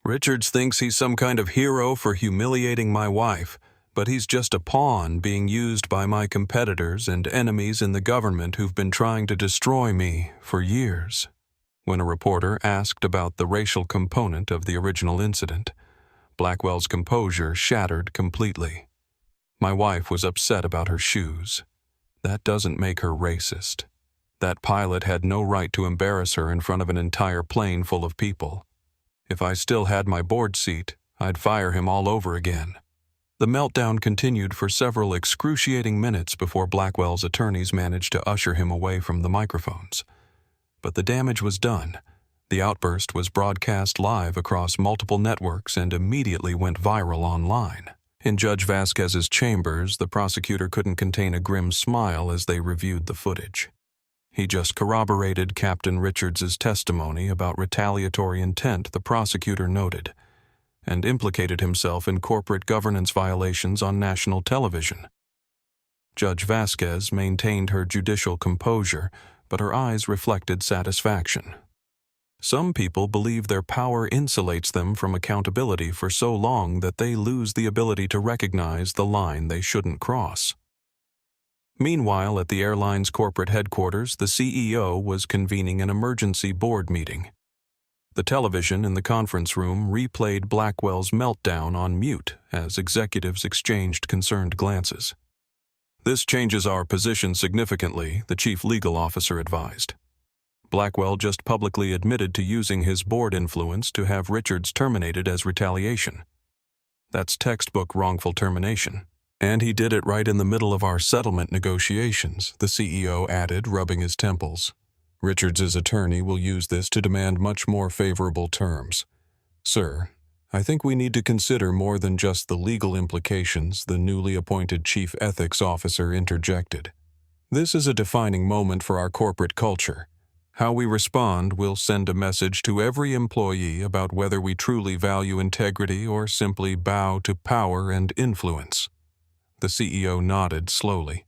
Richards thinks he's some kind of hero for humiliating my wife, but he's just a pawn being used by my competitors and enemies in the government who've been trying to destroy me for years. When a reporter asked about the racial component of the original incident, Blackwell's composure shattered completely. My wife was upset about her shoes. That doesn't make her racist. That pilot had no right to embarrass her in front of an entire plane full of people. If I still had my board seat, I'd fire him all over again. The meltdown continued for several excruciating minutes before Blackwell's attorneys managed to usher him away from the microphones. But the damage was done. The outburst was broadcast live across multiple networks and immediately went viral online. In Judge Vasquez's chambers, the prosecutor couldn't contain a grim smile as they reviewed the footage. He just corroborated Captain Richards's testimony about retaliatory intent the prosecutor noted, and implicated himself in corporate governance violations on national television. Judge Vasquez maintained her judicial composure, but her eyes reflected satisfaction. Some people believe their power insulates them from accountability for so long that they lose the ability to recognize the line they shouldn't cross. Meanwhile, at the airline's corporate headquarters, the CEO was convening an emergency board meeting. The television in the conference room replayed Blackwell's meltdown on mute as executives exchanged concerned glances. "This changes our position significantly," the chief legal officer advised. Blackwell just publicly admitted to using his board influence to have Richards terminated as retaliation. That's textbook wrongful termination. "And he did it right in the middle of our settlement negotiations," the CEO added, rubbing his temples. "Richards's attorney will use this to demand much more favorable terms. Sir, I think we need to consider more than just the legal implications," the newly appointed chief ethics officer interjected. "This is a defining moment for our corporate culture. How we respond will send a message to every employee about whether we truly value integrity or simply bow to power and influence." The CEO nodded slowly.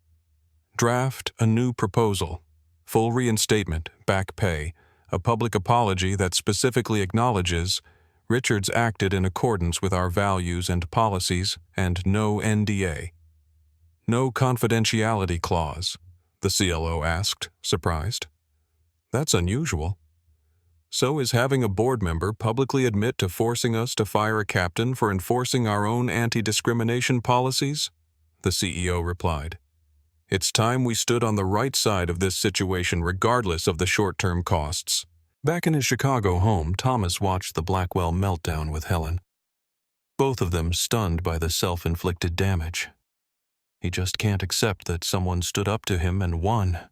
"Draft a new proposal. Full reinstatement, back pay, a public apology that specifically acknowledges Richards acted in accordance with our values and policies, and no NDA. No confidentiality clause," the CLO asked, surprised. "That's unusual." "So is having a board member publicly admit to forcing us to fire a captain for enforcing our own anti-discrimination policies," the CEO replied. "It's time we stood on the right side of this situation regardless of the short-term costs." Back in his Chicago home, Thomas watched the Blackwell meltdown with Helen. Both of them stunned by the self-inflicted damage. He just can't accept that someone stood up to him and won,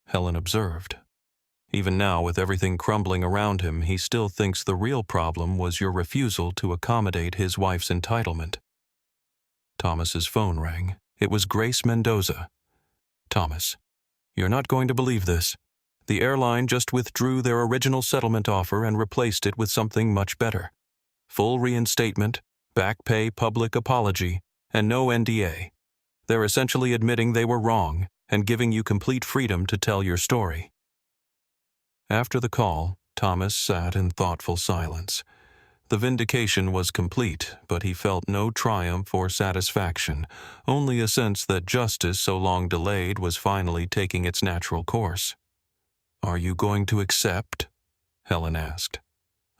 Helen observed. Even now, with everything crumbling around him, he still thinks the real problem was your refusal to accommodate his wife's entitlement. Thomas's phone rang. It was Grace Mendoza. "Thomas, you're not going to believe this. The airline just withdrew their original settlement offer and replaced it with something much better. Full reinstatement, back pay, public apology, and no NDA. They're essentially admitting they were wrong and giving you complete freedom to tell your story." After the call, Thomas sat in thoughtful silence. The vindication was complete, but he felt no triumph or satisfaction, only a sense that justice so long delayed was finally taking its natural course. "Are you going to accept?" Helen asked.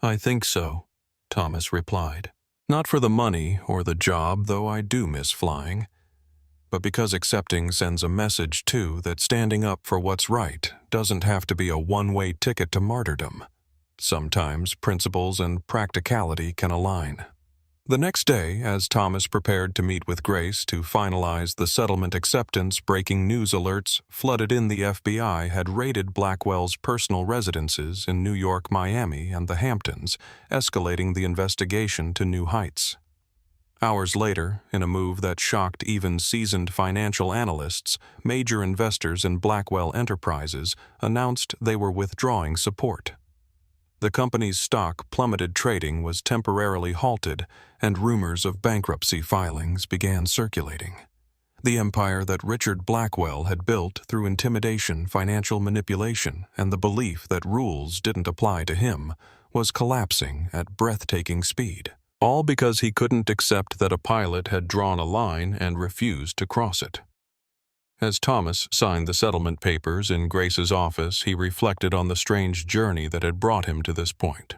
"I think so," Thomas replied. "Not for the money or the job, though I do miss flying, but because accepting sends a message, too, that standing up for what's right doesn't have to be a one-way ticket to martyrdom. Sometimes principles and practicality can align." The next day, as Thomas prepared to meet with Grace to finalize the settlement acceptance, breaking news alerts flooded in. The FBI had raided Blackwell's personal residences in New York, Miami, and the Hamptons, escalating the investigation to new heights. Hours later, in a move that shocked even seasoned financial analysts, major investors in Blackwell Enterprises announced they were withdrawing support. The company's stock plummeted, trading was temporarily halted, and rumors of bankruptcy filings began circulating. The empire that Richard Blackwell had built through intimidation, financial manipulation, and the belief that rules didn't apply to him was collapsing at breathtaking speed. All because he couldn't accept that a pilot had drawn a line and refused to cross it. As Thomas signed the settlement papers in Grace's office, he reflected on the strange journey that had brought him to this point.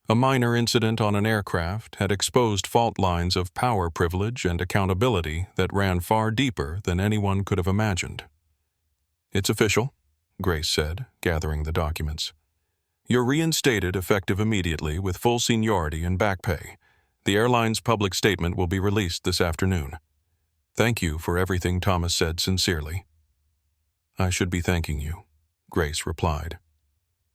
A minor incident on an aircraft had exposed fault lines of power privilege and accountability that ran far deeper than anyone could have imagined. "It's official," Grace said, gathering the documents. "You're reinstated effective immediately with full seniority and back pay. The airline's public statement will be released this afternoon." "Thank you for everything," Thomas said sincerely. "I should be thanking you," Grace replied.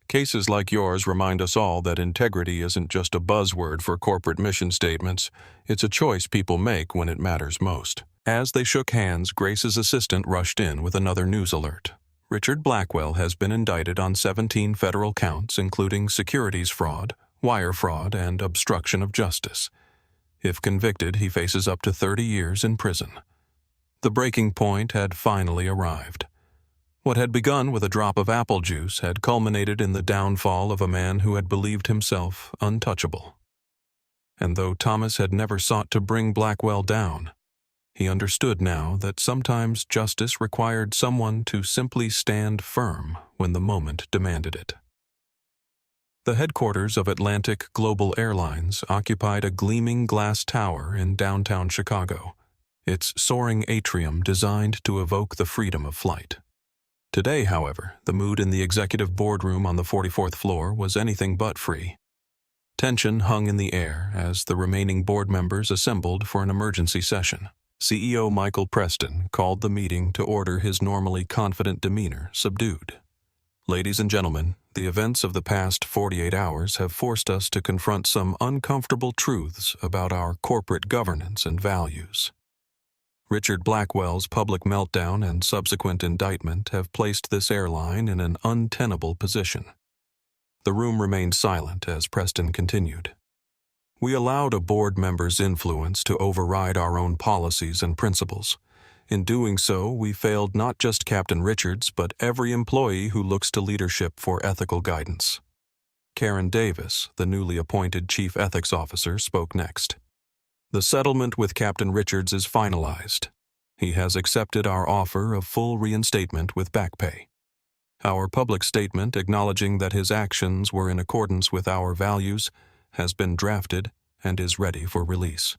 "Cases like yours remind us all that integrity isn't just a buzzword for corporate mission statements. It's a choice people make when it matters most." As they shook hands, Grace's assistant rushed in with another news alert. "Richard Blackwell has been indicted on 17 federal counts, including securities fraud, wire fraud, and obstruction of justice. If convicted, he faces up to 30 years in prison." The breaking point had finally arrived. What had begun with a drop of apple juice had culminated in the downfall of a man who had believed himself untouchable. And though Thomas had never sought to bring Blackwell down, he understood now that sometimes justice required someone to simply stand firm when the moment demanded it. The headquarters of Atlantic Global Airlines occupied a gleaming glass tower in downtown Chicago, its soaring atrium designed to evoke the freedom of flight. Today, however, the mood in the executive boardroom on the 44th floor was anything but free. Tension hung in the air as the remaining board members assembled for an emergency session. CEO Michael Preston called the meeting to order, his normally confident demeanor subdued. "Ladies and gentlemen, the events of the past 48 hours have forced us to confront some uncomfortable truths about our corporate governance and values. Richard Blackwell's public meltdown and subsequent indictment have placed this airline in an untenable position." The room remained silent as Preston continued. "We allowed a board member's influence to override our own policies and principles. In doing so, we failed not just Captain Richards, but every employee who looks to leadership for ethical guidance." Karen Davis, the newly appointed Chief Ethics Officer, spoke next. "The settlement with Captain Richards is finalized. He has accepted our offer of full reinstatement with back pay. Our public statement acknowledging that his actions were in accordance with our values has been drafted and is ready for release."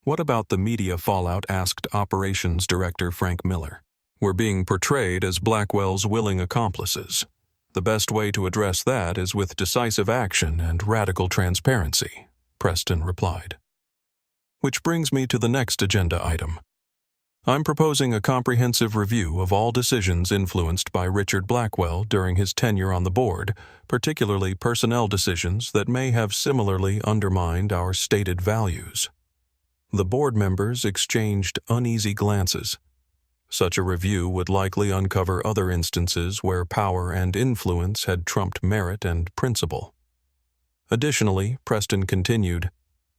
"What about the media fallout?" asked Operations Director Frank Miller. "We're being portrayed as Blackwell's willing accomplices. The best way to address that is with decisive action and radical transparency," Preston replied. "Which brings me to the next agenda item. I'm proposing a comprehensive review of all decisions influenced by Richard Blackwell during his tenure on the board, particularly personnel decisions that may have similarly undermined our stated values." The board members exchanged uneasy glances. Such a review would likely uncover other instances where power and influence had trumped merit and principle. Additionally, Preston continued,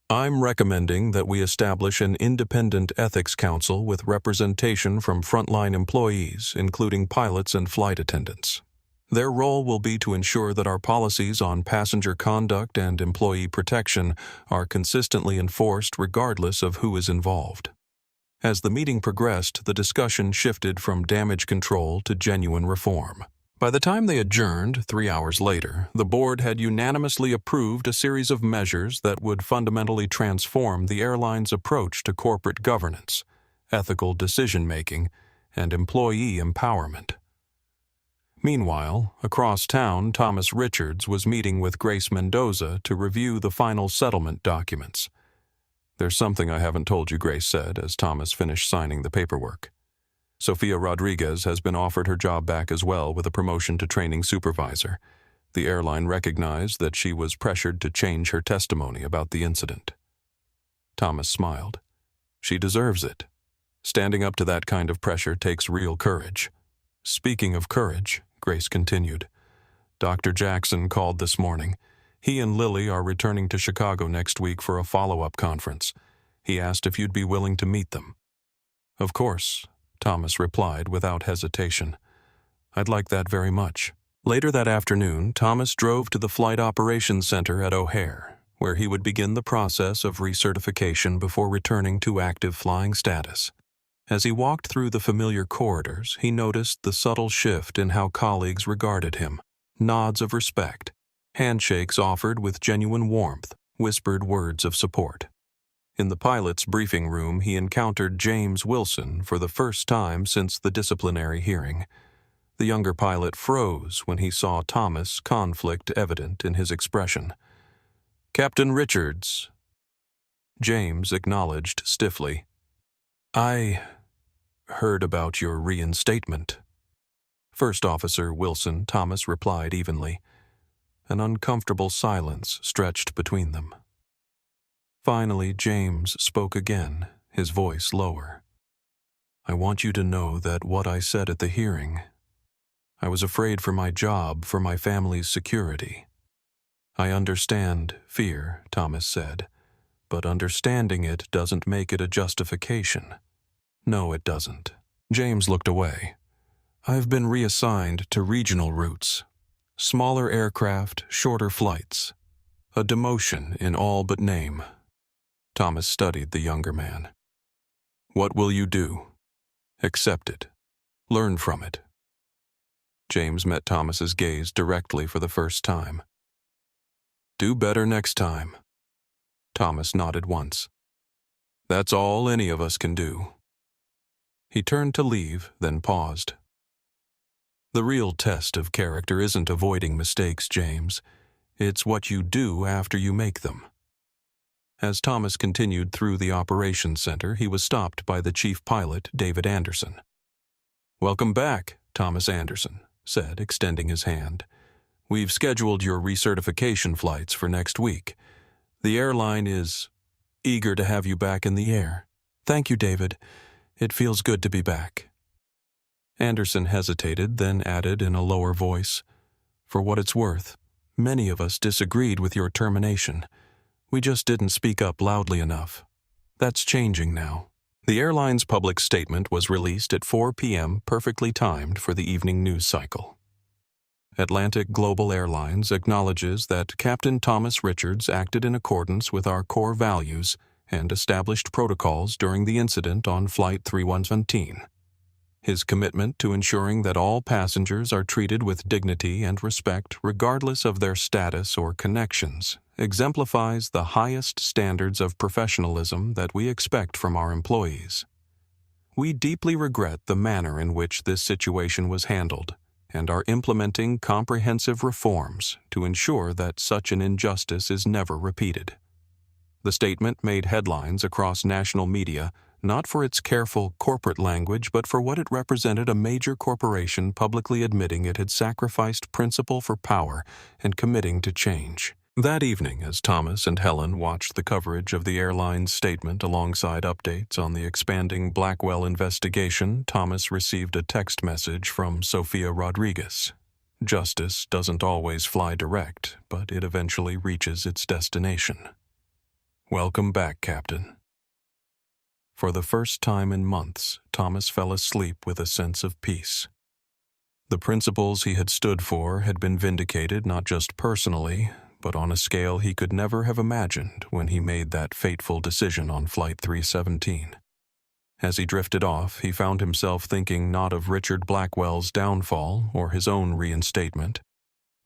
"I'm recommending that we establish an independent ethics council with representation from frontline employees, including pilots and flight attendants. Their role will be to ensure that our policies on passenger conduct and employee protection are consistently enforced regardless of who is involved." As the meeting progressed, the discussion shifted from damage control to genuine reform. By the time they adjourned 3 hours later, the board had unanimously approved a series of measures that would fundamentally transform the airline's approach to corporate governance, ethical decision-making, and employee empowerment. Meanwhile, across town, Thomas Richards was meeting with Grace Mendoza to review the final settlement documents. "There's something I haven't told you," Grace said as Thomas finished signing the paperwork. "Sofia Rodriguez has been offered her job back as well, with a promotion to training supervisor. The airline recognized that she was pressured to change her testimony about the incident." Thomas smiled. "She deserves it. Standing up to that kind of pressure takes real courage." "Speaking of courage," Grace continued, Dr. Jackson called this morning. He and Lily are returning to Chicago next week for a follow-up conference. He asked if you'd be willing to meet them. Of course, Thomas replied without hesitation. I'd like that very much. Later that afternoon, Thomas drove to the Flight Operations Center at O'Hare, where he would begin the process of recertification before returning to active flying status. As he walked through the familiar corridors, he noticed the subtle shift in how colleagues regarded him. Nods of respect, handshakes offered with genuine warmth, whispered words of support. In the pilot's briefing room, he encountered James Wilson for the first time since the disciplinary hearing. The younger pilot froze when he saw Thomas, conflict evident in his expression. Captain Richards. James acknowledged stiffly. I heard about your reinstatement. First Officer Wilson, Thomas replied evenly. An uncomfortable silence stretched between them. Finally, James spoke again, his voice lower. I want you to know that what I said at the hearing, I was afraid for my job, for my family's security. I understand fear, Thomas said, but understanding it doesn't make it a justification. No, it doesn't. James looked away. I've been reassigned to regional routes. Smaller aircraft, shorter flights. A demotion in all but name. Thomas studied the younger man. What will you do? Accept it. Learn from it. James met Thomas's gaze directly for the first time. Do better next time. Thomas nodded once. That's all any of us can do. He turned to leave, then paused. The real test of character isn't avoiding mistakes, James. It's what you do after you make them. As Thomas continued through the operations center, he was stopped by the chief pilot, David Anderson. Welcome back, Thomas Anderson said, extending his hand. We've scheduled your recertification flights for next week. The airline is eager to have you back in the air. Thank you, David. It feels good to be back. Anderson hesitated, then added in a lower voice, For what it's worth, many of us disagreed with your termination. We just didn't speak up loudly enough. That's changing now. The airline's public statement was released at 4 p.m., perfectly timed for the evening news cycle. Atlantic Global Airlines acknowledges that Captain Thomas Richards acted in accordance with our core values and established protocols during the incident on Flight 3117. His commitment to ensuring that all passengers are treated with dignity and respect regardless of their status or connections exemplifies the highest standards of professionalism that we expect from our employees. We deeply regret the manner in which this situation was handled and are implementing comprehensive reforms to ensure that such an injustice is never repeated. The statement made headlines across national media not for its careful corporate language, but for what it represented: a major corporation publicly admitting it had sacrificed principle for power and committing to change. That evening, as Thomas and Helen watched the coverage of the airline's statement alongside updates on the expanding Blackwell investigation, Thomas received a text message from Sophia Rodriguez. Justice doesn't always fly direct, but it eventually reaches its destination. Welcome back, Captain. For the first time in months, Thomas fell asleep with a sense of peace. The principles he had stood for had been vindicated not just personally, but on a scale he could never have imagined when he made that fateful decision on Flight 317. As he drifted off, he found himself thinking not of Richard Blackwell's downfall or his own reinstatement,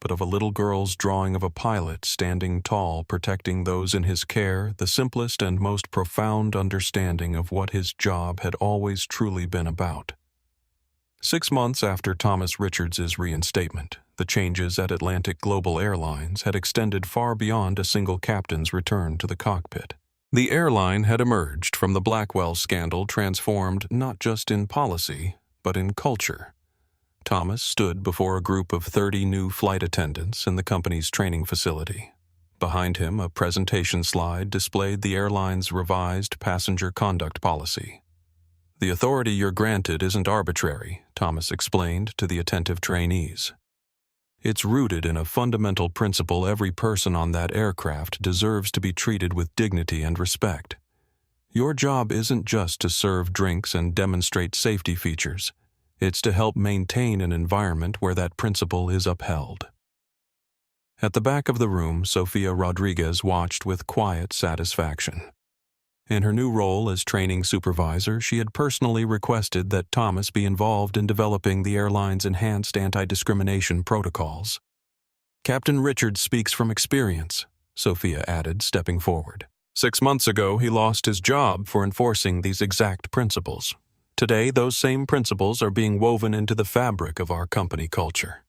but of a little girl's drawing of a pilot standing tall, protecting those in his care, the simplest and most profound understanding of what his job had always truly been about. 6 months after Thomas Richards's reinstatement, the changes at Atlantic Global Airlines had extended far beyond a single captain's return to the cockpit. The airline had emerged from the Blackwell scandal transformed not just in policy, but in culture. Thomas stood before a group of 30 new flight attendants in the company's training facility. Behind him, a presentation slide displayed the airline's revised passenger conduct policy. The authority you're granted isn't arbitrary, Thomas explained to the attentive trainees. It's rooted in a fundamental principle: every person on that aircraft deserves to be treated with dignity and respect. Your job isn't just to serve drinks and demonstrate safety features. It's to help maintain an environment where that principle is upheld. At the back of the room, Sofia Rodriguez watched with quiet satisfaction. In her new role as training supervisor, she had personally requested that Thomas be involved in developing the airline's enhanced anti-discrimination protocols. "Captain Richards speaks from experience," Sofia added, stepping forward. 6 months ago, he lost his job for enforcing these exact principles. Today, those same principles are being woven into the fabric of our company culture.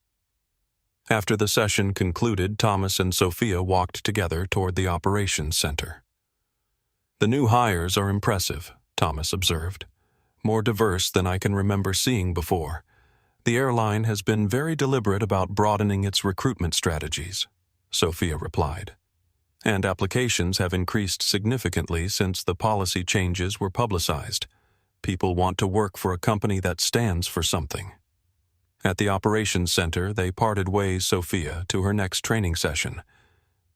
After the session concluded, Thomas and Sofia walked together toward the operations center. "The new hires are impressive," Thomas observed. "More diverse than I can remember seeing before. The airline has been very deliberate about broadening its recruitment strategies," Sofia replied. "And applications have increased significantly since the policy changes were publicized. People want to work for a company that stands for something." At the operations center, they parted ways, Sofia to her next training session,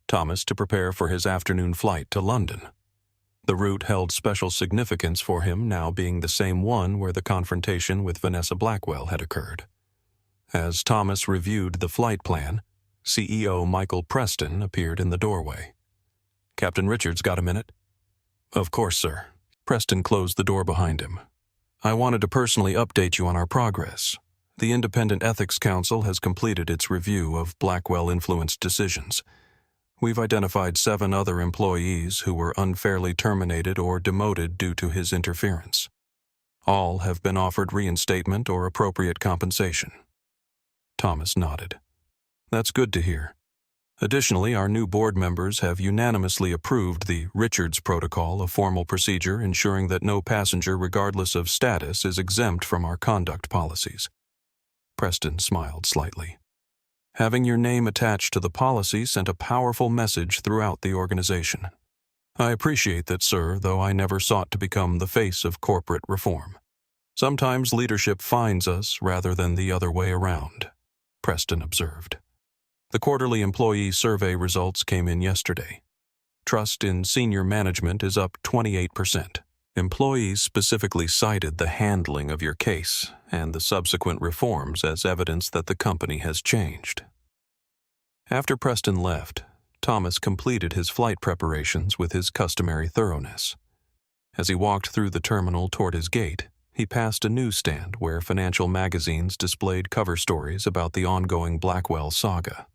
Thomas to prepare for his afternoon flight to London. The route held special significance for him, now being the same one where the confrontation with Vanessa Blackwell had occurred. As Thomas reviewed the flight plan, CEO Michael Preston appeared in the doorway. "Captain Richards, got a minute?" "Of course, sir." Preston closed the door behind him. "I wanted to personally update you on our progress. The Independent Ethics Council has completed its review of Blackwell-influenced decisions. We've identified 7 other employees who were unfairly terminated or demoted due to his interference. All have been offered reinstatement or appropriate compensation." Thomas nodded. "That's good to hear. Additionally, our new board members have unanimously approved the Richards Protocol, a formal procedure ensuring that no passenger, regardless of status, is exempt from our conduct policies." Preston smiled slightly. "Having your name attached to the policy sent a powerful message throughout the organization. I appreciate that, sir, though I never sought to become the face of corporate reform. Sometimes leadership finds us rather than the other way around," Preston observed. The quarterly employee survey results came in yesterday. Trust in senior management is up 28%. Employees specifically cited the handling of your case and the subsequent reforms as evidence that the company has changed. After Preston left, Thomas completed his flight preparations with his customary thoroughness. As he walked through the terminal toward his gate, he passed a newsstand where financial magazines displayed cover stories about the ongoing Blackwell saga.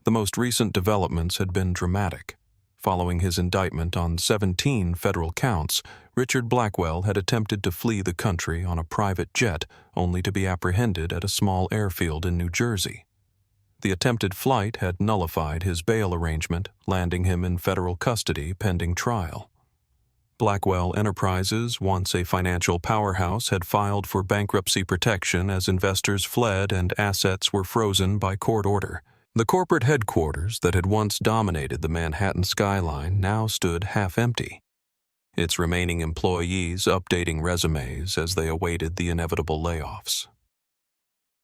The most recent developments had been dramatic. Following his indictment on 17 federal counts, Richard Blackwell had attempted to flee the country on a private jet, only to be apprehended at a small airfield in New Jersey. The attempted flight had nullified his bail arrangement, landing him in federal custody pending trial. Blackwell Enterprises, once a financial powerhouse, had filed for bankruptcy protection as investors fled and assets were frozen by court order. The corporate headquarters that had once dominated the Manhattan skyline now stood half empty, its remaining employees updating resumes as they awaited the inevitable layoffs.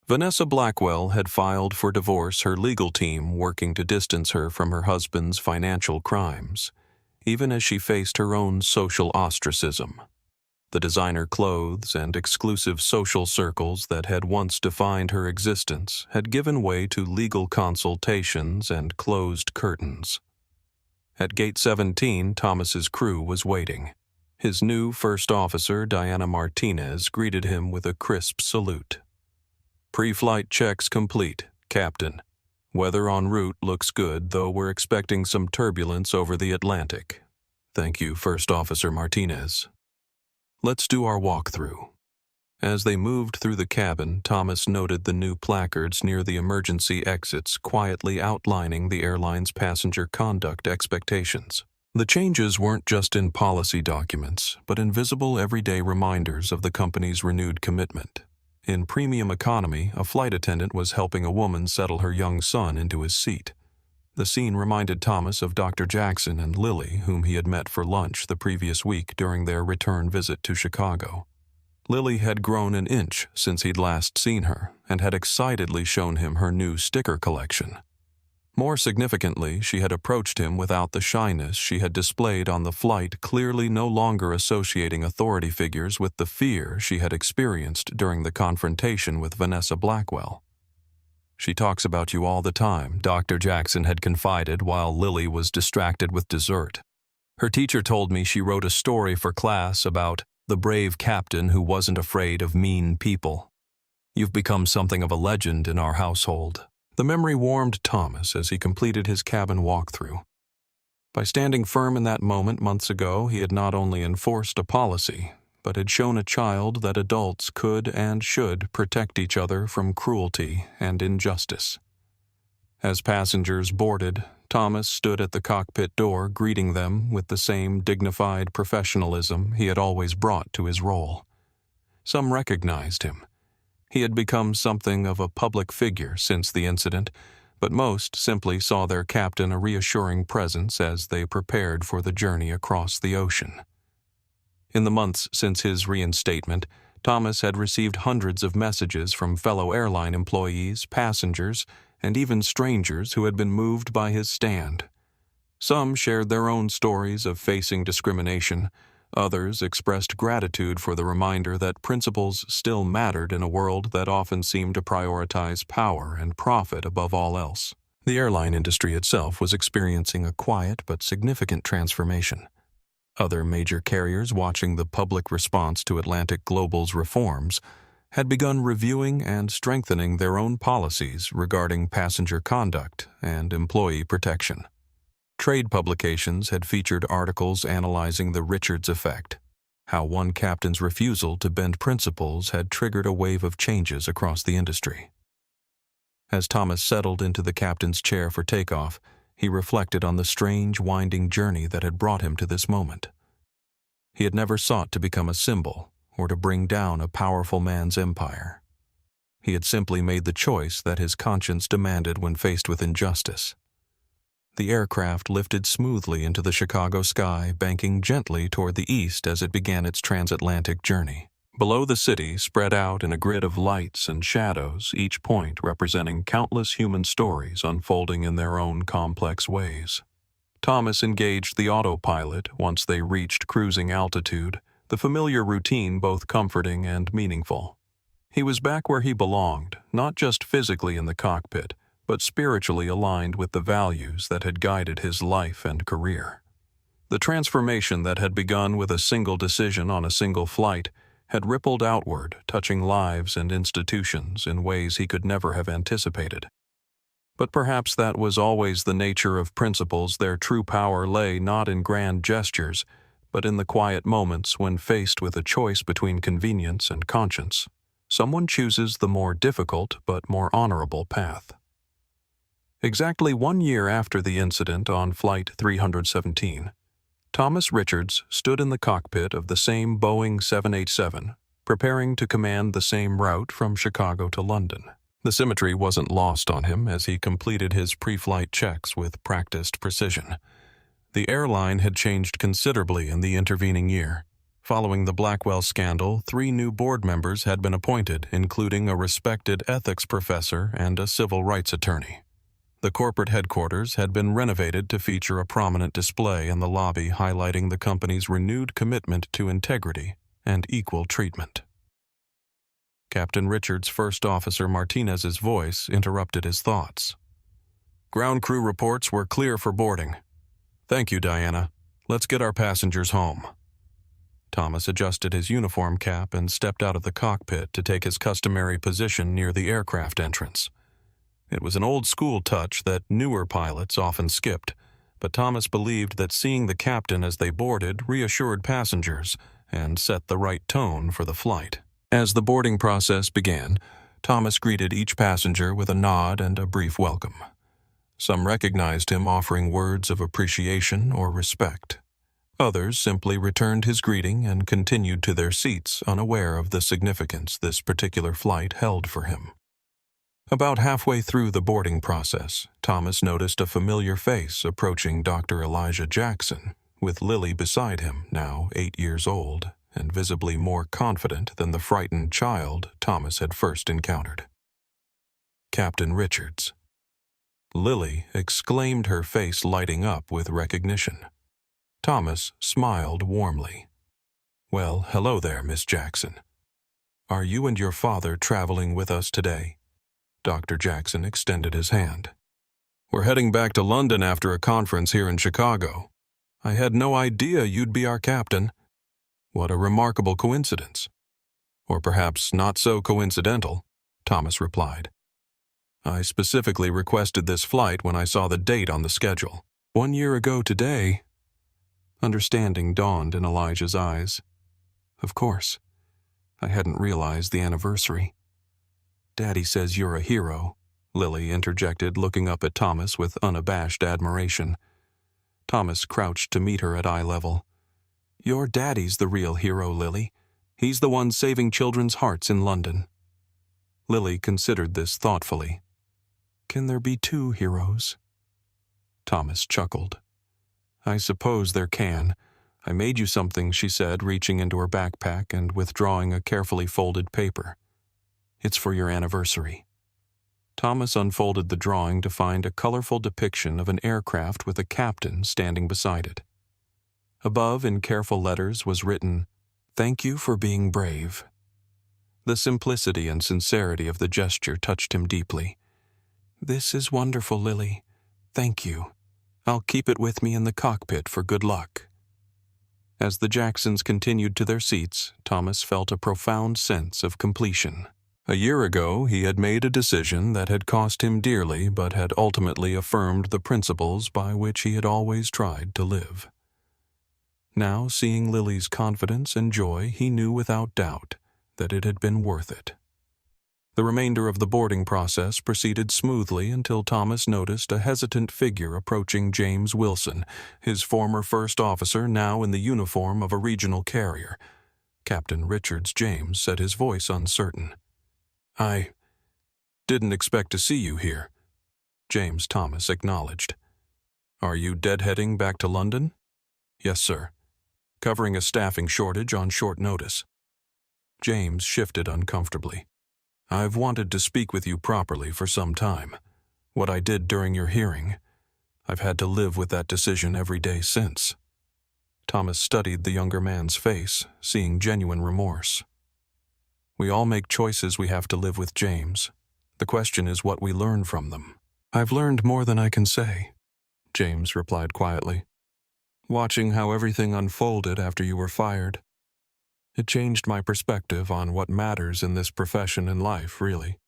Vanessa Blackwell had filed for divorce, her legal team working to distance her from her husband's financial crimes, even as she faced her own social ostracism. The designer clothes and exclusive social circles that had once defined her existence had given way to legal consultations and closed curtains. At Gate 17, Thomas's crew was waiting. His new first officer, Diana Martinez, greeted him with a crisp salute. "Pre-flight checks complete, Captain. Weather en route looks good, though we're expecting some turbulence over the Atlantic." "Thank you, First Officer Martinez. Let's do our walkthrough." As they moved through the cabin, Thomas noted the new placards near the emergency exits, quietly outlining the airline's passenger conduct expectations. The changes weren't just in policy documents, but in visible everyday reminders of the company's renewed commitment. In premium economy, a flight attendant was helping a woman settle her young son into his seat. The scene reminded Thomas of Dr. Jackson and Lily, whom he had met for lunch the previous week during their return visit to Chicago. Lily had grown an inch since he'd last seen her and had excitedly shown him her new sticker collection. More significantly, she had approached him without the shyness she had displayed on the flight, clearly no longer associating authority figures with the fear she had experienced during the confrontation with Vanessa Blackwell. "She talks about you all the time," Dr. Jackson had confided while Lily was distracted with dessert. "Her teacher told me she wrote a story for class about the brave captain who wasn't afraid of mean people. You've become something of a legend in our household." The memory warmed Thomas as he completed his cabin walkthrough. By standing firm in that moment months ago, he had not only enforced a policy, but had shown a child that adults could and should protect each other from cruelty and injustice. As passengers boarded, Thomas stood at the cockpit door, greeting them with the same dignified professionalism he had always brought to his role. Some recognized him. He had become something of a public figure since the incident, but most simply saw their captain a reassuring presence as they prepared for the journey across the ocean. In the months since his reinstatement, Thomas had received hundreds of messages from fellow airline employees, passengers, and even strangers who had been moved by his stand. Some shared their own stories of facing discrimination. Others expressed gratitude for the reminder that principles still mattered in a world that often seemed to prioritize power and profit above all else. The airline industry itself was experiencing a quiet but significant transformation. Other major carriers, watching the public response to Atlantic Global's reforms, had begun reviewing and strengthening their own policies regarding passenger conduct and employee protection. Trade publications had featured articles analyzing the Richards effect, how one captain's refusal to bend principles had triggered a wave of changes across the industry. As Thomas settled into the captain's chair for takeoff, he reflected on the strange, winding journey that had brought him to this moment. He had never sought to become a symbol or to bring down a powerful man's empire. He had simply made the choice that his conscience demanded when faced with injustice. The aircraft lifted smoothly into the Chicago sky, banking gently toward the east as it began its transatlantic journey. Below the city, spread out in a grid of lights and shadows, each point representing countless human stories unfolding in their own complex ways. Thomas engaged the autopilot once they reached cruising altitude, the familiar routine both comforting and meaningful. He was back where he belonged, not just physically in the cockpit, but spiritually aligned with the values that had guided his life and career. The transformation that had begun with a single decision on a single flight had rippled outward, touching lives and institutions in ways he could never have anticipated. But perhaps that was always the nature of principles. Their true power lay not in grand gestures, but in the quiet moments when faced with a choice between convenience and conscience. Someone chooses the more difficult but more honorable path. Exactly 1 year after the incident on Flight 317, Thomas Richards stood in the cockpit of the same Boeing 787, preparing to command the same route from Chicago to London. The symmetry wasn't lost on him as he completed his pre-flight checks with practiced precision. The airline had changed considerably in the intervening year. Following the Blackwell scandal, 3 new board members had been appointed, including a respected ethics professor and a civil rights attorney. The corporate headquarters had been renovated to feature a prominent display in the lobby highlighting the company's renewed commitment to integrity and equal treatment. Captain Richards' First Officer Martinez's voice interrupted his thoughts. "Ground crew reports were clear for boarding. Thank you, Diana. Let's get our passengers home." Thomas adjusted his uniform cap and stepped out of the cockpit to take his customary position near the aircraft entrance. It was an old-school touch that newer pilots often skipped, but Thomas believed that seeing the captain as they boarded reassured passengers and set the right tone for the flight. As the boarding process began, Thomas greeted each passenger with a nod and a brief welcome. Some recognized him, offering words of appreciation or respect. Others simply returned his greeting and continued to their seats, unaware of the significance this particular flight held for him. About halfway through the boarding process, Thomas noticed a familiar face approaching Dr. Elijah Jackson, with Lily beside him, now 8 years old, and visibly more confident than the frightened child Thomas had first encountered. Captain Richards. Lily exclaimed, her face lighting up with recognition. Thomas smiled warmly. "Well, hello there, Miss Jackson. Are you and your father traveling with us today?" Dr. Jackson extended his hand. "We're heading back to London after a conference here in Chicago. I had no idea you'd be our captain. What a remarkable coincidence." "Or perhaps not so coincidental," Thomas replied. "I specifically requested this flight when I saw the date on the schedule. 1 year ago today." Understanding dawned in Elijah's eyes. "Of course. I hadn't realized the anniversary." "Daddy says you're a hero," Lily interjected, looking up at Thomas with unabashed admiration. Thomas crouched to meet her at eye level. "Your daddy's the real hero, Lily. He's the one saving children's hearts in London." Lily considered this thoughtfully. "Can there be two heroes?" Thomas chuckled. "I suppose there can. I made you something," she said, reaching into her backpack and withdrawing a carefully folded paper. "It's for your anniversary." Thomas unfolded the drawing to find a colorful depiction of an aircraft with a captain standing beside it. Above, in careful letters, was written, "Thank you for being brave." The simplicity and sincerity of the gesture touched him deeply. "This is wonderful, Lily. Thank you. I'll keep it with me in the cockpit for good luck." As the Jacksons continued to their seats, Thomas felt a profound sense of completion. A year ago, he had made a decision that had cost him dearly but had ultimately affirmed the principles by which he had always tried to live. Now, seeing Lily's confidence and joy, he knew without doubt that it had been worth it. The remainder of the boarding process proceeded smoothly until Thomas noticed a hesitant figure approaching James Wilson, his former first officer, now in the uniform of a regional carrier. Captain Richards James said, his voice uncertain. "I didn't expect to see you here," James Thomas acknowledged. "Are you deadheading back to London?" "Yes, sir. Covering a staffing shortage on short notice." James shifted uncomfortably. "I've wanted to speak with you properly for some time. What I did during your hearing, I've had to live with that decision every day since." Thomas studied the younger man's face, seeing genuine remorse. "We all make choices we have to live with, James. The question is what we learn from them." "I've learned more than I can say," James replied quietly. "Watching how everything unfolded after you were fired, it changed my perspective on what matters in this profession and life, really."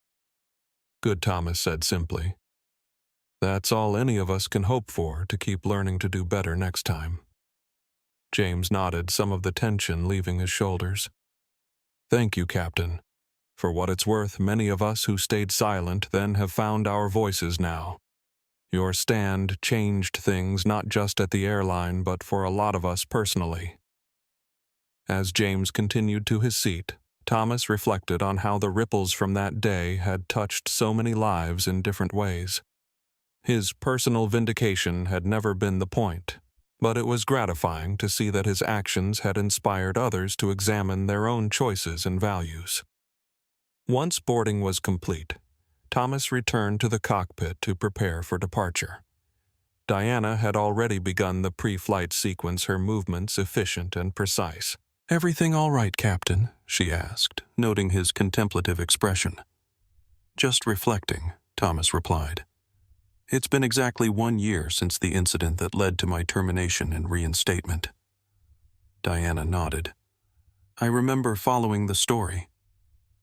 "Good," Thomas said simply. "That's all any of us can hope for, to keep learning to do better next time." James nodded, some of the tension leaving his shoulders. "Thank you, Captain. For what it's worth, many of us who stayed silent then have found our voices now. Your stand changed things not just at the airline, but for a lot of us personally." As James continued to his seat, Thomas reflected on how the ripples from that day had touched so many lives in different ways. His personal vindication had never been the point, but it was gratifying to see that his actions had inspired others to examine their own choices and values. Once boarding was complete, Thomas returned to the cockpit to prepare for departure. Diana had already begun the pre-flight sequence, her movements efficient and precise. "Everything all right, Captain?" she asked, noting his contemplative expression. "Just reflecting," Thomas replied. "It's been exactly 1 year since the incident that led to my termination and reinstatement." Diana nodded. "I remember following the story.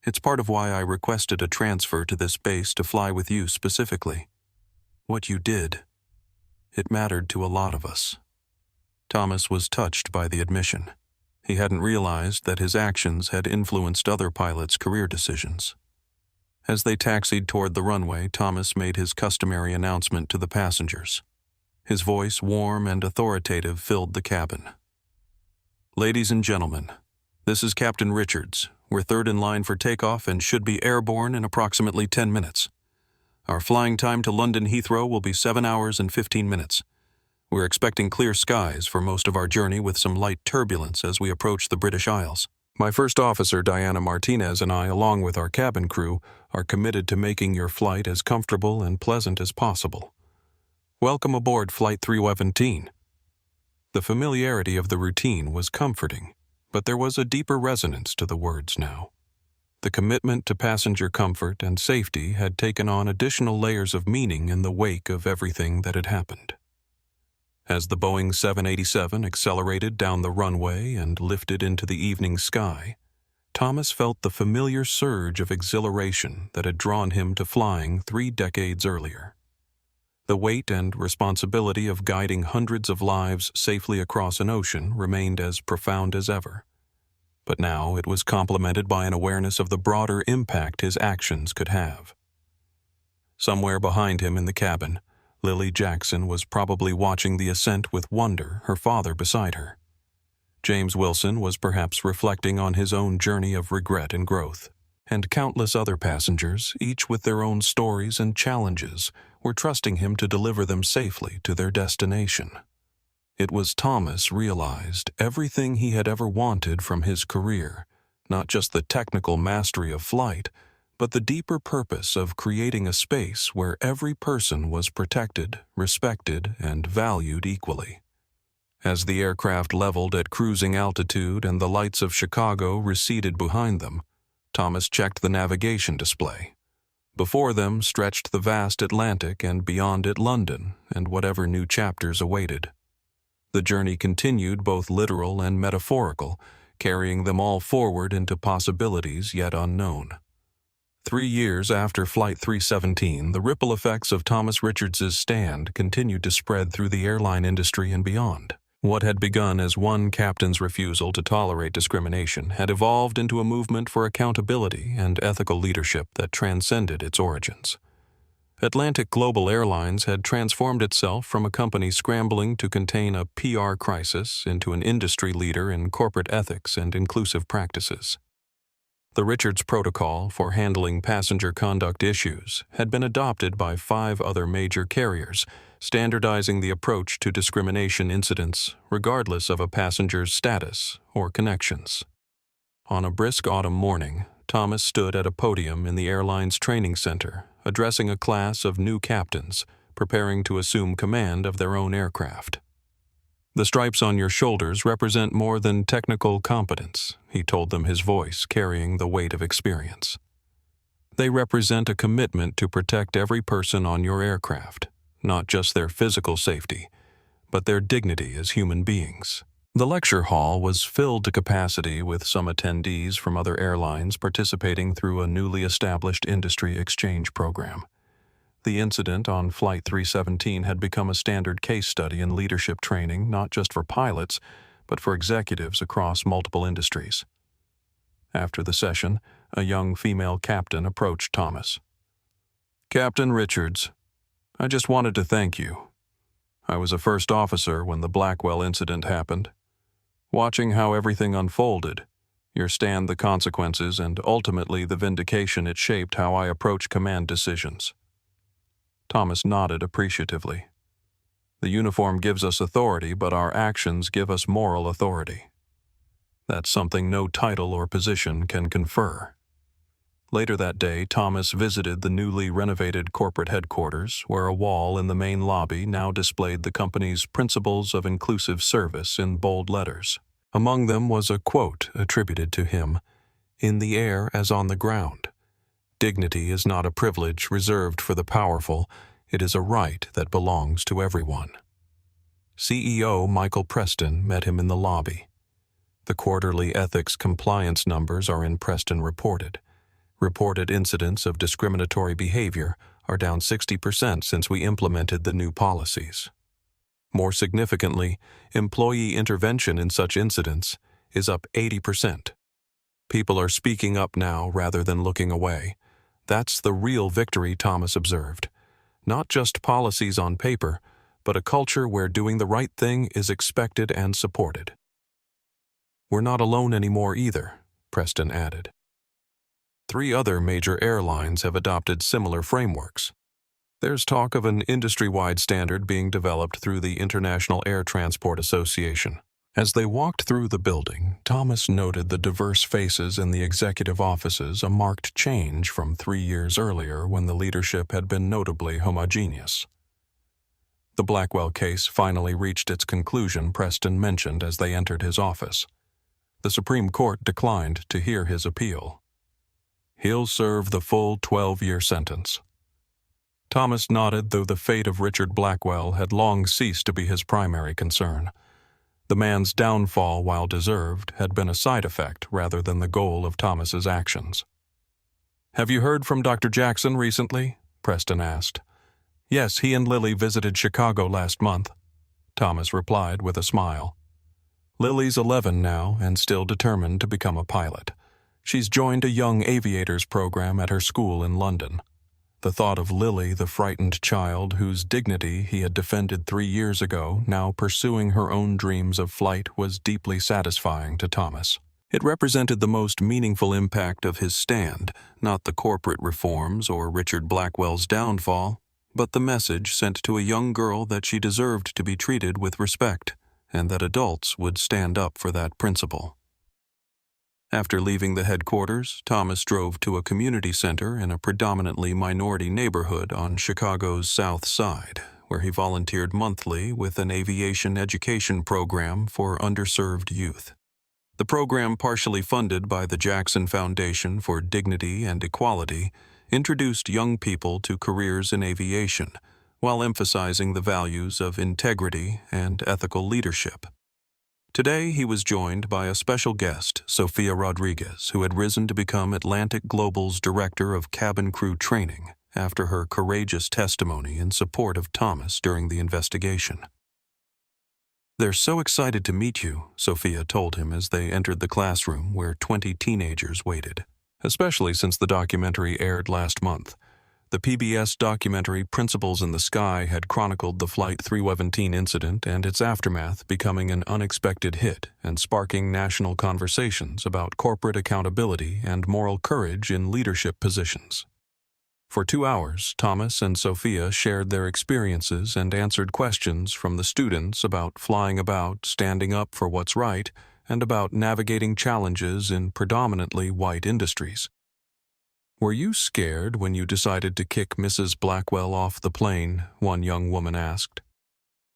It's part of why I requested a transfer to this base to fly with you specifically. What you did, it mattered to a lot of us." Thomas was touched by the admission. He hadn't realized that his actions had influenced other pilots' career decisions. As they taxied toward the runway, Thomas made his customary announcement to the passengers. His voice, warm and authoritative, filled the cabin. "Ladies and gentlemen, this is Captain Richards. We're third in line for takeoff and should be airborne in approximately 10 minutes. Our flying time to London Heathrow will be 7 hours and 15 minutes. We're expecting clear skies for most of our journey with some light turbulence as we approach the British Isles. My first officer, Diana Martinez, and I, along with our cabin crew, are committed to making your flight as comfortable and pleasant as possible. Welcome aboard Flight 317. The familiarity of the routine was comforting, but there was a deeper resonance to the words now. The commitment to passenger comfort and safety had taken on additional layers of meaning in the wake of everything that had happened. As the Boeing 787 accelerated down the runway and lifted into the evening sky, Thomas felt the familiar surge of exhilaration that had drawn him to flying 3 decades earlier. The weight and responsibility of guiding hundreds of lives safely across an ocean remained as profound as ever. But now it was complemented by an awareness of the broader impact his actions could have. Somewhere behind him in the cabin, Lily Jackson was probably watching the ascent with wonder, her father beside her. James Wilson was perhaps reflecting on his own journey of regret and growth. And countless other passengers, each with their own stories and challenges, were trusting him to deliver them safely to their destination. It was Thomas realized everything he had ever wanted from his career, not just the technical mastery of flight, but the deeper purpose of creating a space where every person was protected, respected, and valued equally. As the aircraft leveled at cruising altitude and the lights of Chicago receded behind them, Thomas checked the navigation display. Before them stretched the vast Atlantic, and beyond it London, and whatever new chapters awaited. The journey continued, both literal and metaphorical, carrying them all forward into possibilities yet unknown. 3 years after Flight 317, the ripple effects of Thomas Richards's stand continued to spread through the airline industry and beyond. What had begun as one captain's refusal to tolerate discrimination had evolved into a movement for accountability and ethical leadership that transcended its origins. Atlantic Global Airlines had transformed itself from a company scrambling to contain a PR crisis into an industry leader in corporate ethics and inclusive practices. The Richards Protocol for handling passenger conduct issues had been adopted by 5 other major carriers, standardizing the approach to discrimination incidents regardless of a passenger's status or connections. On a brisk autumn morning, Thomas stood at a podium in the airline's training center, addressing a class of new captains preparing to assume command of their own aircraft. "The stripes on your shoulders represent more than technical competence," he told them, his voice carrying the weight of experience. "They represent a commitment to protect every person on your aircraft, not just their physical safety, but their dignity as human beings." The lecture hall was filled to capacity with some attendees from other airlines participating through a newly established industry exchange program. The incident on Flight 317 had become a standard case study in leadership training, not just for pilots, but for executives across multiple industries. After the session, a young female captain approached Thomas. "Captain Richards, I just wanted to thank you. I was a first officer when the Blackwell incident happened. Watching how everything unfolded, your stand, the consequences, and ultimately the vindication, it shaped how I approach command decisions." Thomas nodded appreciatively. "The uniform gives us authority, but our actions give us moral authority. That's something no title or position can confer." Later that day, Thomas visited the newly renovated corporate headquarters, where a wall in the main lobby now displayed the company's principles of inclusive service in bold letters. Among them was a quote attributed to him, "In the air as on the ground. Dignity is not a privilege reserved for the powerful, it is a right that belongs to everyone." CEO Michael Preston met him in the lobby. The quarterly ethics compliance numbers are in Preston reported. Reported incidents of discriminatory behavior are down 60% since we implemented the new policies. More significantly, employee intervention in such incidents is up 80%. People are speaking up now rather than looking away. That's the real victory, Thomas observed. Not just policies on paper, but a culture where doing the right thing is expected and supported. "We're not alone anymore either," Preston added. 3 other major airlines have adopted similar frameworks. There's talk of an industry-wide standard being developed through the International Air Transport Association. As they walked through the building, Thomas noted the diverse faces in the executive offices, a marked change from 3 years earlier when the leadership had been notably homogeneous. The Blackwell case finally reached its conclusion, Preston mentioned as they entered his office. The Supreme Court declined to hear his appeal. He'll serve the full 12-year sentence. Thomas nodded, though the fate of Richard Blackwell had long ceased to be his primary concern. The man's downfall, while deserved, had been a side effect rather than the goal of Thomas's actions. "Have you heard from Dr. Jackson recently?" Preston asked. "Yes, he and Lily visited Chicago last month," Thomas replied with a smile. "Lily's 11 now and still determined to become a pilot. She's joined a young aviators program at her school in London." The thought of Lily, the frightened child whose dignity he had defended 3 years ago, now pursuing her own dreams of flight, was deeply satisfying to Thomas. It represented the most meaningful impact of his stand, not the corporate reforms or Richard Blackwell's downfall, but the message sent to a young girl that she deserved to be treated with respect, and that adults would stand up for that principle. After leaving the headquarters, Thomas drove to a community center in a predominantly minority neighborhood on Chicago's South Side, where he volunteered monthly with an aviation education program for underserved youth. The program, partially funded by the Jackson Foundation for Dignity and Equality, introduced young people to careers in aviation, while emphasizing the values of integrity and ethical leadership. Today, he was joined by a special guest, Sophia Rodriguez, who had risen to become Atlantic Global's Director of Cabin Crew Training after her courageous testimony in support of Thomas during the investigation. "They're so excited to meet you," Sophia told him as they entered the classroom where 20 teenagers waited, especially since the documentary aired last month. The PBS documentary Principles in the Sky had chronicled the Flight 317 incident and its aftermath, becoming an unexpected hit and sparking national conversations about corporate accountability and moral courage in leadership positions. For 2 hours, Thomas and Sophia shared their experiences and answered questions from the students about flying about, standing up for what's right, and about navigating challenges in predominantly white industries. "Were you scared when you decided to kick Mrs. Blackwell off the plane?" one young woman asked.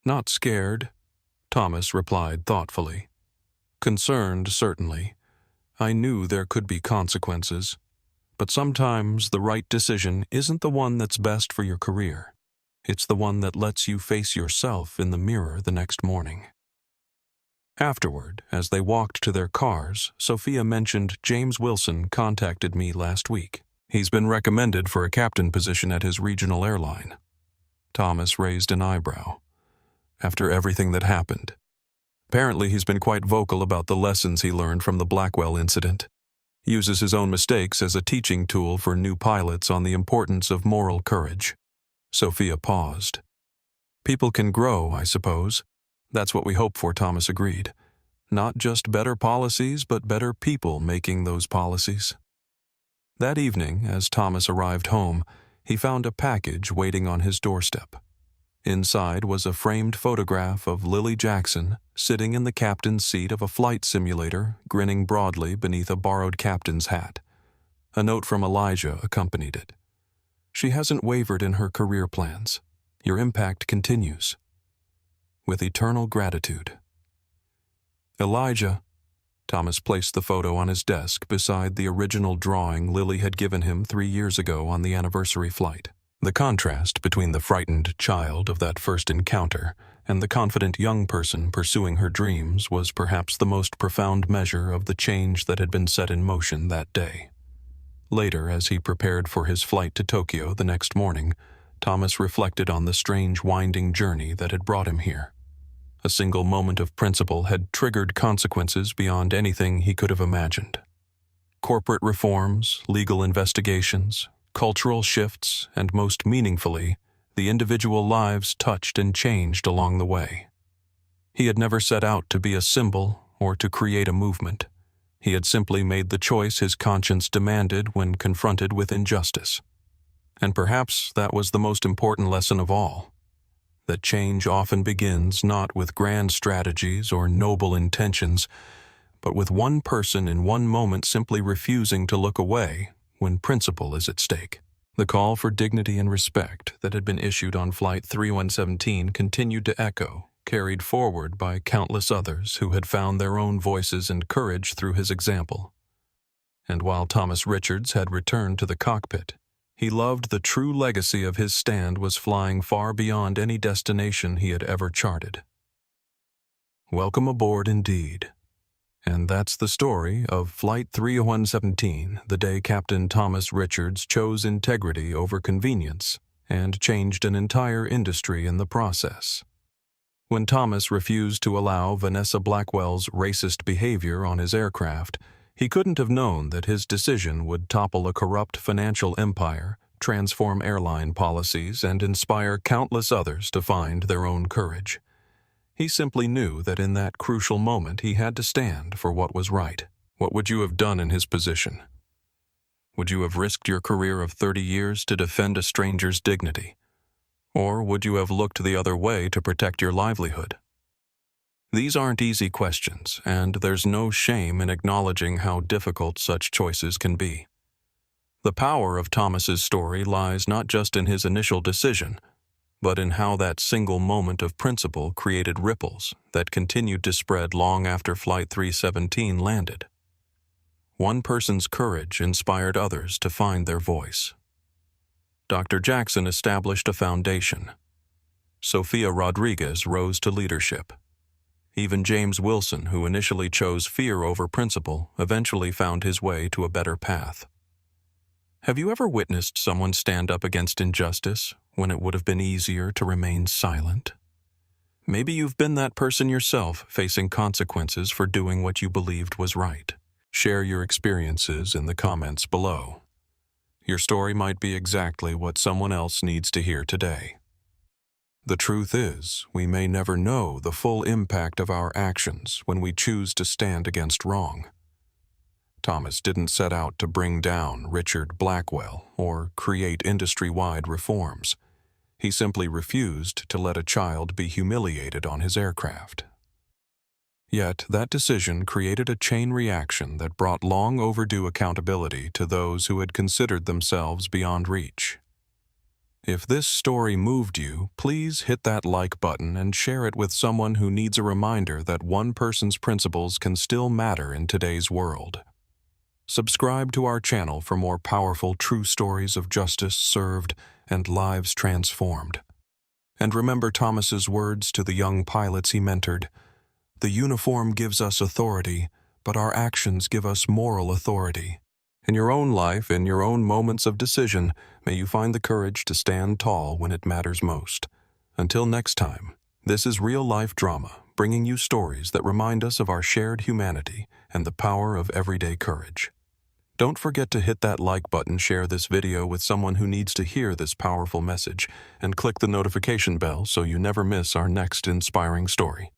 "Not scared," Thomas replied thoughtfully. "Concerned, certainly. I knew there could be consequences. But sometimes the right decision isn't the one that's best for your career. It's the one that lets you face yourself in the mirror the next morning." Afterward, as they walked to their cars, Sophia mentioned James Wilson contacted me last week. He's been recommended for a captain position at his regional airline. Thomas raised an eyebrow. After everything that happened. Apparently he's been quite vocal about the lessons he learned from the Blackwell incident. Uses his own mistakes as a teaching tool for new pilots on the importance of moral courage. Sophia paused. "People can grow, I suppose. That's what we hope for," Thomas agreed. "Not just better policies, but better people making those policies." That evening, as Thomas arrived home, he found a package waiting on his doorstep. Inside was a framed photograph of Lily Jackson sitting in the captain's seat of a flight simulator, grinning broadly beneath a borrowed captain's hat. A note from Elijah accompanied it. "She hasn't wavered in her career plans. Your impact continues. With eternal gratitude." Elijah. Thomas placed the photo on his desk beside the original drawing Lily had given him 3 years ago on the anniversary flight. The contrast between the frightened child of that first encounter and the confident young person pursuing her dreams was perhaps the most profound measure of the change that had been set in motion that day. Later, as he prepared for his flight to Tokyo the next morning, Thomas reflected on the strange winding journey that had brought him here. A single moment of principle had triggered consequences beyond anything he could have imagined. Corporate reforms, legal investigations, cultural shifts, and most meaningfully, the individual lives touched and changed along the way. He had never set out to be a symbol or to create a movement. He had simply made the choice his conscience demanded when confronted with injustice. And perhaps that was the most important lesson of all, that change often begins not with grand strategies or noble intentions, but with one person in one moment simply refusing to look away when principle is at stake. The call for dignity and respect that had been issued on Flight 3117 continued to echo, carried forward by countless others who had found their own voices and courage through his example. And while Thomas Richards had returned to the cockpit, he loved the true legacy of his stand was flying far beyond any destination he had ever charted. Welcome aboard indeed. And that's the story of Flight 3117, the day Captain Thomas Richards chose integrity over convenience and changed an entire industry in the process. When Thomas refused to allow Vanessa Blackwell's racist behavior on his aircraft, he couldn't have known that his decision would topple a corrupt financial empire, transform airline policies, and inspire countless others to find their own courage. He simply knew that in that crucial moment he had to stand for what was right. What would you have done in his position? Would you have risked your career of 30 years to defend a stranger's dignity? Or would you have looked the other way to protect your livelihood? These aren't easy questions, and there's no shame in acknowledging how difficult such choices can be. The power of Thomas's story lies not just in his initial decision, but in how that single moment of principle created ripples that continued to spread long after Flight 317 landed. One person's courage inspired others to find their voice. Dr. Jackson established a foundation. Sophia Rodriguez rose to leadership. Even James Wilson, who initially chose fear over principle, eventually found his way to a better path. Have you ever witnessed someone stand up against injustice when it would have been easier to remain silent? Maybe you've been that person yourself, facing consequences for doing what you believed was right. Share your experiences in the comments below. Your story might be exactly what someone else needs to hear today. The truth is, we may never know the full impact of our actions when we choose to stand against wrong. Thomas didn't set out to bring down Richard Blackwell or create industry-wide reforms. He simply refused to let a child be humiliated on his aircraft. Yet that decision created a chain reaction that brought long overdue accountability to those who had considered themselves beyond reach. If this story moved you, please hit that like button and share it with someone who needs a reminder that one person's principles can still matter in today's world. Subscribe to our channel for more powerful true stories of justice served and lives transformed. And remember Thomas's words to the young pilots he mentored: "The uniform gives us authority, but our actions give us moral authority." In your own life, in your own moments of decision, may you find the courage to stand tall when it matters most. Until next time, this is Real Life Drama, bringing you stories that remind us of our shared humanity and the power of everyday courage. Don't forget to hit that like button, share this video with someone who needs to hear this powerful message, and click the notification bell so you never miss our next inspiring story.